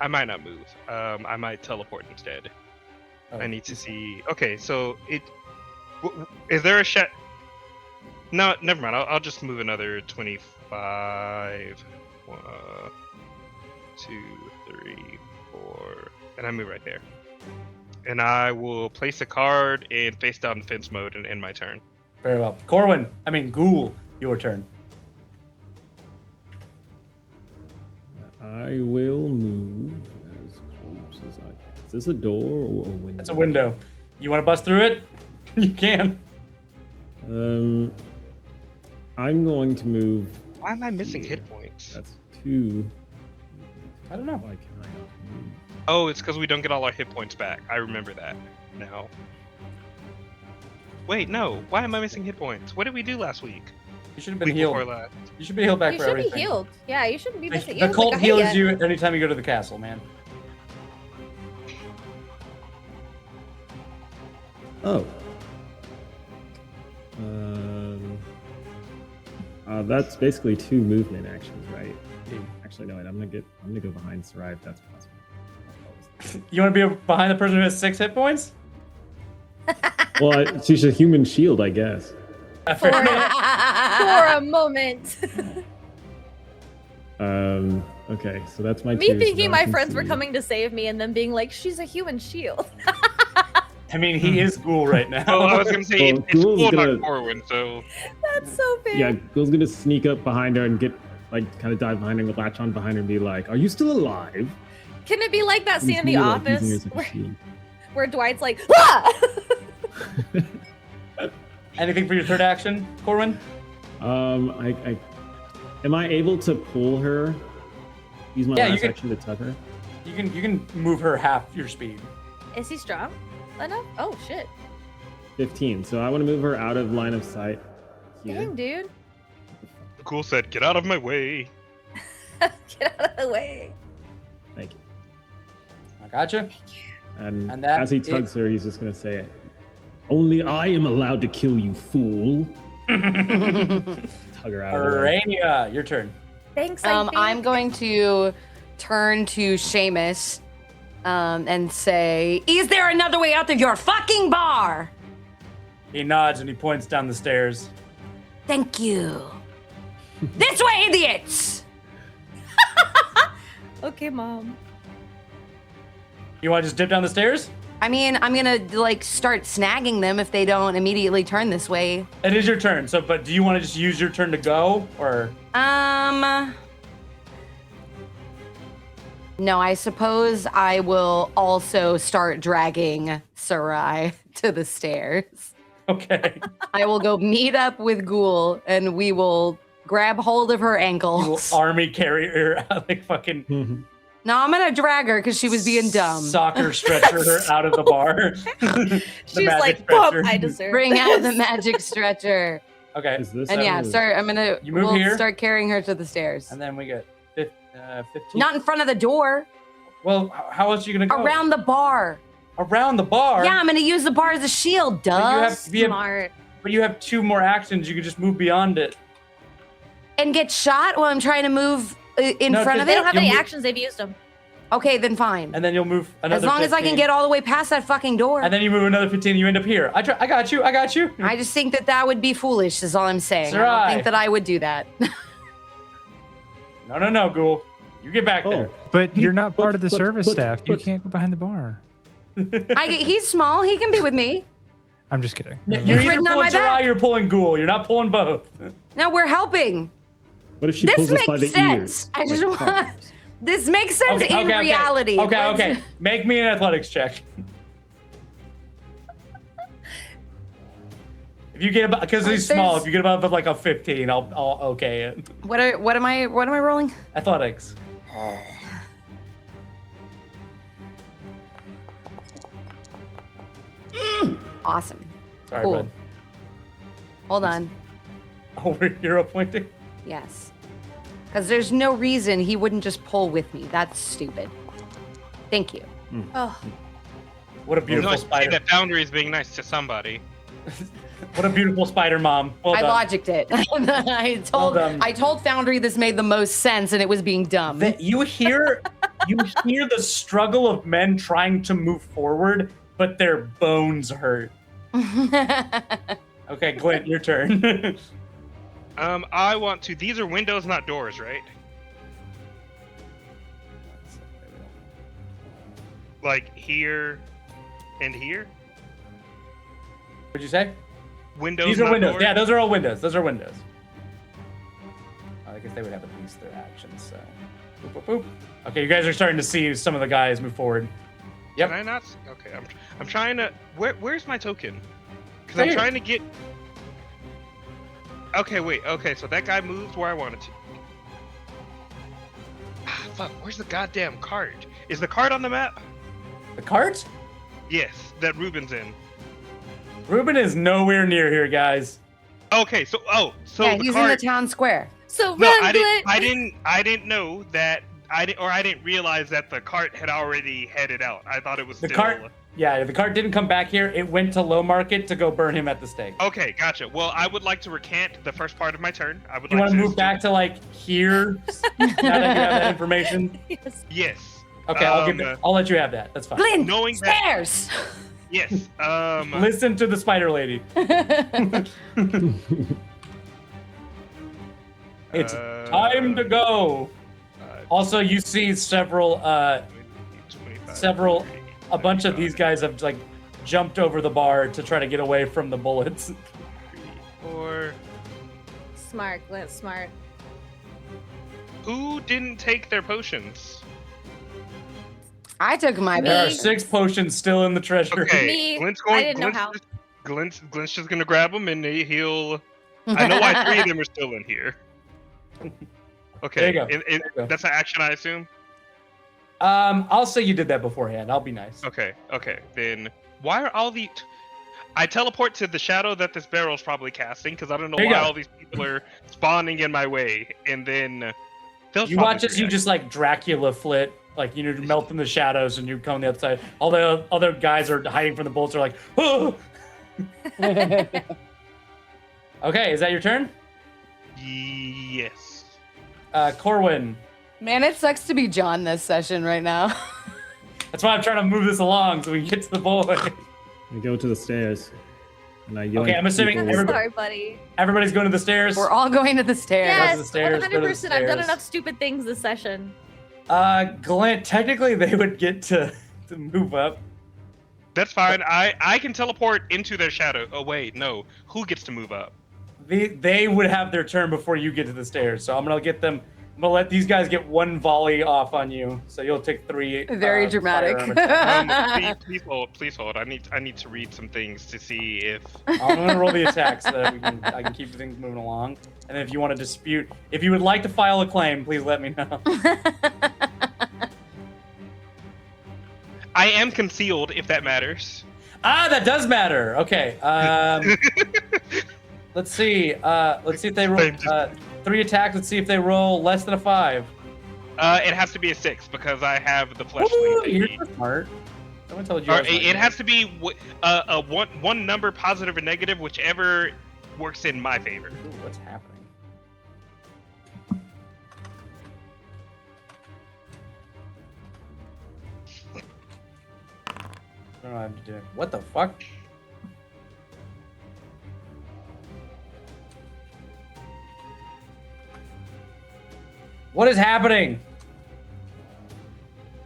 I might not move. I might teleport instead. Oh. I need to see. Okay, so is there a shot? No, never mind. I'll just move another 25. 1, 2, 3, 4, and I move right there. And I will place a card in face down defense mode and end my turn. Very well. Corwin, Ghoul, your turn. I will move as close as I can. Is this a door or a window? It's a window. You want to bust through it? You can. I'm going to move. Why am I missing here. hit points? That's 2. I don't know. Why can I not move? Oh, it's because we don't get all our hit points back. I remember that now. Wait, no. Why am I missing hit points? What did we do last week? You should have been Week healed. before last. You should be healed back You for should be everything. healed. Yeah, you shouldn't be missing. The cult heals heals you anytime you go to the castle, man. Oh. That's basically 2 movement actions, right? Actually, no. Wait, I'm gonna go behind Sarai if that's possible. You want to be behind the person who has 6 hit points? Well, she's a human shield, I guess. for a moment. Okay, so that's my Me 2, so thinking now I my can friends were see. coming to save me and then being like, she's a human shield. I mean, he is Ghoul right now. Oh, I was gonna say Well, it's Ghoul's cool, gonna- not Corwin. So That's so fair. Yeah, Ghoul's gonna sneak up behind her and get kind of dive behind her and latch on behind her and be like, "Are you still alive?" Can it be like that And scene in The he's gonna, like, using her Office as, like, a shield. where Dwight's like, ah! Anything for your third action, Corwin? Am I able to pull her? Use my last action to tug her? You can move her half your speed. Is he strong enough? Oh shit. 15. So I want to move her out of line of sight. Here. Dang, dude. Cool said, "Get out of my way." Get out of the way. Thank you. I gotcha. Thank you. And as he tugs her, he's just going to say, "Only I am allowed to kill you, fool." Tug her out of the way. Arania, your turn. Thanks. I'm going to turn to Seamus and say, "Is there another way out of your fucking bar?" He nods and he points down the stairs. Thank you. This way, idiots! Okay, Mom. You want to just dip down the stairs? I mean, I'm gonna like start snagging them if they don't immediately turn this way. It is your turn. So, but do you want to just use your turn to go, or? No, I suppose I will also start dragging Sarai to the stairs. Okay. I will go meet up with Ghoul and we will grab hold of her You will ankles. army carry her out like fucking No, I'm gonna drag her because she was being dumb. soccer stretcher her out of the bar. She's like, "Bump, I deserve Bring out the this." magic stretcher. Okay. Is this And yeah, how- start. I'm gonna. You move we'll here? start carrying her to the stairs. And then we get 15. Not in front of the door. Well, how else are you gonna go? Around the bar. Around the bar? Yeah, I'm gonna use the bar as a shield. Duh. Smart. But you have 2 more actions. You could just move beyond it. And get shot while I'm trying to move in No, front 'cause of They it. don't have You'll any move- actions. They've used them. Okay, then fine. And then you'll move another As long as I 15. can get all the way past that fucking door. And then you move another 15, you end up here. I got you. I just think that would be foolish, is all I'm saying. I Sarai. don't think that I would do that. No, Ghoul. You get back there. But you're not part of the but- service but- staff. You but- can't go behind the bar. He's small. He can be with me. I'm just kidding. You're He's either ridden on pulling my back. Sarai or you're pulling Ghoul. You're not pulling both. No, we're helping. What if she This pulls us by makes the sense. ears? I just Like, want. This makes sense in reality. Okay. Make me an athletics check. If you get about, because he's small, if you get above like a 15, I'll okay it. What am I rolling? Athletics. Awesome. Sorry, Cool. bud. Hold on. Oh, we're hero pointing? Yes. Because there's no reason he wouldn't just pull with me. That's stupid. Thank you. Oh, What a beautiful Nice to see spider. that Foundry is being nice to somebody. What a beautiful spider, Mom. Well I done. logicked it. I told Foundry this made the most sense and it was being dumb. You hear the struggle of men trying to move forward, but their bones hurt. Okay, Glint, your turn. I want to. These are windows, not doors, right? Like here and here. What'd you say? Windows. These are not windows. doors? Yeah, those are all windows. Those are windows. I guess they would have at least their actions. So, boop, boop, boop. Okay, you guys are starting to see some of the guys move forward. Yep. Can I not? Okay, I'm trying to. Where's my token? Because Right I'm here. trying to get. Okay, wait. Okay, so that guy moved where I wanted to. Ah, fuck. Where's the goddamn cart? Is the cart on the map? The cart? Yes, that Ruben's in. Ruben is nowhere near here, guys. Okay, so yeah, the he's cart. in the town square. so No, run, I Glint. didn't know that. I didn't realize that the cart had already headed out. I thought it was The still. cart. Yeah, the cart didn't come back here. It went to Low Market to go burn him at the stake. Okay, gotcha. Well, I would like to recant the first part of my turn. I would You like want to move back to like here? Now that you have that information. Yes. Yes. Okay, I'll let you have that. That's fine. Glint, Knowing that- stairs! Yes. Listen to the spider lady. It's time to go. Also, you see several, a bunch of these guys have like jumped over the bar to try to get away from the bullets. Or Smart, Glint, smart. who didn't take their potions? I took my There are bag. 6 potions still in the treasure. Okay, Me, Glint's I didn't know Glint's how. Glenn's just gonna grab him and he'll. I know why 3 of them are still in here. Okay, There you go. That's an action, I assume. I'll say you did that beforehand. I'll be nice. Okay. Then why are all the? I teleport to the shadow that this barrel's probably casting because I don't know There you why go. all these people are spawning in my way, and then You watch as you just like Dracula flit, like you melt in the shadows, and you come on the other side. All the other guys are hiding from the bullets. Are like, oh. Okay, is that your turn? Yes. Corwin. Man, it sucks to be John this session right now. That's why I'm trying to move this along so we can get to the boy. We go to the stairs. And I Okay, I'm assuming people- everybody- Sorry, buddy. Everybody's going to the stairs. We're all going to the stairs. Yes, the stairs, go to the 100%. I've done stairs. enough stupid things this session. Glenn, technically they would get to move up. That's fine. I can teleport into their shadow. Oh wait, no. Who gets to move up? They would have their turn before you get to the stairs. So I'm gonna let these guys get 1 volley off on you. So you'll take 3. Very dramatic. Please hold. I need to read some things to see if. I'm gonna roll the attack so that I can keep things moving along. And if you want to dispute, if you would like to file a claim, please let me know. I am concealed, if that matters. That does matter. Okay. Let's see. Let's see if they roll 3 attacks. Let's see if they roll less than a 5. It has to be a 6 because I have the fleshling Ooh, thingy. you're smart. Someone told you. Or I was it smart. has to be one number, positive or negative, whichever works in my favor. Ooh, what's happening? I don't know what to do. What the fuck? What is happening?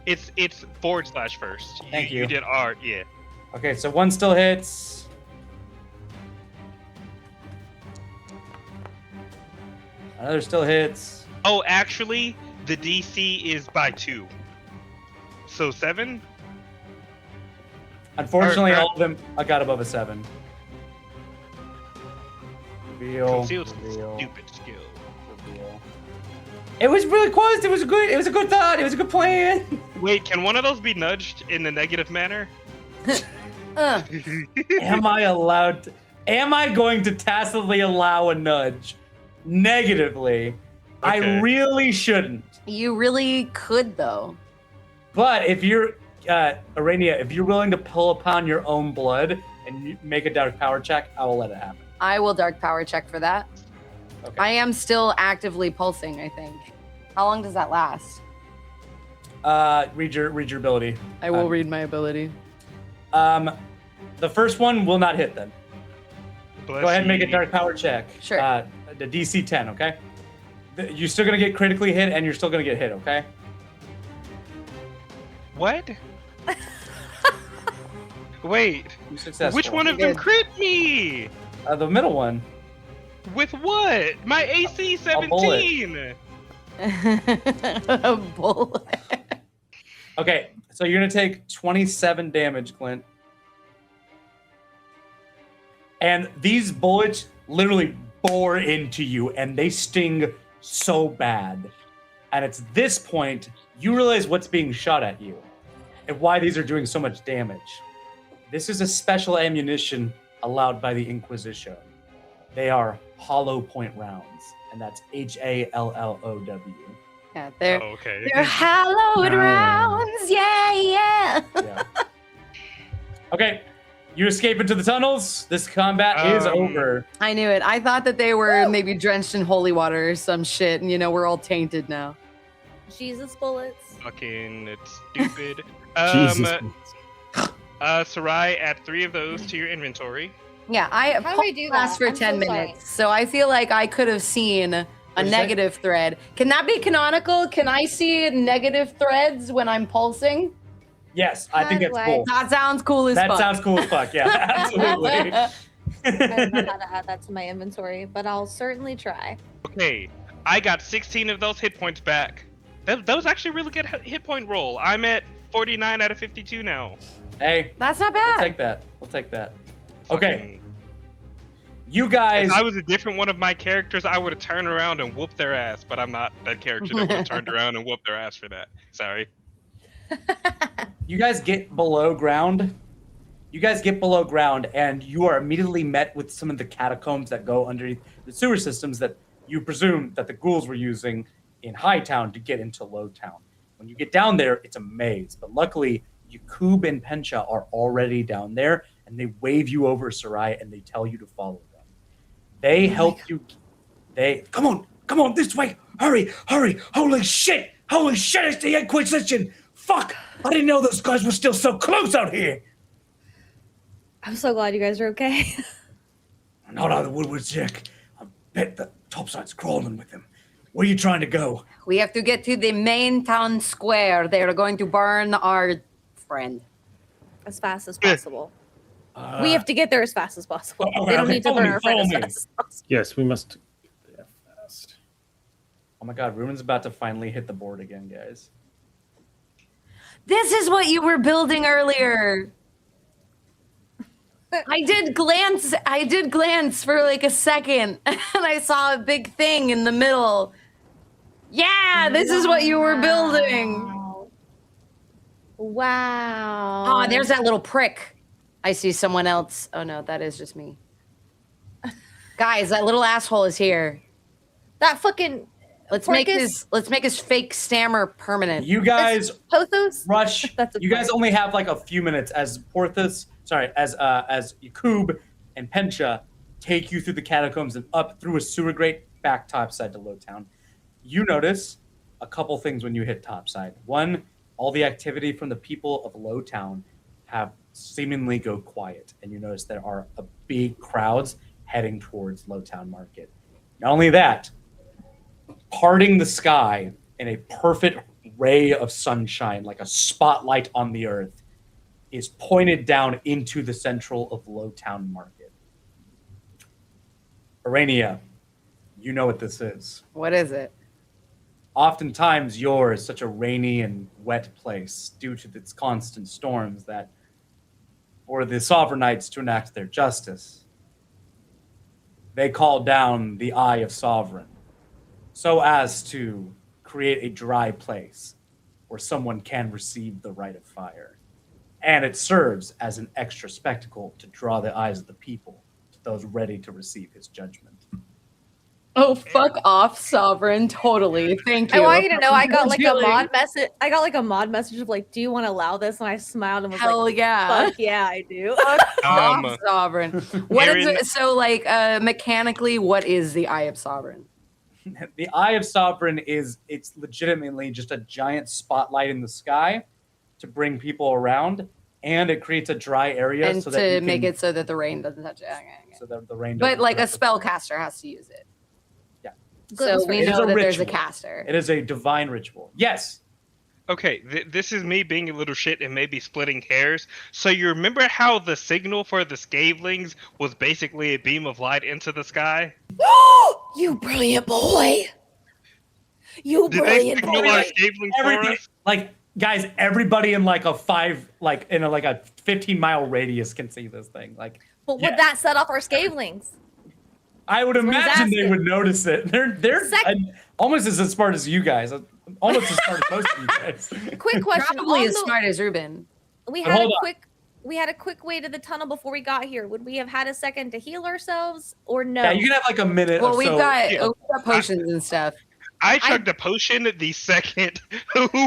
It's / first. Thank you. You did art, yeah. Okay, so 1 still hits. Another still hits. Oh, actually, the DC is by 2. So 7? Unfortunately, Or- all of them I got above a 7. Reveal. Concealed Reveal. stupid skill. Reveal. It was really close. It was a good thought. It was a good plan. Wait, can one of those be nudged in the negative manner? Am I allowed to? Am I going to tacitly allow a nudge negatively? I Okay. really shouldn't. You really could, though. But if you're, Arania, if you're willing to pull upon your own blood and you make a dark power check, I will let it happen. I will dark power check for that. Okay. I am still actively pulsing, I think. How long does that last? Read your ability. I will read my ability. The first one will not hit then. Bless Go ahead and make a you. dark power check. Sure. The DC 10, okay? You're still gonna get critically hit, and you're still gonna get hit, okay? What? Wait, You're successful. which one of them crit me? The middle one. With what? My AC bullet. 17. A bullet. Okay, so you're gonna take 27 damage, Clint. And these bullets literally bore into you, and they sting so bad. And it's this point you realize what's being shot at you, and why these are doing so much damage. This is a special ammunition allowed by the Inquisition. They are hollow point rounds, and that's HALLOW. Yeah, they're Okay. they're hallowed rounds. Yeah. Yeah. Okay, you escape into the tunnels. This combat is over. I knew it. I thought that they were maybe drenched in holy water or some shit, and we're all tainted now. Jesus bullets. Fucking, it's stupid. Jesus. Sarai, add 3 of those to your inventory. Yeah, I How do we do lasts that? for I'm 10 so sorry. minutes, so I feel like I could have seen a What'd you say? negative thread. Can that be canonical? Can I see negative threads when I'm pulsing? Yes, I think How that's do I- cool. That sounds cool as That fuck. sounds cool as fuck. Yeah, absolutely. I don't know how to add that to my inventory, but I'll certainly try. Okay, I got 16 of those hit points back. That was actually a really good hit point roll. I'm at 49 out of 52 now. Hey, That's not we'll bad. take that. We'll take that. Okay. fucking- You guys. If I was a different one of my characters, I would have turned around and whooped their ass. But I'm not that character that would have turned around and whooped their ass for that. Sorry. You guys get below ground. And you are immediately met with some of the catacombs that go underneath the sewer systems that you presume that the ghouls were using in Hightown to get into Lowtown. When you get down there, it's a maze. But luckily, Yakub and Pencha are already down there, and they wave you over, Sarai, and they tell you to follow them. They help you. Come on, this way. Hurry. Holy shit, it's the Inquisition. Fuck, I didn't know those guys were still so close out here. I'm so glad you guys are okay. Not out of the Woodward Jack. I bet the topside's crawling with them. Where are you trying to go? We have to get to the main town square. They are going to burn our friend. As fast as possible. We have to get there as fast as possible. Okay, They don't okay, need to follow burn me, our friend follow as me. fast as possible. Yes, we must do that fast. Oh my god, Ruin's about to finally hit the board again, guys. This is what you were building earlier. I did glance for like a second, and I saw a big thing in the middle. Yeah, this is what you were building. Wow. Oh, there's that little prick. I see someone else. Oh no, that is just me. Guys, that little asshole is here. That fucking Let's make his fake stammer permanent. You guys Pothos? rush. That's a You guys only have like a few minutes as Yakub and Pencha take you through the catacombs and up through a sewer grate back topside to Lowtown. You notice a couple things when you hit topside. One, all the activity from the people of Lowtown have seemingly go quiet, and you notice there are big crowds heading towards Lowtown Market. Not only that, parting the sky in a perfect ray of sunshine, like a spotlight on the earth, is pointed down into the central of Lowtown Market. Arania, you know what this is. What is it? Oftentimes, Yor is such a rainy and wet place due to its constant storms that for the Sovereignites to enact their justice, they call down the Eye of Sovereign so as to create a dry place where someone can receive the rite of fire. And it serves as an extra spectacle to draw the eyes of the people to those ready to receive his judgment. Oh, fuck off, Sovereign. Totally. Thank you. I want you to know I got like a Really? mod message. I got like a mod message of like, do you want to allow this? And I smiled and was Hell like, yeah. fuck yeah, I do. Off, Sovereign. What is Aaron- it? So, like, mechanically, what is the Eye of Sovereign? The Eye of Sovereign it's legitimately just a giant spotlight in the sky to bring people around, and it creates a dry area And so that to you make can, it so that the rain doesn't touch it. Okay. so that the rain But doesn't like a touch it. spellcaster has to use it. Yeah. So we It is know a that there's a ritual. caster. It is a divine ritual. Yes. Okay, this is me being a little shit and maybe splitting hairs. So you remember how the signal for the Scavelings was basically a beam of light into the sky? You brilliant boy. You Did they brilliant signal boy. our Scavelings for Everybody, us? like guys, everybody in like a 15-mile radius can see this thing. Like, But yeah. would that set off our Scavelings? I would what he's imagine they asking. would notice it. They're almost as smart as you guys. Almost as smart as most of you guys. Quick question. Probably on as the- smart as Ruben. We But had hold a on. quick way to the tunnel before we got here. Would we have had a second to heal ourselves or no? Yeah, you can have like a minute. Well, or we've so. got, yeah. we've got potions and stuff. I chugged a potion the second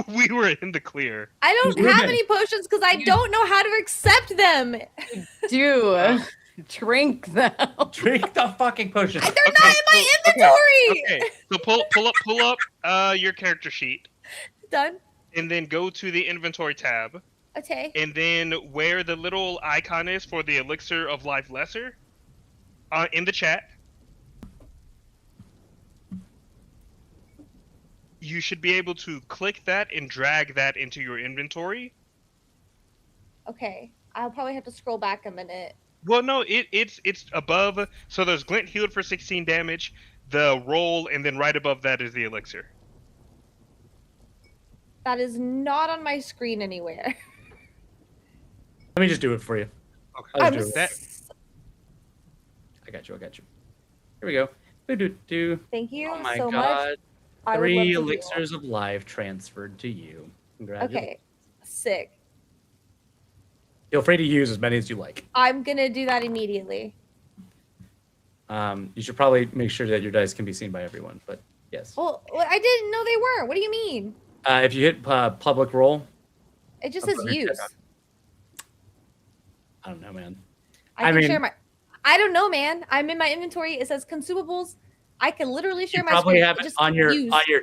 we were in the clear. I don't Ruben. have any potions because I don't know how to accept them. Do drink them. Drink the fucking potion. They're not in my inventory. Okay, so pull up your character sheet, Done. and then go to the inventory tab, Okay. and then where the little icon is for the elixir of life lesser, in the chat. You should be able to click that and drag that into your inventory. Okay. I'll probably have to scroll back a minute. Well, no, it's above. So there's Glint healed for 16 damage, the roll, and then right above that is the elixir. That is not on my screen anywhere. Let me just do it for you. Okay. I'll I'm do it. That you. Here we go. Do. Thank you Oh my so god. much. I would 3 love to heal. elixirs of life transferred to you. Congratulations. Okay, sick. Feel free to use as many as you like. I'm gonna do that immediately. You should probably make sure that your dice can be seen by everyone, but yes. Well, I didn't know they were. What do you mean? If you hit public roll, It just I'll says put it use. I don't know, man. I can share my. I don't know, man. I'm in my inventory. It says consumables. I can literally share You my probably screen. have it on your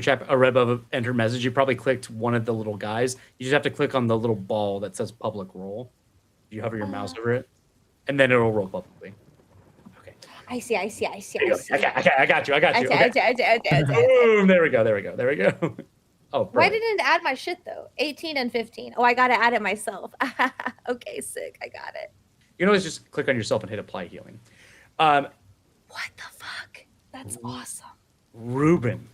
chat right above enter message. You probably clicked one of the little guys. You just have to click on the little ball that says public roll. You hover your mouse over it, and then it'll roll publicly. Okay. I see. I got you. Okay. Boom! There we go. Oh, Why brilliant. didn't it add my shit though? 18 and 15. Oh, I gotta add it myself. Okay, sick. I got it. You can always just click on yourself and hit apply healing. What the fuck? That's awesome. Ruben.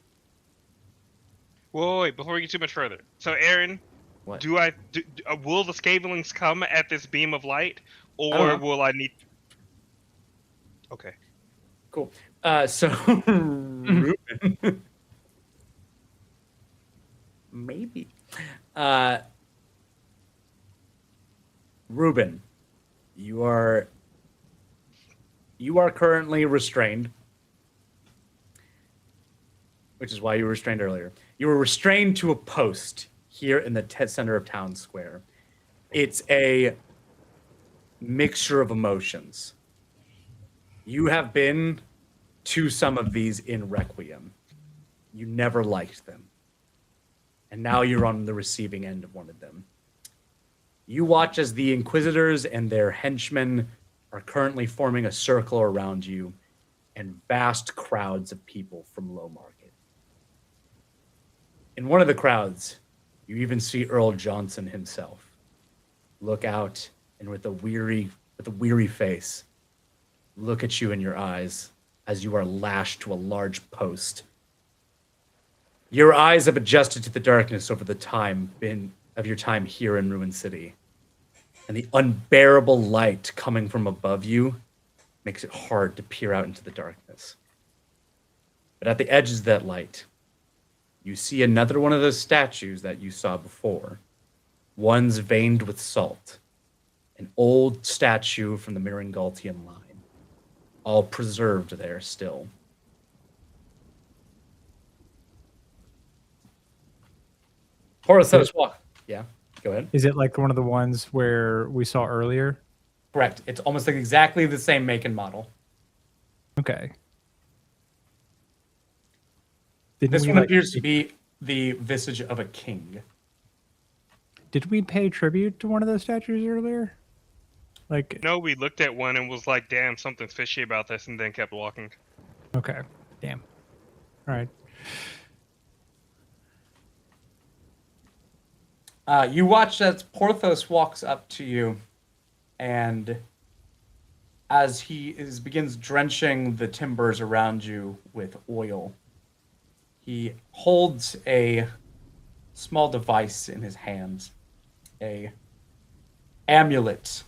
Wait, before we get too much further. So, Aaron, What? will the Skavelings come at this beam of light, I or don't know. will I need? Okay. Cool. So Ruben. Maybe. Ruben, you are currently restrained, which is why you were restrained earlier. You were restrained to a post here in the center of town square. It's a mixture of emotions. You have been to some of these in Requiem. You never liked them. And now you're on the receiving end of one of them. You watch as the Inquisitors and their henchmen are currently forming a circle around you, and vast crowds of people from Low Market. In one of the crowds, you even see Earl Johnson himself look out and with a weary face, look at you in your eyes as you are lashed to a large post. Your eyes have adjusted to the darkness over the time of your time here in Ruin City. And the unbearable light coming from above you makes it hard to peer out into the darkness. But at the edges of that light, you see another one of those statues that you saw before. One's veined with salt. An old statue from the Miringaltian line. All preserved there still. Porthos walk. Yeah, go ahead. Is it like one of the ones where we saw earlier? Correct. It's almost like exactly the same make and model. Okay. This one appears to be the visage of a king. Did we pay tribute to one of those statues earlier? Like, No, we looked at one and was like, "Damn, something's fishy about this," and then kept walking. okay, damn. All right. You watch as Porthos walks up to you, and as he begins drenching the timbers around you with oil, he holds a small device in his hands, a amulet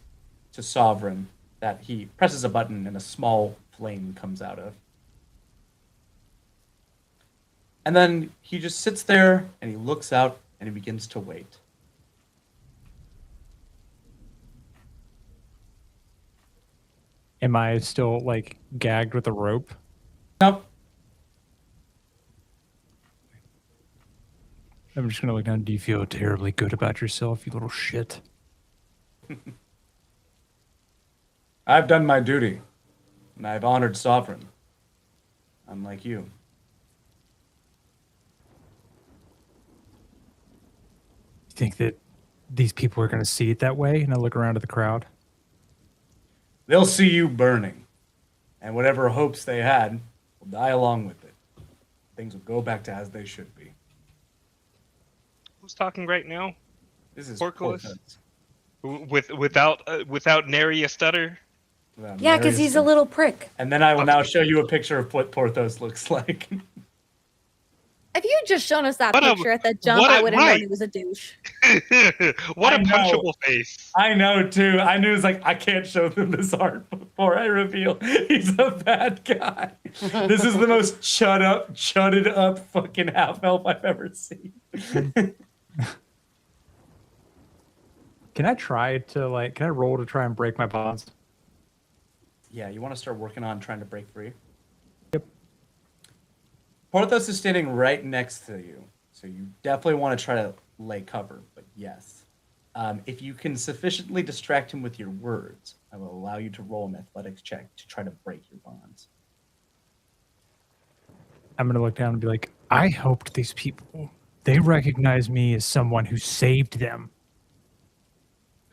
to Sovereign that he presses a button and a small flame comes out of. And then he just sits there and he looks out and he begins to wait. Am I still like gagged with a rope? Nope. I'm just gonna look down. Do you feel terribly good about yourself, you little shit? I've done my duty, and I've honored Sovereign. Unlike you. You think that these people are gonna see it that way? And I look around at the crowd. They'll see you burning, and whatever hopes they had will die along with it. Things will go back to as they should be. Who's talking right now? This is Porthos? Without nary a stutter. Yeah, because he's a little prick. And then I will now show you a picture of what Porthos looks like. If you had just shown us that What a- picture at the jump, what a- I would have known right. he was a douche. What I a know. punchable face. I know too. I knew it was like I can't show them this art. before I reveal he's a bad guy. This is the most chudded up fucking half elf I've ever seen. Can I roll to try and break my bonds? Yeah, you want to start working on trying to break free? Yep. Porthos is standing right next to you, so you definitely want to try to lay cover, but yes. If you can sufficiently distract him with your words, I will allow you to roll an athletics check to try to break your bonds. I'm going to look down and be like, I hoped these people, they recognize me as someone who saved them.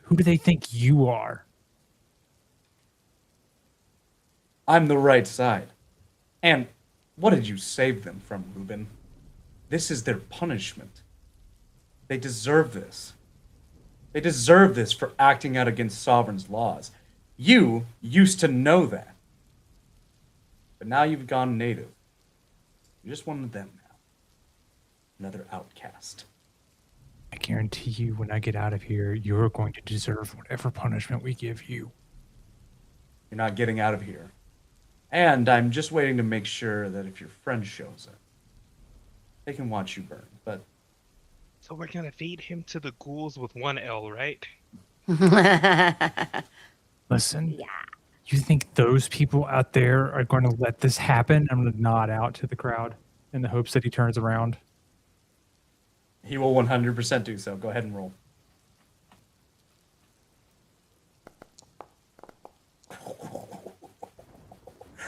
Who do they think you are? I'm the right side. And what did you save them from, Ruben? This is their punishment. They deserve this. They deserve this for acting out against Sovereign's laws. You used to know that. But now you've gone native. You're just one of them now. Another outcast. I guarantee you when I get out of here, you're going to deserve whatever punishment we give you. You're not getting out of here. And I'm just waiting to make sure that if your friend shows up, they can watch you burn. But So we're gonna feed him to the ghouls with one L, right? Listen, Yeah. you think those people out there are going to let this happen? I'm going to nod out to the crowd in the hopes that he turns around. he will 100% do so. Go ahead and roll.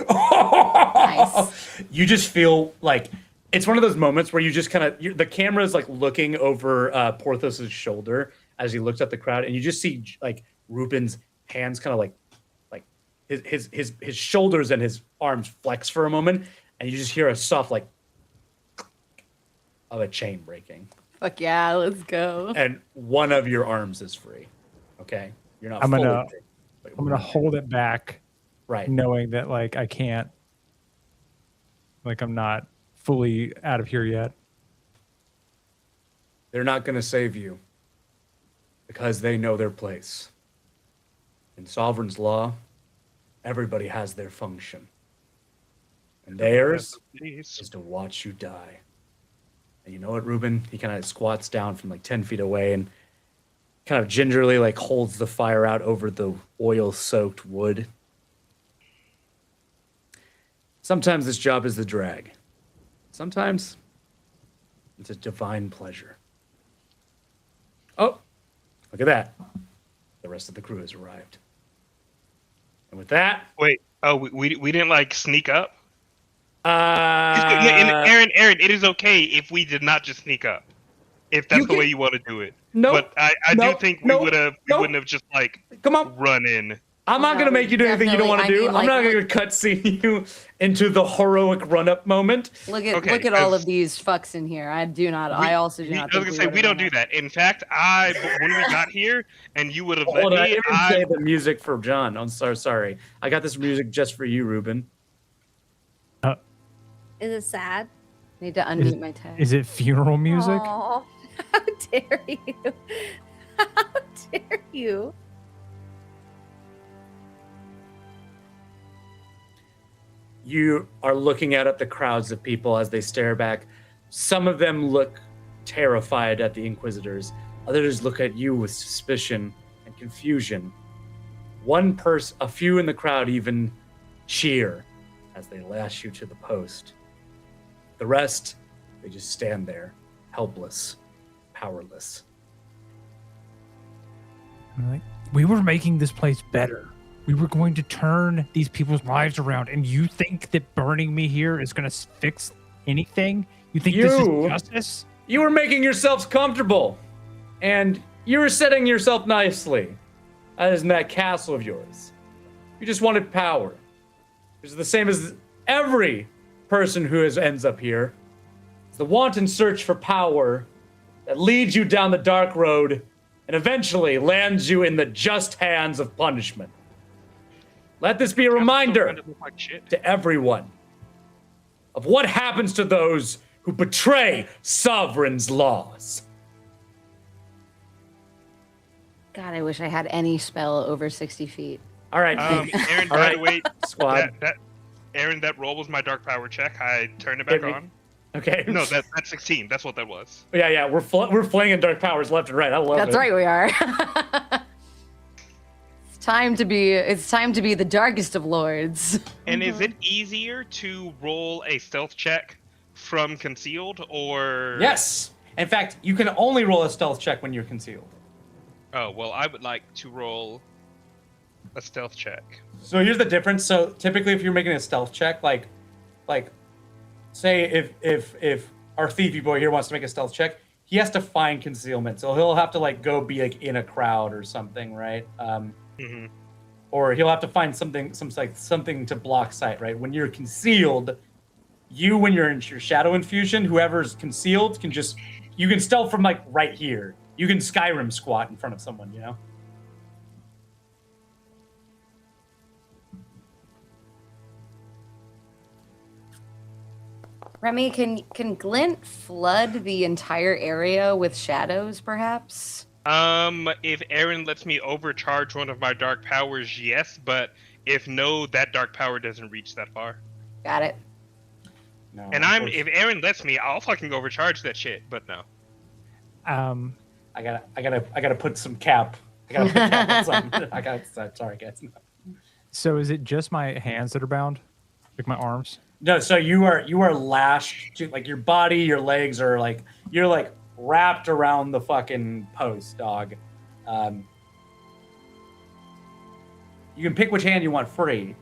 Nice. You just feel like it's one of those moments where you just kind of the camera is like looking over Porthos's shoulder as he looks at the crowd, and you just see like Ruben's hands kind of like his shoulders and his arms flex for a moment, and you just hear a soft like of a chain breaking, Fuck yeah, let's go. and one of your arms is free. Okay, you're not. I'm fully gonna free, but I'm gonna hold it back, right. knowing that like I can't, like I'm not fully out of here yet. They're not going to save you because they know their place. In Sovereign's law, everybody has their function. And theirs is to watch you die. And you know what, Ruben? He kind of squats down from like 10 feet away and kind of gingerly like holds the fire out over the oil-soaked wood. Sometimes this job is the drag. Sometimes it's a divine pleasure. Oh, look at that. The rest of the crew has arrived. And with that... Wait, oh, we didn't like sneak up? and Aaron, it is okay if we did not just sneak up. If that's the way you want to do it. Nope. But I do think we wouldn't have just like come on, run in. I'm not going to make you do anything you don't want to do. I'm not going to cutscene you into the heroic run-up moment. Look at all of these fucks in here. I also do not. I was going to say, we don't do that. In fact, when we got here and you would have let Hold on, I me, didn't play the music for John. I'm so sorry. I got this music just for you, Ruben. Is it sad? Need to unmute my tag. Is it funeral music? Oh, how dare you? How dare you? You are looking out at the crowds of people as they stare back. Some of them look terrified at the Inquisitors. Others look at you with suspicion and confusion. A few in the crowd even cheer as they lash you to the post. The rest, they just stand there, helpless, powerless. I'm like, we were making this place better. We were going to turn these people's lives around, and you think that burning me here is going to fix anything? You think this is justice? You were making yourselves comfortable, and you were setting yourself nicely, as in that castle of yours. You just wanted power. It's the same as every person who ends up here. It's the wanton search for power that leads you down the dark road and eventually lands you in the just hands of punishment. Let this be a reminder to everyone of what happens to those who betray Sovereign's laws. God, I wish I had any spell over 60 feet. All right. Aaron, All by right, the way, squad. Aaron, that roll was my dark power check. I turned it back Hit me. on. Okay. No, that's 16. That's what that was. Yeah. We're flinging dark powers left and right. I love it. That's right, we are. It's time to be the darkest of lords. And is it easier to roll a stealth check from concealed or? Yes. In fact, you can only roll a stealth check when you're concealed. Oh well, I would like to roll a stealth check. So here's the difference. So typically, if you're making a stealth check, like, say if our thiefy boy here wants to make a stealth check, he has to find concealment. So he'll have to like go be like in a crowd or something, right? Or he'll have to find something to block sight, right? When you're concealed, when you're in your shadow infusion, whoever's concealed you can stealth from like right here. You can Skyrim squat in front of someone, you know? Remy, can Glint flood the entire area with shadows, perhaps? If Aaron lets me overcharge one of my dark powers, yes, but if no, that dark power doesn't reach that far. Got it. No, And if Aaron lets me, I'll fucking overcharge that shit, but no. I gotta put some cap. I gotta put cap on something. Sorry guys. So is it just my hands that are bound? Like my arms? No, so you are lashed to like your body, your legs are like you're like wrapped around the fucking post, dog. You can pick which hand you want free.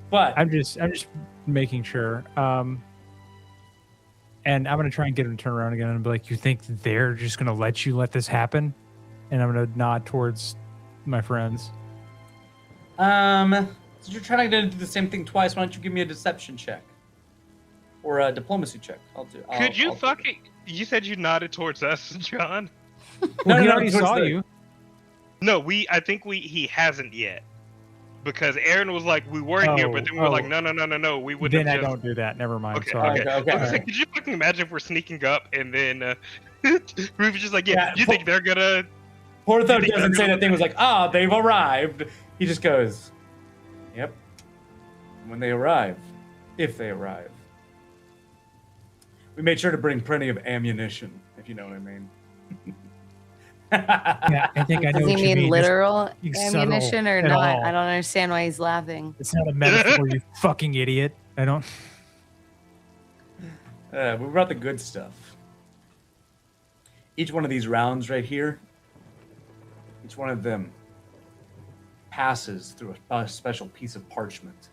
But I'm just making sure. And I'm gonna try and get him to turn around again and be like, "You think they're just gonna let you let this happen?" And I'm gonna nod towards my friends. Since you're trying to do the same thing twice, why don't you give me a deception check or a diplomacy check? Could you fucking? You said you nodded towards us, John. Well, he already towards saw you. No, I think he hasn't yet. Because Aaron was like, we weren't here, but then we were like, no, we wouldn't. Then have I don't do that. Never mind. Okay, Sorry. okay. Okay. I was like, could you fucking imagine if we're sneaking up and then we were just like, you think they're gonna? Portho doesn't say that thing was like, they've arrived. He just goes, yep. When they arrive, if they arrive, we made sure to bring plenty of ammunition, if you know what I mean. Yeah, I think I know Does he what you mean mean. literal Just ammunition or subtle not? at all. I don't understand why he's laughing. It's not a metaphor, you fucking idiot. I don't. We brought the good stuff. Each one of these rounds right here, each one of them passes through a special piece of parchment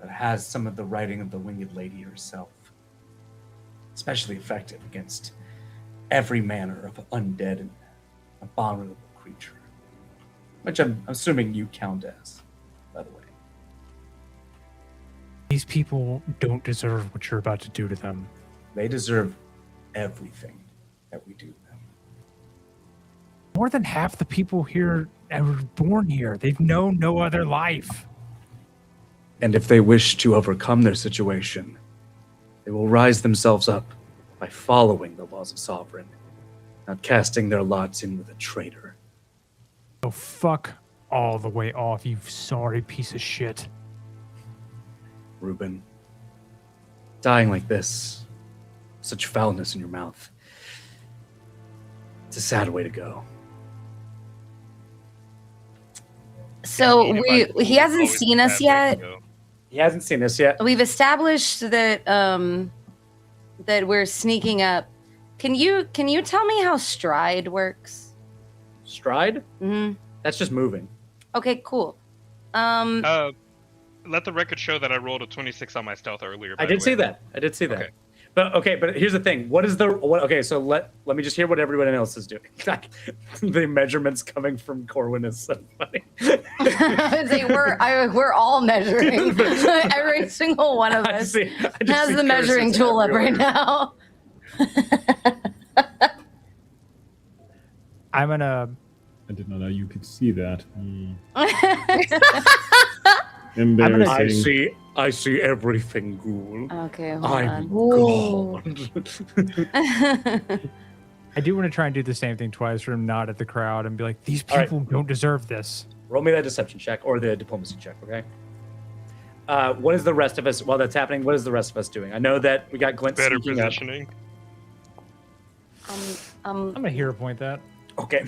that has some of the writing of the Winged Lady herself. Especially effective against every manner of undead and abominable creature. Which I'm assuming you count as, by the way. These people don't deserve what you're about to do to them. They deserve everything that we do to them. More than half the people here that were born here, they've known no other life. And if they wish to overcome their situation, they will rise themselves up by following the laws of Sovereign, not casting their lots in with a traitor. So fuck all the way off, you sorry piece of shit. Reuben, dying like this, such foulness in your mouth, it's a sad way to go. So he hasn't seen us yet. He hasn't seen us yet. We've established that that we're sneaking up. Can you tell me how stride works? Stride? Mm-hmm. That's just moving. Okay, cool. Let the record show that I rolled a 26 on my stealth earlier. I did see that. Okay. But here's the thing. Okay, so let me just hear what everyone else is doing. The measurements coming from Corwin is so funny. We're all measuring. Every single one of us has the measuring tool up right now. I'm gonna. I did not know you could see that. Embarrassing. I see everything, Ghoul. Okay, hold I'm on. God. I do want to try and do the same thing twice, or nod at the crowd and be like, "These people don't deserve this." Roll me that deception check or the diplomacy check, okay? What is the rest of us, while that's happening, what is the rest of us doing? I know that we got Glint Better sneaking up. positioning. I'm gonna hero point that. Okay.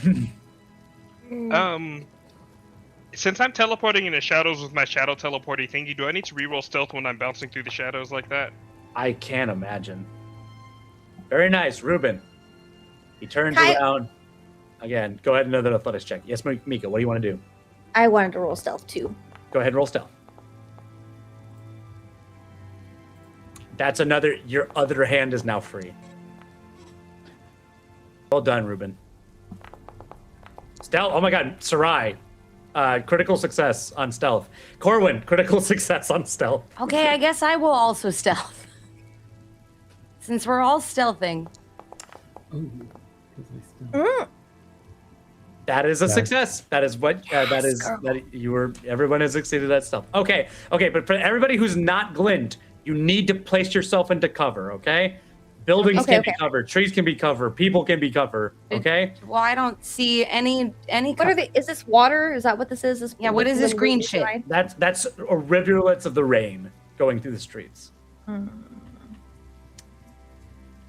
Since I'm teleporting in the shadows with my shadow teleporting thingy, do I need to reroll stealth when I'm bouncing through the shadows like that? I can't imagine. Very nice, Ruben. He turns Hi. around. Again, go ahead and another athletics check. Yes, Mika, what do you want to do? I wanted to roll stealth too. Go ahead and roll stealth. That's another, your other hand is now free. Well done, Ruben. Stealth, oh my god, Sarai. Critical success on stealth. Corwin, critical success on stealth. Okay, I guess I will also stealth. Since we're all stealthing. That is a success. That is what, everyone has succeeded at stealth. Okay, but for everybody who's not glint, you need to place yourself into cover, okay? Buildings can be covered, trees can be covered, people can be covered, okay? Well, I don't see any. What are they? Is this water? Is that what this is? What is this green shit? That's rivulets of the rain going through the streets.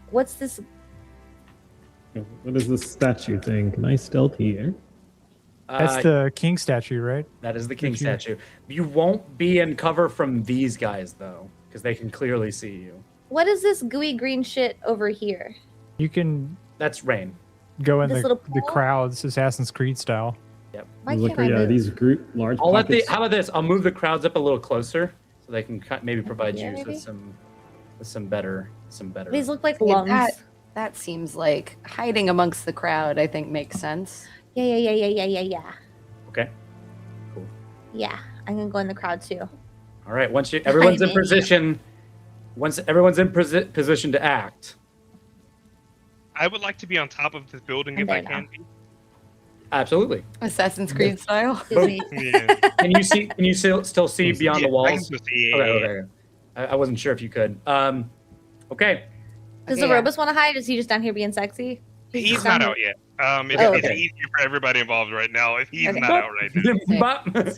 What's this? What is this statue thing? Can I stealth here? That's the king statue, right? That is the king statue. You won't be in cover from these guys, though, because they can clearly see you. What is this gooey green shit over here? You can. That's rain. Go in This the little pool? crowds, Assassin's Creed style. Yep. Why Look, can't I move? these large I'll let pockets. how about this? I'll move the crowds up a little closer so they can maybe provide Yeah, you maybe? with some better. These look like Okay, lungs. that seems like hiding amongst the crowd, I think makes sense. Yeah. Okay. Cool. Yeah, I'm gonna go in the crowd too. All right. Once everyone's in I'm in. position, position to act. I would like to be on top of this building if I'm I there can now. be. Absolutely. Assassin's Creed style. Excuse me. Yeah. Can you see? Can you still see beyond the I can walls? still see, Okay. I wasn't sure if you could. Okay. Does Okay, the Robus want to hide? Is he just down here being sexy? He's just not down out here- yet. It's, Oh, it's okay. easier for everybody involved right now if he's Okay. not out right now.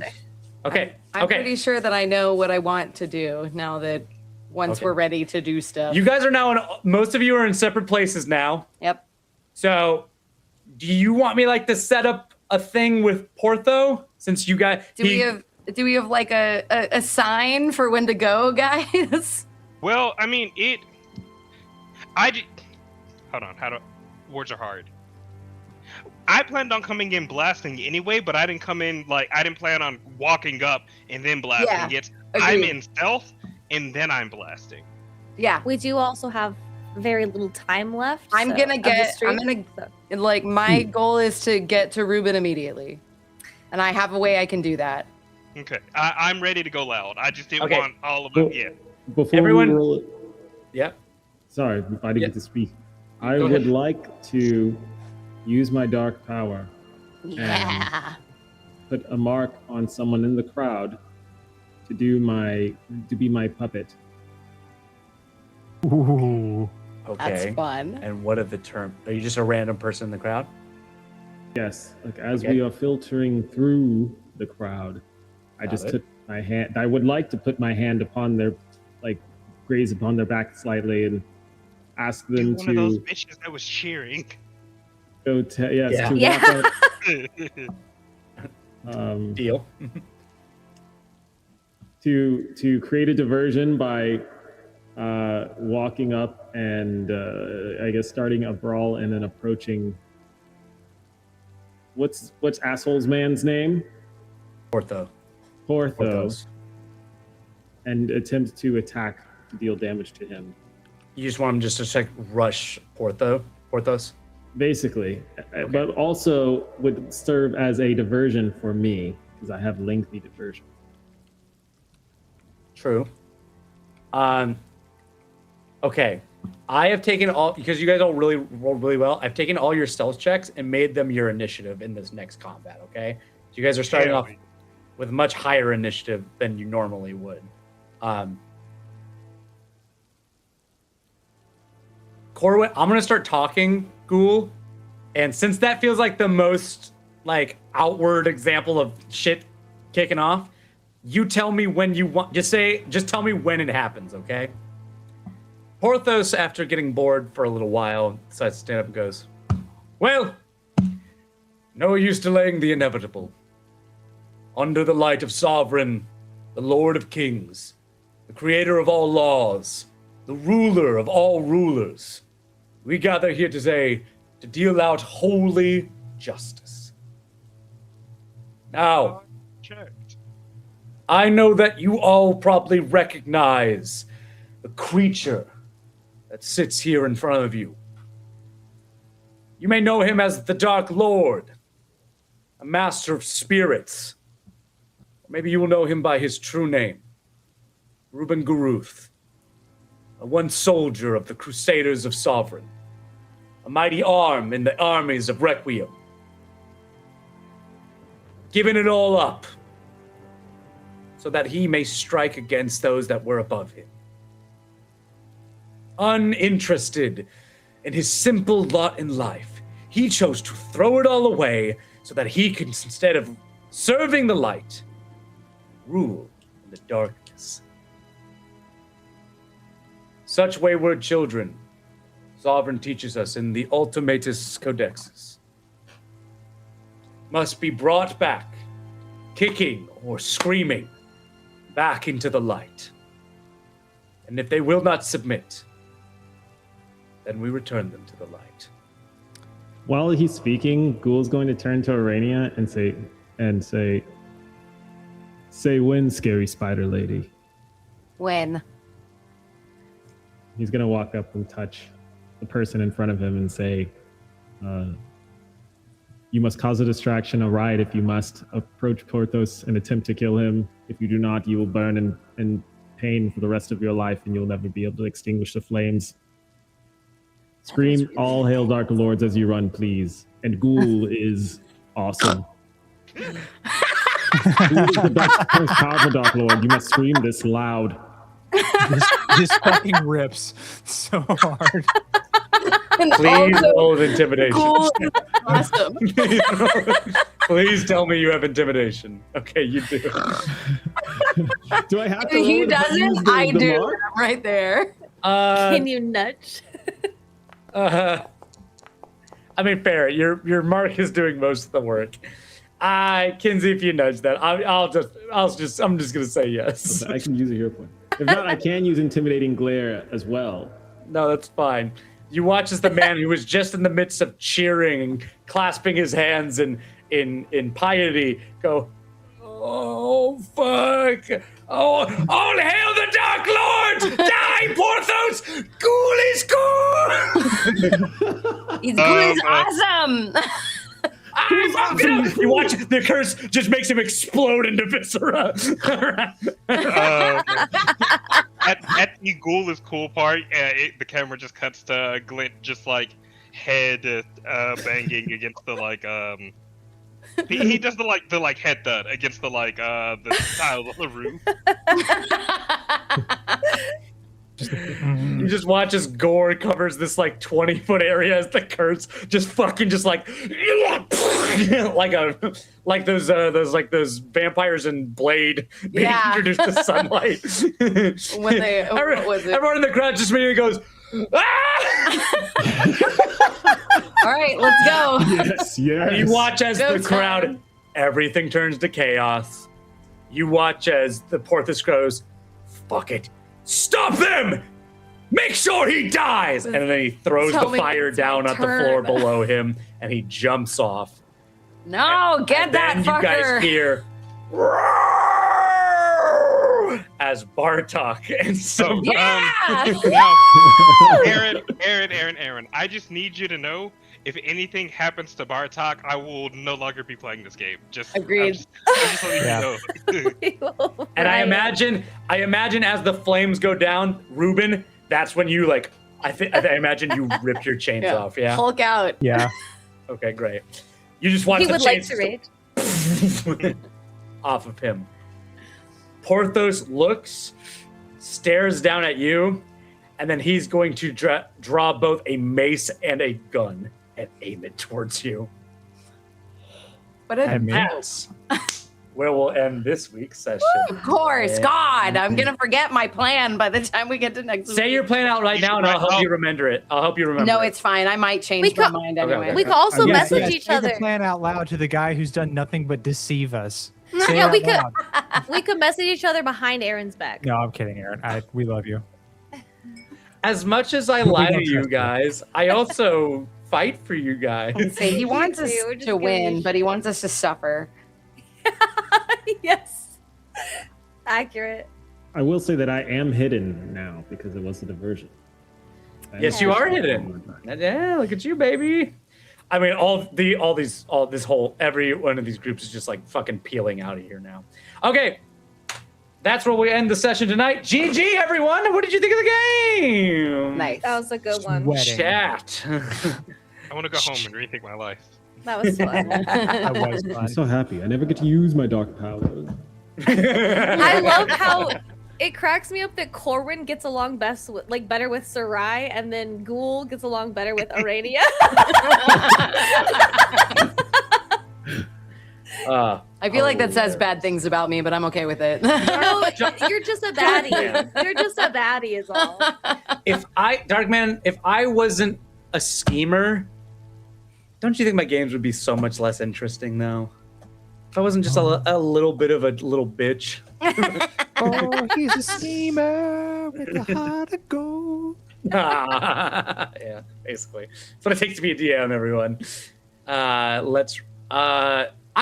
Okay. I'm pretty sure that I know what I want to do now that once Okay. we're ready to do stuff. You guys are now most of you are in separate places now. Yep. So, do you want me to set up a thing with Portho since you guys? Do we have like a sign for when to go, guys? Well, I mean, hold on. Words are hard. I planned on coming in blasting anyway, but I didn't come in I didn't plan on walking up and then blasting. Yeah, I'm agreed. in stealth and then I'm blasting. Yeah. We do also have very little time left. I'm so- gonna of the get. I'm stream, gonna so- like my goal is to get to Ruben immediately, and I have a way I can do that. Okay, I'm ready to go loud. I just didn't Okay. want all of them yet. Before Everyone- we roll it, Yep. sorry, I didn't Yeah. get to speak. I Go would ahead. like to use my dark power, Yeah. put a mark on someone in the crowd to be my puppet. Ooh. Okay. That's fun. And what are the terms? Are you just a random person in the crowd? Yes, as Okay. we are filtering through the crowd, I Got just it. took my hand. I would like to put my hand upon their, graze upon their back slightly and ask You're them one of those to bitches that was cheering. go to Yeah. to Yeah. walk up, Deal. to create a diversion by walking up and I guess starting a brawl and then approaching. What's asshole's man's name? Portho. Portho, Porthos. and attempt to attack to deal damage to him. You just want him just to rush Porthos? Basically, but also would serve as a diversion for me because I have lengthy diversion. True. Okay. I have taken because you guys all rolled really well. I've taken all your stealth checks and made them your initiative in this next combat. Okay. So you guys are starting off with much higher initiative than you normally would. Corwin, I'm gonna start talking, Ghoul, and since that feels like the most like outward example of shit kicking off. You tell me when you want. Just tell me when it happens, okay? Porthos, after getting bored for a little while, decides to stand up and goes, "Well, no use delaying the inevitable. Under the light of Sovereign, the Lord of Kings, the creator of all laws, the ruler of all rulers, we gather here today to deal out holy justice. Now, I know that you all probably recognize the creature that sits here in front of you. You may know him as the Dark Lord, a master of spirits. Or maybe you will know him by his true name, Reuben Guruth, a one soldier of the Crusaders of Sovereign, a mighty arm in the armies of Requiem. Giving it all up so that he may strike against those that were above him. Uninterested in his simple lot in life, he chose to throw it all away so that he could, instead of serving the light, rule in the darkness. Such wayward children, Sovereign teaches us in the Ultimatus Codexes, must be brought back, kicking or screaming, back into the light. And if they will not submit, then we return them to the light." While he's speaking, Ghoul's going to turn to Arania and say when, scary spider lady. When? He's going to walk up and touch the person in front of him and say, you must cause a distraction, a riot if you must. Approach Porthos and attempt to kill him. If you do not, you will burn in pain for the rest of your life and you'll never be able to extinguish the flames. Scream, all hail Dark Lords as you run, please. And Ghoul is awesome. Ghoul is the best, most powerful Dark Lord. You must scream this loud. This fucking rips so hard. Please roll intimidation. Cool. Awesome. Please tell me you have intimidation. Okay, you do. Do I have to? If he roll doesn't, the I do. mark? I'm right there. Can you nudge? I mean, fair. Your mark is doing most of the work. Kinsey, if you nudge that, I'm just gonna say yes. I can use a hero point. If not, I can use intimidating glare as well. No, that's fine. You watch as the man who was just in the midst of cheering and clasping his hands in piety go, "Oh fuck! Oh, all hail the Dark Lord! Die, Porthos! Ghoul is cool! Ghoul is awesome. You watch the curse just makes him explode into viscera. At the Ghoul is cool part, the camera just cuts to Glint just like head banging against the like he does the head thud against the tiles of the roof. You just watch as gore covers this 20-foot area as the curse just fucking just like those vampires in Blade being introduced to sunlight. When they what was it? Everyone in the crowd just immediately goes, "Ah!" All right, let's go. Yes. You watch as Go the crowd, time. everything turns to chaos. You watch as the Porthos goes, "Fuck it. Stop them! Make sure he dies!" And then he throws Tell the me fire it's down my at the floor turn. below him, and he jumps off. No, get that Then fucker. you guys hear as Bartok and some Now, Aaron, I just need you to know, if anything happens to Bartok, I will no longer be playing this game. Agreed. I'm just letting you know. And I imagine as the flames go down, Ruben, that's when you I imagine you rip your chains off, yeah? Hulk out. Yeah. Okay, great. You just watch He the would like chains to rage. off of him. Porthos looks, stares down at you, and then he's going to draw both a mace and a gun and aim it towards you. But it, And me. That's where we'll end this week's session. of course, God, I'm gonna forget my plan by the time we get to next week. Say your plan out right now, and I'll help you remember it. I'll help you remember. No, it. it's fine. I might change We my co- mind Okay, anyway. okay. We could also Yes, message yes. each Say the other. plan out loud to the guy who's done nothing but deceive us. Say Yeah, it we out could. loud. We could message each other behind Aaron's back. No, I'm kidding, Aaron. We love you. As much as I We lie don't to you trust you. guys, I also fight for you guys. Say he wants us We're just to gonna win, be but he wants us to suffer. Yes. Accurate. I will say that I am hidden now because it was a diversion. Yes, you are hidden. Yeah, look at you, baby. I mean, every one of these groups is just like fucking peeling out of here now. Okay, that's where we end the session tonight. GG, everyone. What did you think of the game? Nice. That was a good one. Sweating. Chat. I want to go home and rethink my life. That was fun. That was I'm fun. so happy. I never get to use my dark powers. I love how it cracks me up that Corwin gets along better with Sarai, and then Ghoul gets along better with Arania. I feel like that says bad things about me, but I'm okay with it. No, you're just a baddie. You're just a baddie, is all. Darkman, if I wasn't a schemer, don't you think my games would be so much less interesting though? If I wasn't just a little bit of a little bitch. Oh, he's a schemer with a heart of gold. Yeah, basically. That's what it takes to be a DM, everyone. I'm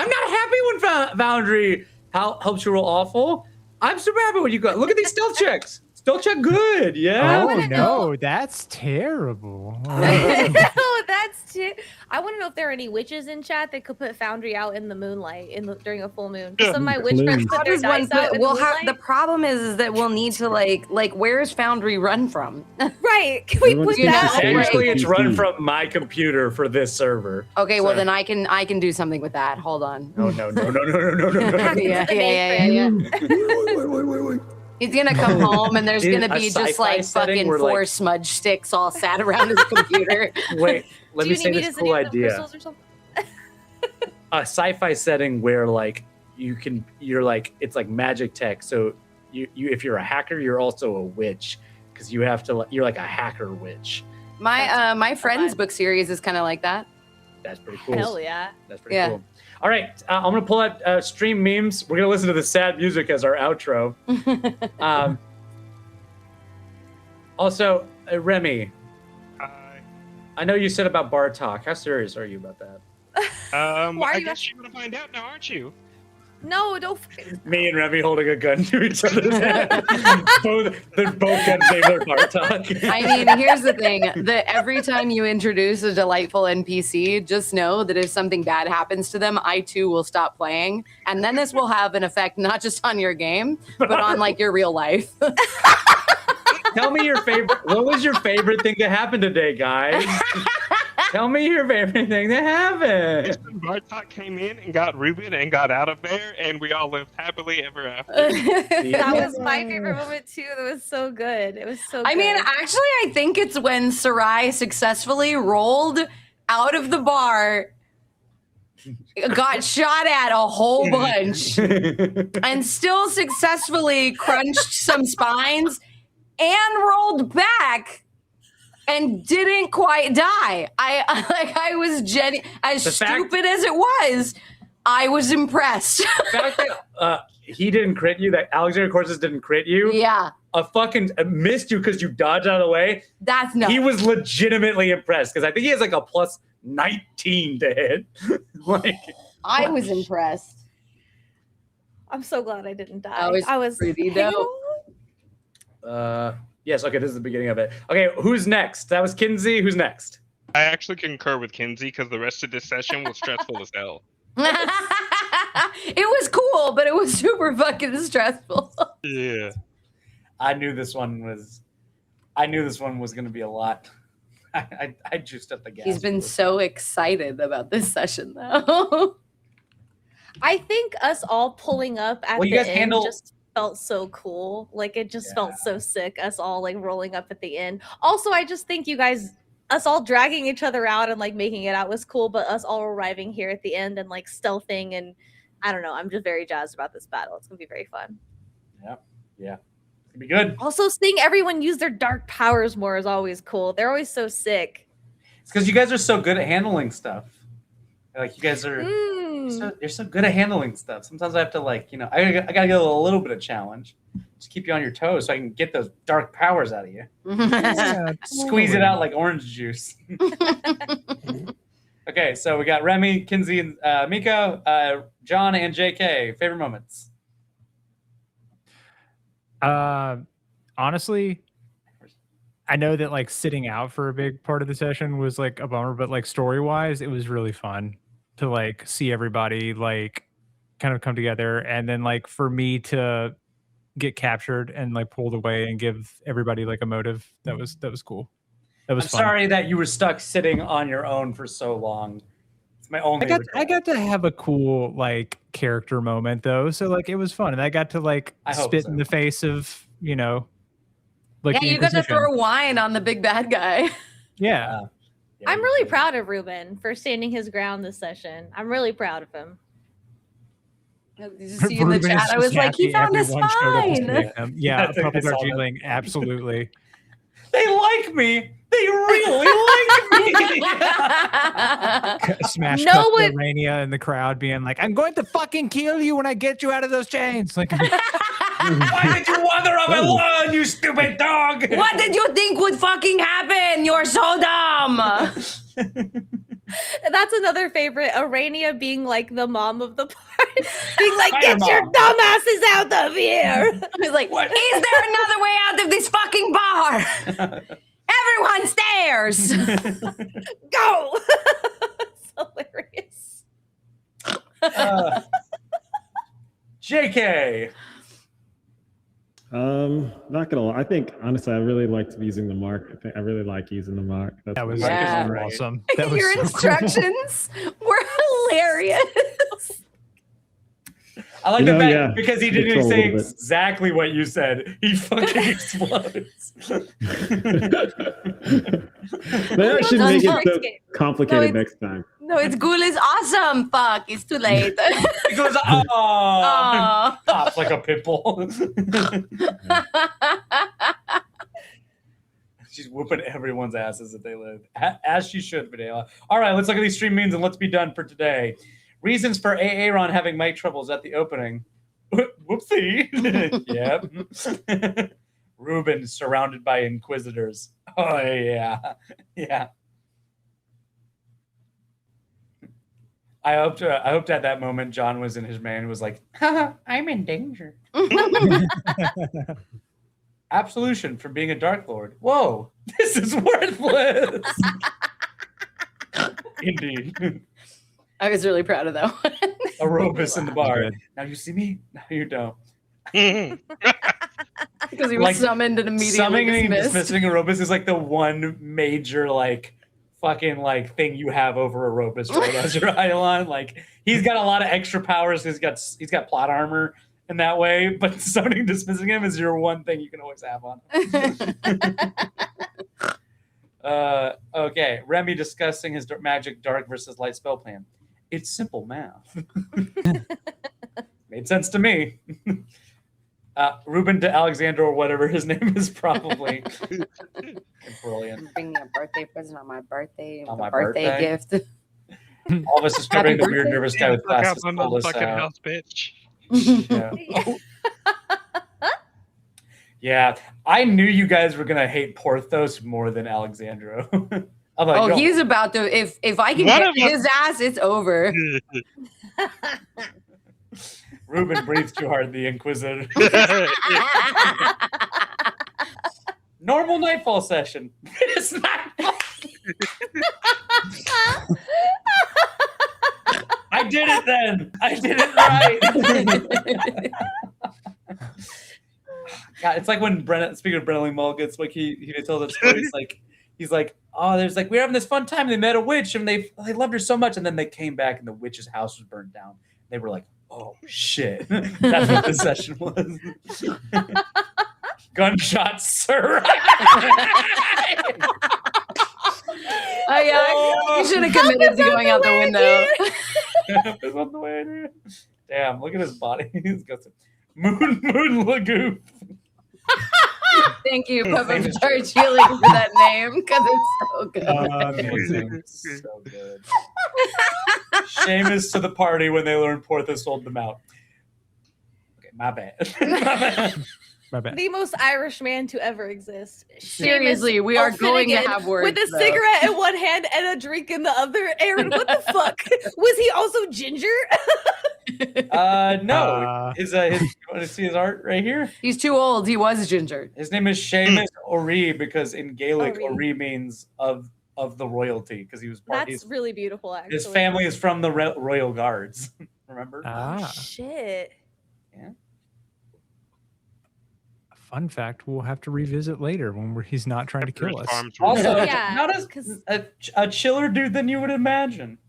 not happy when Foundry helps you roll awful. I'm super happy when you go. Look at these stealth checks. Stealth check good, yeah? Oh no, that's terrible. No, that's too. I want to know if there are any witches in chat that could put Foundry out in the moonlight during a full moon. Some of my witch friends put their dice out in the moonlight. The problem is that we'll need to like where's Foundry run from? Right? Can we Everyone's put that? supposed to Actually, it's run PC. from my computer for this server. Okay, well So- then I can do something with that. Hold on. No. yeah. Wait. He's gonna come home and there's Dude, gonna a be just sci-fi like setting fucking where, like- 4 smudge sticks all sat around his computer. Wait, let Do me you say need me this to cool send you some idea. crystals or something? A sci-fi setting where like you're like it's like magic tech. So you if you're a hacker, you're also a witch because you're like a hacker witch. My friend's book series is kind of like that. That's pretty cool. Hell yeah. That's pretty Yeah. cool. All right, I'm gonna pull out stream memes. We're gonna listen to the sad music as our outro. Also, Remy, I know you said about bar talk. How serious are you about that? Why are I you guess you're gonna find out now, aren't you? No, don't. Me and Remy holding a gun to each other's head. They're both gonna say their bar talk. I mean, here's the thing: that every time you introduce a delightful NPC, just know that if something bad happens to them, I too will stop playing, and then this will have an effect not just on your game, but on like your real life. Tell me your favorite. What was your favorite thing to happen today, guys? Tell me your favorite thing that happened. Bartok came in and got Ruben and got out of there, and we all lived happily ever after. That was my favorite moment too. That was so good. It was so good. I mean, actually, I think it's when Sarai successfully rolled out of the bar, got shot at a whole bunch, and still successfully crunched some spines and rolled back and didn't quite die. I was as stupid as it was, I was impressed. The fact that he didn't crit you, that Alexander Corses didn't crit you, Yeah, a fucking missed you because you dodged out of the way. that's nuts. He was legitimately impressed because I think he has like a plus 19 to hit. Like, I was impressed. I'm so glad I didn't die. That was pretty hanging dope. on. yes, okay, this is the beginning of it. Okay, who's next? That was Kinsey. Who's next? I actually concur with Kinsey because the rest of this session was stressful as hell. It was cool, but it was super fucking stressful. Yeah. I knew this one was going to be a lot. I juiced up the gas. He's been so excited about this session, though. I think us all pulling up at Well, you the guys end handle- just felt so cool. Like it just felt so sick. Us all like rolling up at the end. Also, I just think you guys us all dragging each other out and like making it out was cool, but us all arriving here at the end and like stealthing, and I don't know, I'm just very jazzed about this battle. It's gonna be very fun. Yeah. It's gonna be good. Also, seeing everyone use their dark powers more is always cool. They're always so sick. It's because you guys are so good at handling stuff. Like, you guys are you're so good at handling stuff. Sometimes I have to, like, you know, I gotta get a little bit of challenge. Just keep you on your toes so I can get those dark powers out of you. Squeeze it out like orange juice. Okay, so we got Remy, Kinsey, and Miko, John, and JK. Favorite moments? Honestly, I know that like sitting out for a big part of the session was like a bummer, but like story wise, it was really fun to like see everybody like kind of come together, and then like for me to get captured and like pulled away and give everybody like a motive. That was cool. That was I'm fun. sorry that you were stuck sitting on your own for so long. It's my only. I got to have a cool like character moment though, so like it was fun, and I got to like spit in the face of, you know, like yeah, you got to throw wine on the big bad guy. Yeah. I'm really proud of Ruben for standing his ground this session. I'm really proud of him. Did you see in the chat? I was like, he found his spine. Yeah, probably Darjeeling, absolutely. They like me. They really like me. Smash cut to Urania in the crowd being like, I'm going to fucking kill you when I get you out of those chains. Like, why did you wander up alone, you stupid dog? What did you think would fucking happen? You're so dumb. That's another favorite. Urania being like the mom of the party. Being like, get your dumbasses out of here. He's like, is there another way out of this fucking bar? Everyone stairs. Go. It's hilarious. JK. Not gonna lie. I think honestly, I really liked using the mark. I really like using the mark. That was awesome. That was Your so instructions were hilarious. I like the fact because he didn't even say exactly what you said. He fucking explodes. They actually make it so complicated next time. No, it's Ghoul is awesome. Fuck, it's too late. It goes, oh, pops like a pimple. She's whooping everyone's asses if they live, as she should, Videla. All right, let's look at these stream memes and let's be done for today. Reasons for Aaron having mic troubles at the opening. Whoopsie. Yep. Ruben surrounded by inquisitors. Oh, yeah. Yeah. I hoped at that moment John was in his man and was like, haha, I'm in danger. Absolution for being a Dark Lord. Whoa, this is worthless. Indeed. I was really proud of that one. Arobus in the bar. Now you see me? Now you don't. Because he was like, summoned and immediately dismissed. Dismissing Arobus is like the one major like fucking like thing you have over Arobus right as your Eidolon. Like he's got a lot of extra powers. He's got plot armor in that way, but summoning dismissing him is your one thing you can always have on. Okay, Remy discussing his magic dark versus light spell plan. It's simple math. Made sense to me. Ruben to Alexander or whatever his name is probably. Brilliant. Bring me a birthday present on my birthday. On my birthday gift. All of us disturbing the weird nervous guy with glasses. On the fucking house, bitch. Yeah. Yeah, I knew you guys were gonna hate Porthos more than Alexandro. I'm like, he's about to. If I can get his ass, it's over. Ruben breathes too hard. The Inquisitor. Normal Nightfall session. It's Nightfall. I did it then. I did it right. God, it's like when Brennan, speaking of Brennan Mulgans, like he tells that story. He's like, oh, there's like, we're having this fun time. They met a witch and they loved her so much. And then they came back and the witch's house was burned down. They were like, oh shit. That's what the session was. Gunshots, sir. Oh yeah, you should have committed to going out the window. It's on the way here. Damn, look at his body. He's got some moon lagoon. Thank you, Puppet Charge Healing, for that name because it's so good. So good. Seamus to the party when they learn Porthos sold them out. Okay, my bad. My bad. The most Irish man to ever exist. Seriously, we are going to have words with a though. cigarette in one hand and a drink in the other. Aaron, what the fuck? Was he also ginger? No. You want to see his art right here? He's too old. He was ginger. His name is Seamus O'Ree because in Gaelic, O'Ree. O'Ree means of the royalty because he was part. That's really beautiful, actually. His family is from the Royal Guards. Remember? Ah, Shit. Yeah. fun fact we'll have to revisit later when he's not trying to kill us. Also, Yeah, not as a chiller dude than you would imagine.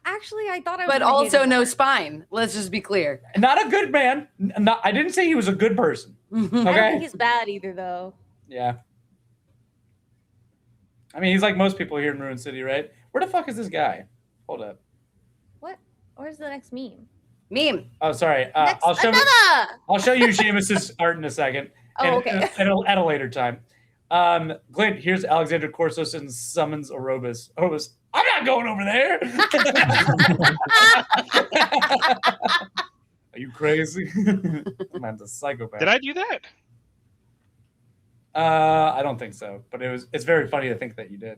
Actually, I thought I was. But also no spine. Let's just be clear. Not a good man. I didn't say he was a good person. I don't Okay. think he's bad either, though. Yeah. I mean, he's like most people here in Ruin City, right? Where the fuck is this guy? Hold up. What? Where's the next meme? Meme. Oh, sorry. Next, I'll show. another! I'll show you Seamus's art in a second. Oh, okay. At a later time. Glint, here's Alexander Corsos and summons Orobus. Orobus, I'm not going over there. Are you crazy? Man's a psychopath. Did I do that? I don't think so, but it's very funny to think that you did.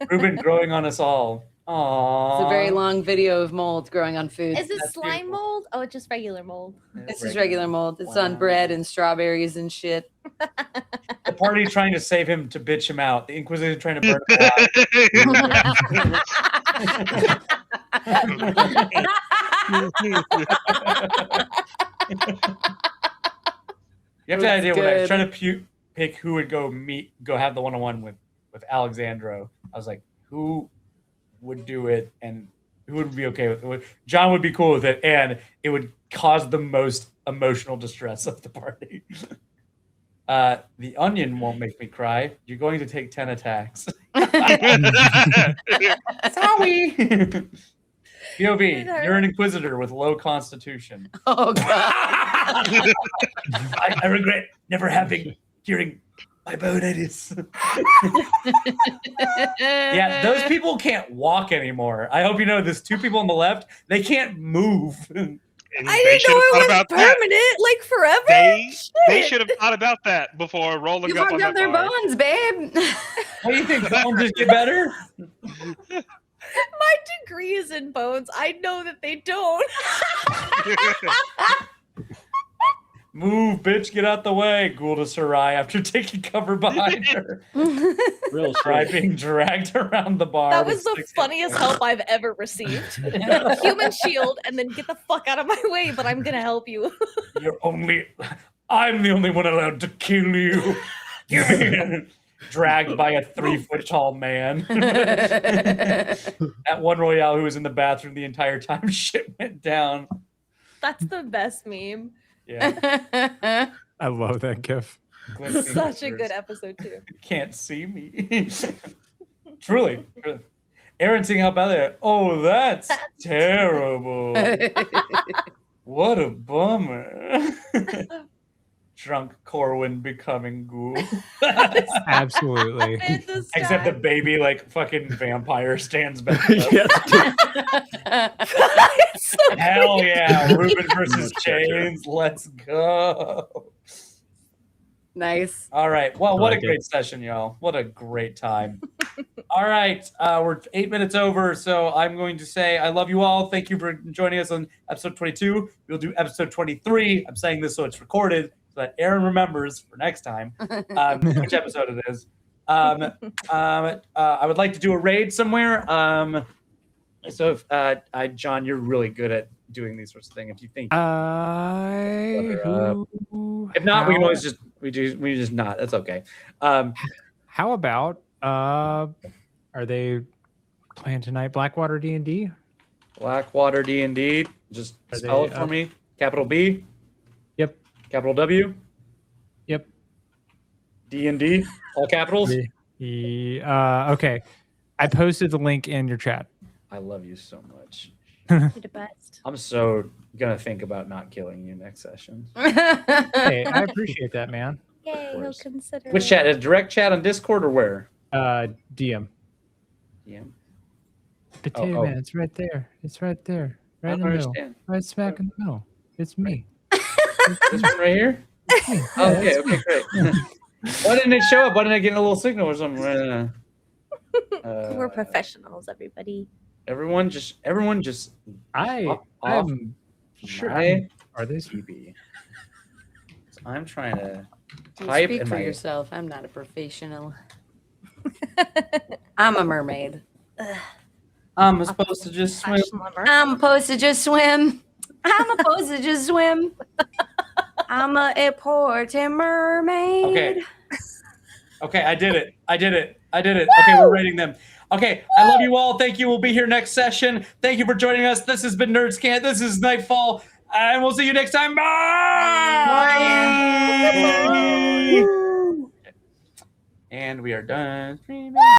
Ruben growing on us all. Aww. It's a very long video of mold growing on food. Is this slime mold? Oh, it's just regular mold. This is regular mold. It's on bread and strawberries and shit. The party trying to save him to bitch him out. The Inquisition trying to burn him out. You have to idea when I was trying to pick who would go have the one-on-one with Alexandro. I was like, who would do it and who would be okay with it? John would be cool with it, and it would cause the most emotional distress of the party. The onion won't make me cry. You're going to take 10 attacks. Sorry. POV, you're an inquisitor with low constitution. Oh, God. I regret never hearing my bonitis. Yeah, those people can't walk anymore. I hope you know this. Two people on the left, they can't move. I didn't know it was permanent, like forever. They should have thought about that before rolling You up fucked on up their bar. bones, babe. What do you think? Bones just get better? My degree is in bones. I know that they don't. Move, bitch, get out the way. Ghoul to Sarai after taking cover behind her. Real Sarai shit. being dragged around the bar. That with was the 6 funniest help I've ever received. Human shield, and then get the fuck out of my way, but I'm gonna help you. I'm the only one allowed to kill you. Dragged by a 3-foot tall man. That one Royale who was in the bathroom the entire time shit went down. That's the best meme. Yeah. I love that gif. Such a good episode too. Can't see me. Truly. Aaron seeing how bad they are. Oh, that's terrible. What a bummer. Drunk Corwin becoming ghoul. Absolutely. Except the baby, like, fucking vampire stands back up. Hell yeah. Ruben versus James. Let's go. Nice. All right. Well, what a like great session, y'all. What a great time. All right. We're 8 minutes over, so I'm going to say I love you all. Thank you for joining us on episode 22. We'll do episode 23. I'm saying this so it's recorded so that Aaron remembers for next time which episode it is. I would like to do a raid somewhere. So, if, John, you're really good at doing these sorts of things. If you think, if not, we can always just we just not. That's okay. How about are they playing tonight? Blackwater D&D. Blackwater D&D. Just spell it for me. Capital B. Yep. Capital W. Yep. D&D. All capitals. Okay. I posted the link in your chat. I love you so much. You're the best. I'm so gonna think about not killing you next session. Hey, I appreciate that, man. Yay, he'll course. consider Which it. chat? A direct chat on Discord or where? DM. Yeah. Potato oh. Man, it's right there. It's right there. Right I in don't the middle. understand. Right smack in the middle. It's me. This one right here? Yeah, Oh, it's okay, great. Why didn't it show up? Why didn't I get a little signal or something? We're professionals, everybody. Everyone just off I'm sure. my Are they? TV. I'm trying to You type speak in for my yourself. I'm not a professional. I'm a mermaid. I'm supposed to just swim. I'm supposed to just swim. I'm supposed to just swim. I'm a important mermaid. Okay. Okay, I did it. Okay, we're rating them. Okay, I love you all. Thank you. We'll be here next session. Thank you for joining us. This has been Nerds Can't. This is Nightfall. And we'll see you next time. Bye. And we are done.